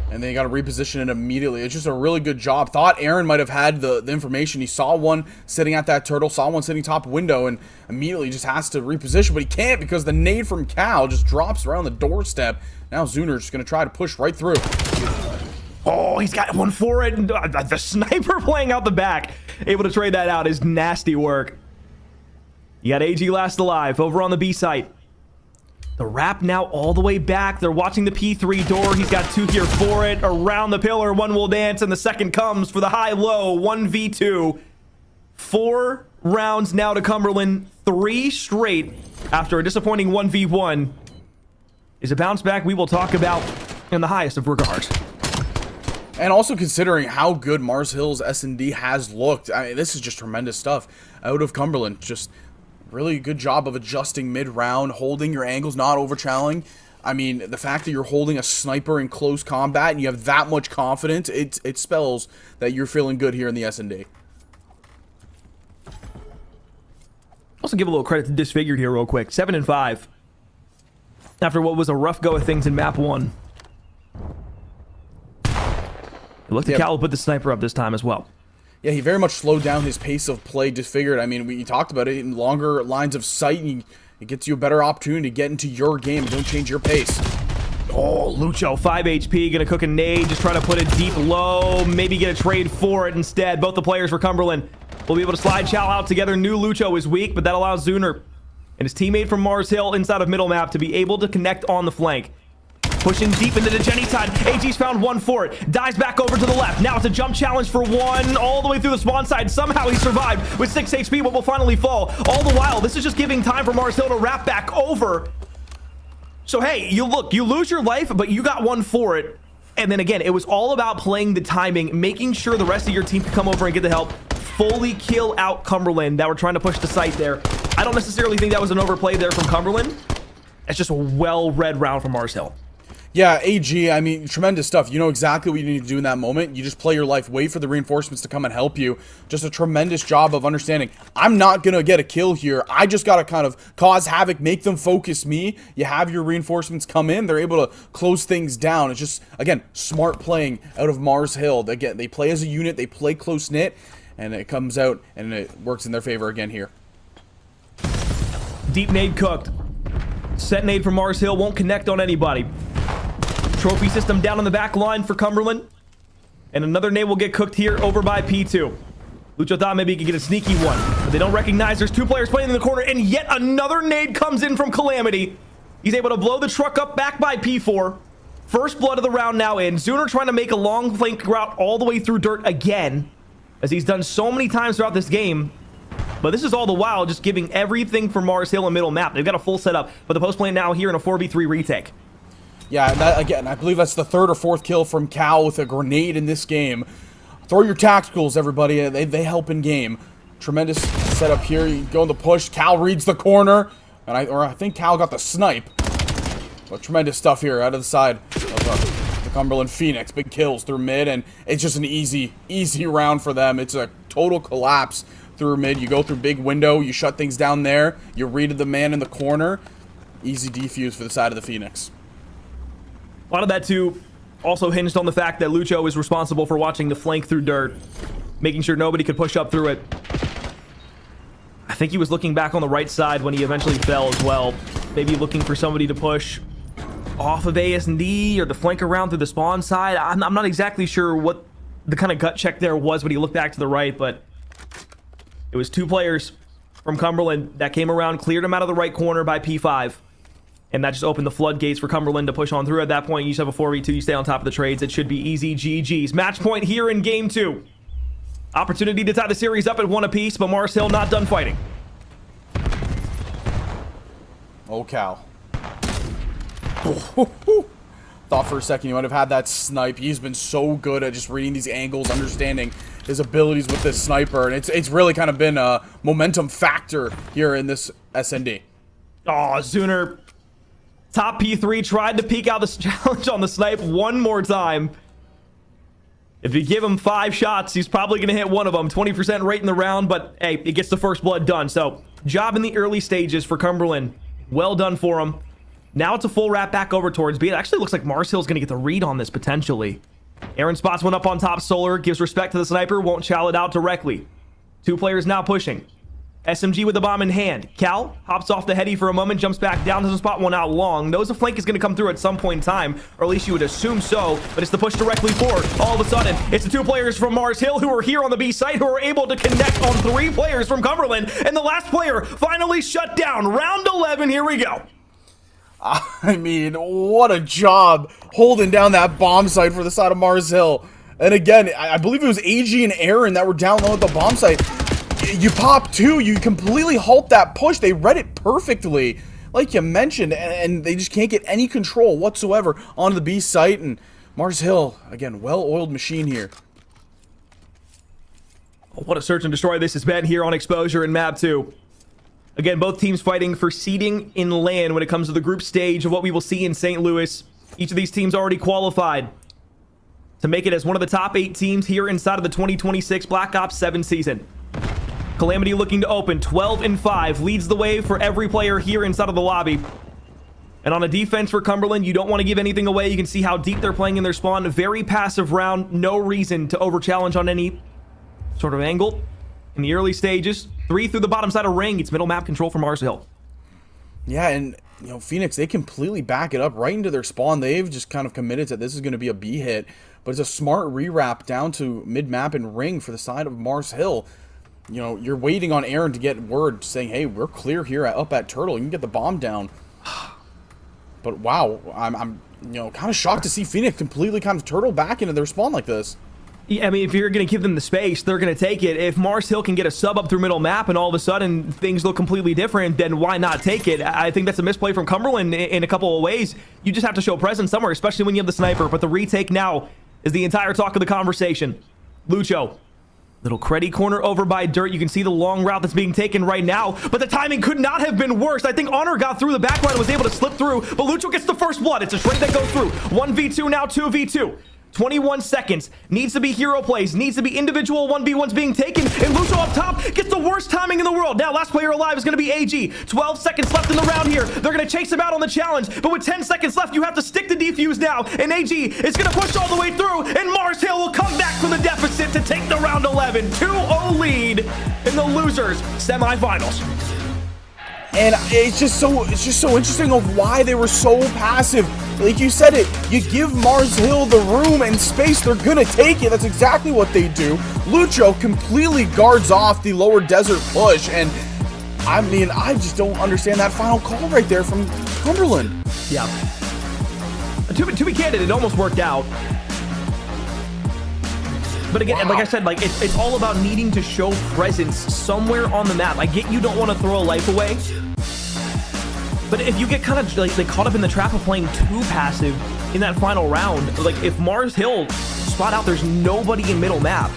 And then you got to reposition it immediately. It's just a really good job. Thought Aaron might have had the information. He saw one sitting at that turtle, saw one sitting top window, and immediately just has to reposition. But he can't because the nade from Cal just drops around the doorstep. Now Zooner's just going to try to push right through.
Oh, he's got one for it. And the sniper playing out the back. Able to trade that out is nasty work. You got AG last alive over on the B site. The wrap now all the way back. They're watching the P3 door. He's got 2 here for it. Around the pillar, one will dance, and the second comes for the high-low. 1v2. 4 rounds now to Cumberland. 3 straight after a disappointing 1v1. Is a bounce back we will talk about in the highest of regards.
And also considering how good Mars Hill's S&D has looked. I mean, this is just tremendous stuff out of Cumberland. Just really good job of adjusting mid-round, holding your angles, not over-channeling. I mean, the fact that you're holding a sniper in close combat and you have that much confidence, it spells that you're feeling good here in the S&D.
Also give a little credit to Disfigured here real quick. 7-5. After what was a rough go of things in map 1. Look to Cal put the sniper up this time as well.
Yeah, he very much slowed down his pace of play. Disfigured, I mean, we talked about it, in longer lines of sight, it gets you a better opportunity to get into your game and don't change your pace.
Oh, Lucho, 5 HP, gonna cook a nade, just try to put it deep low, maybe get a trade for it instead. Both the players for Cumberland will be able to slide Chow out together. New Lucho is weak, but that allows Zooner and his teammate from Mars Hill inside of middle map to be able to connect on the flank. Pushing deep into the Jenny side. AG's found one for it. Dives back over to the left. Now it's a jump challenge for one all the way through the spawn side. Somehow he survived with 6 HP, but will finally fall. All the while, this is just giving time for Mars Hill to wrap back over. So, hey, you lose your life, but you got one for it. And then again, it was all about playing the timing, making sure the rest of your team could come over and get the help. Fully kill out Cumberland that were trying to push the site there. I don't necessarily think that was an overplay there from Cumberland. It's just a well-read round from Mars Hill.
Yeah, AG, I mean, tremendous stuff. You know exactly what you need to do in that moment. You just play your life, wait for the reinforcements to come and help you. Just a tremendous job of understanding, I'm not going to get a kill here. I just got to kind of cause havoc, make them focus me. You have your reinforcements come in. They're able to close things down. It's just, again, smart playing out of Mars Hill. Again, they play as a unit. They play close-knit, and it comes out, and it works in their favor again here.
Deep nade cooked. Set nade from Mars Hill won't connect on anybody. Trophy system down on the back line for Cumberland. And another nade will get cooked here over by P2. Lucho thought maybe he could get a sneaky one, but they don't recognize there's 2 players playing in the corner, and yet another nade comes in from Calamity. He's able to blow the truck up back by P4. First blood of the round now in. Zooner trying to make a long flank route all the way through dirt again, as he's done so many times throughout this game. But this is all the while just giving everything for Mars Hill and middle map. They've got a full setup, but the post play now here in a 4v3 retake.
Yeah, that, again, I believe that's the 3rd or 4th kill from Cal with a grenade in this game. Throw your tacticals, everybody. They help in game. Tremendous setup here. You go in the push. Cal reads the corner. And I think Cal got the snipe. But tremendous stuff here out of the side of the Cumberland Phoenix. Big kills through mid, and it's just an easy round for them. It's a total collapse through mid. You go through big window. You shut things down there. You read the man in the corner. Easy defuse for the side of the Phoenix.
A lot of that, too, also hinged on the fact that Lucho is responsible for watching the flank through dirt, making sure nobody could push up through it. I think he was looking back on the right side when he eventually fell as well. Maybe looking for somebody to push off of AS&D or the flank around through the spawn side. I'm not exactly sure what the kind of gut check there was when he looked back to the right, but it was 2 players from Cumberland that came around, cleared him out of the right corner by P5. And that just opened the floodgates for Cumberland to push on through. At that point, you just have a 4v2. You stay on top of the trades. It should be easy GG's. Match point here in Game 2. Opportunity to tie the series up at 1 apiece, but Mars Hill not done fighting.
Oh, Cal. Thought for a second you might have had that snipe. He's been so good at just reading these angles, understanding his abilities with this sniper. And it's really kind of been a momentum factor here in this S&D.
Oh, Zooner. Top P3 tried to peek out this challenge on the snipe one more time. If you give him 5 shots, he's probably going to hit one of them. 20% rate in the round, but hey, it gets the first blood done. So, job in the early stages for Cumberland. Well done for him. Now it's a full wrap back over towards B. It actually looks like Mars Hill's going to get the read on this potentially. Aaron spots one up on top. Solar gives respect to the sniper, won't chow it out directly. 2 players now pushing. SMG with the bomb in hand. Cal hops off the heady for a moment, jumps back down, doesn't spot one out long. Knows a flank is going to come through at some point in time, or at least you would assume so, but it's the push directly forward. All of a sudden, it's the 2 players from Mars Hill who are here on the B site who are able to connect on 3 players from Cumberland, and the last player finally shut down. Round 11, here we go.
I mean, what a job holding down that bomb site for the side of Mars Hill. And again, I believe it was AG and Aaron that were down low at the bomb site. You pop 2, you completely halt that push. They read it perfectly, like you mentioned, and they just can't get any control whatsoever onto the B site. And Mars Hill, again, well-oiled machine here.
What a search and destroy this has been here on Exposure in Map 2. Again, both teams fighting for seeding in LAN when it comes to the group stage of what we will see in St. Louis. Each of these teams already qualified to make it as one of the top 8 teams here inside of the 2026 Black Ops 7 season. Calamity looking to open 12-5, leads the way for every player here inside of the lobby. And on a defense for Cumberland, you don't want to give anything away. You can see how deep they're playing in their spawn. A very passive round, no reason to over-challenge on any sort of angle. In the early stages, 3 through the bottom side of ring. It's middle map control for Mars Hill.
Yeah, and you know, Phoenix, they completely back it up right into their spawn. They've just kind of committed that this is going to be a B hit, but it's a smart rewrap down to mid-map and ring for the side of Mars Hill. You know, you're waiting on Aaron to get word saying, hey, we're clear here up at Turtle. You can get the bomb down. But wow, I'm you know, kind of shocked to see Phoenix completely kind of turtle back into their spawn like this.
Yeah, I mean, if you're going to give them the space, they're going to take it. If Mars Hill can get a sub up through middle map and all of a sudden things look completely different, then why not take it? I think that's a misplay from Cumberland in a couple of ways. You just have to show presence somewhere, especially when you have the sniper. But the retake now is the entire talk of the conversation. Lucho. Little creddy corner over by Dirt. You can see the long route that's being taken right now, but the timing could not have been worse. I think Honor got through the backline and was able to slip through, but Lucho gets the first blood. It's a trade that goes through. 1v2 now, 2v2. 21 seconds. Needs to be hero plays. Needs to be individual 1v1s being taken. And Lucho up top gets the worst timing in the world. Now, last player alive is going to be AG. 12 seconds left in the round here. They're going to chase him out on the challenge. But with 10 seconds left, you have to stick to defuse now. And AG is going to push all the way through. And Mars Hill will come back from the deficit to take the round 11. 2-0 lead in the losers semifinals.
And it's just so interesting of why they were so passive. Like you said it, you give Mars Hill the room and space, they're gonna take it. That's exactly what they do. Lucho completely guards off the lower desert push, and I mean, I just don't understand that final call right there from Cumberland.
Yeah. To be candid, it almost worked out. But again, like I said, like it's all about needing to show presence somewhere on the map. I get you don't want to throw a life away, but if you get kind of like caught up in the trap of playing too passive in that final round, like if Mars Hill spot out, there's nobody in middle map.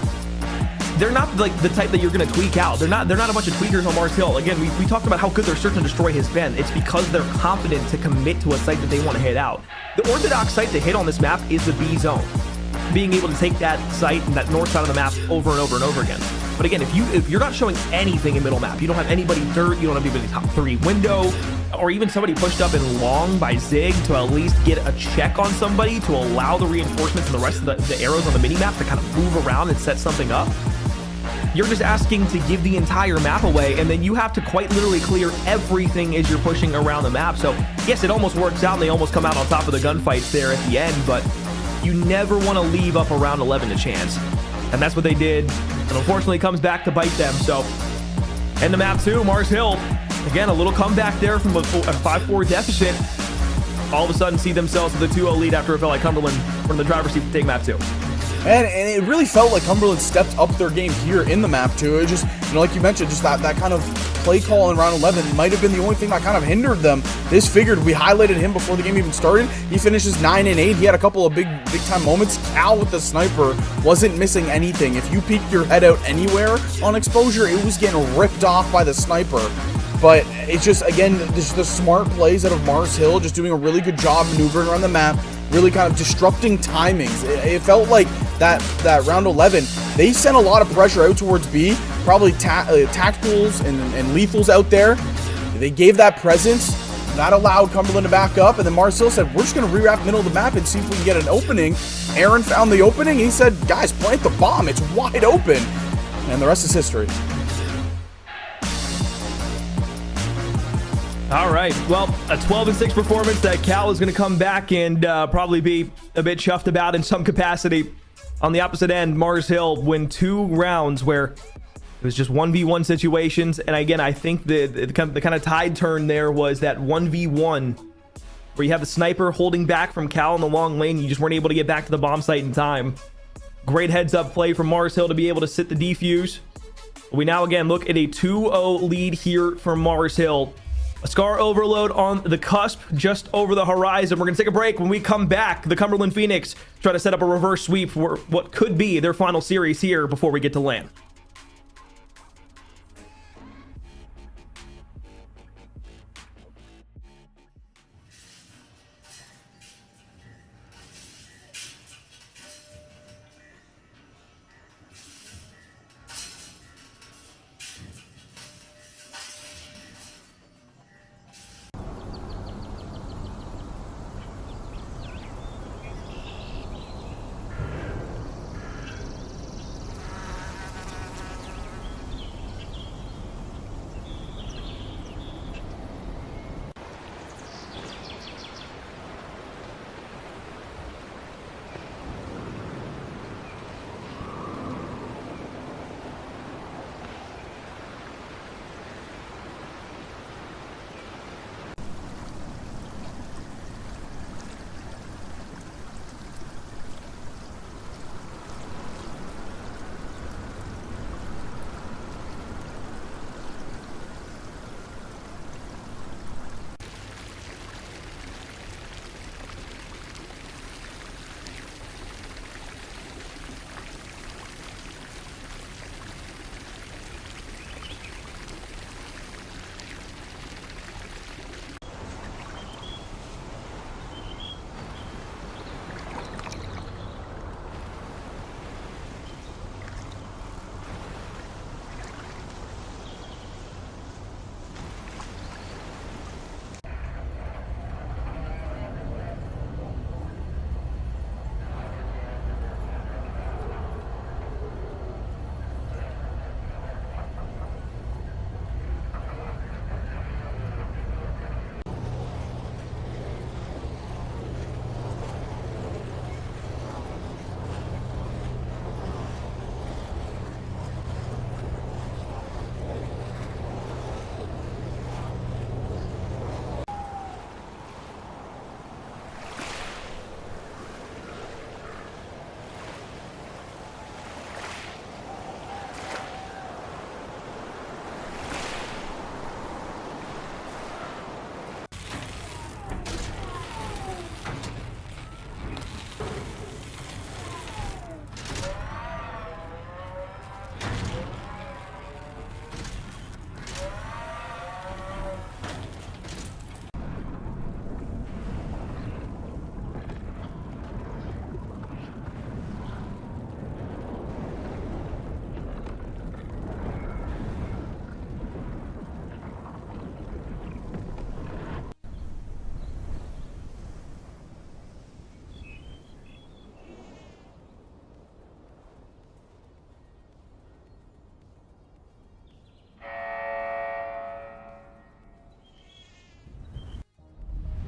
They're not like the type that you're gonna tweak out. They're not a bunch of tweakers on Mars Hill. Again, we talked about how good their search and destroy has been. It's because they're confident to commit to a site that they want to hit out. The orthodox site to hit on this map is the B zone. Being able to take that site and that north side of the map over and over and over again. But again, if you're not showing anything in middle map, you don't have anybody Dirt, you don't have anybody top 3 window, or even somebody pushed up in long by Zig to at least get a check on somebody to allow the reinforcements and the rest of the arrows on the mini map to kind of move around and set something up, you're just asking to give the entire map away, and then you have to quite literally clear everything as you're pushing around the map. So yes, it almost works out and they almost come out on top of the gunfights there at the end, but you never want to leave up around 11 to chance. And that's what they did. And unfortunately comes back to bite them. So, end the map 2, Mars Hill. Again, a little comeback there from a 5-4 deficit. All of a sudden see themselves with a 2-0 lead after it felt like Cumberland were in the driver's seat to take map 2.
And it really felt like Cumberland stepped up their game here in the map too. It just, you know, like you mentioned, just that kind of play call in round 11 might have been the only thing that kind of hindered them. This figured, we highlighted him before the game even started. He finishes 9-8. He had a couple of big time moments. Cal with the sniper wasn't missing anything. If you peeked your head out anywhere on exposure, it was getting ripped off by the sniper. But it's just, again, just the smart plays out of Mars Hill, just doing a really good job maneuvering around the map, really kind of disrupting timings. It felt like that round 11, they sent a lot of pressure out towards B, probably tacticals and lethals out there. They gave that presence. That allowed Cumberland to back up, and then Mars Hill said, we're just going to rewrap the middle of the map and see if we can get an opening. Aaron found the opening, and he said, guys, plant the bomb. It's wide open. And the rest is history.
All right, well, a 12-6 performance that Cal is going to come back and probably be a bit chuffed about in some capacity. On the opposite end, Mars Hill win 2 rounds where it was just 1v1 situations. And again, I think the kind of tide turn there was that 1v1 where you have the sniper holding back from Cal in the long lane. You just weren't able to get back to the bomb site in time. Great heads-up play from Mars Hill to be able to sit the defuse. We now again look at a 2-0 lead here for Mars Hill. A Scar Overload on the cusp, just over the horizon. We're going to take a break. When we come back, the Cumberland Phoenix try to set up a reverse sweep for what could be their final series here before we get to LAN.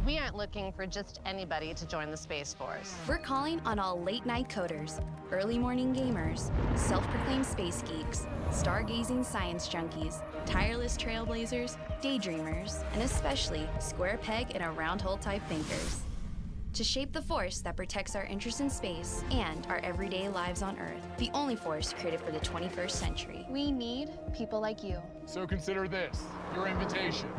We aren't looking for just anybody to join the Space Force.
We're calling on all late-night coders, early morning gamers, self-proclaimed space geeks, stargazing science junkies, tireless trailblazers, daydreamers, and especially square peg and a round hole type thinkers. To shape the force that protects our interest in space and our everyday lives on Earth, the only force created for the 21st century.
We need people like you.
So consider this your invitation.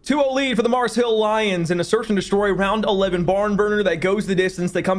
2-0 lead for the Mars Hill Lions in a search and destroy round 11 barn burner that goes the distance. They come back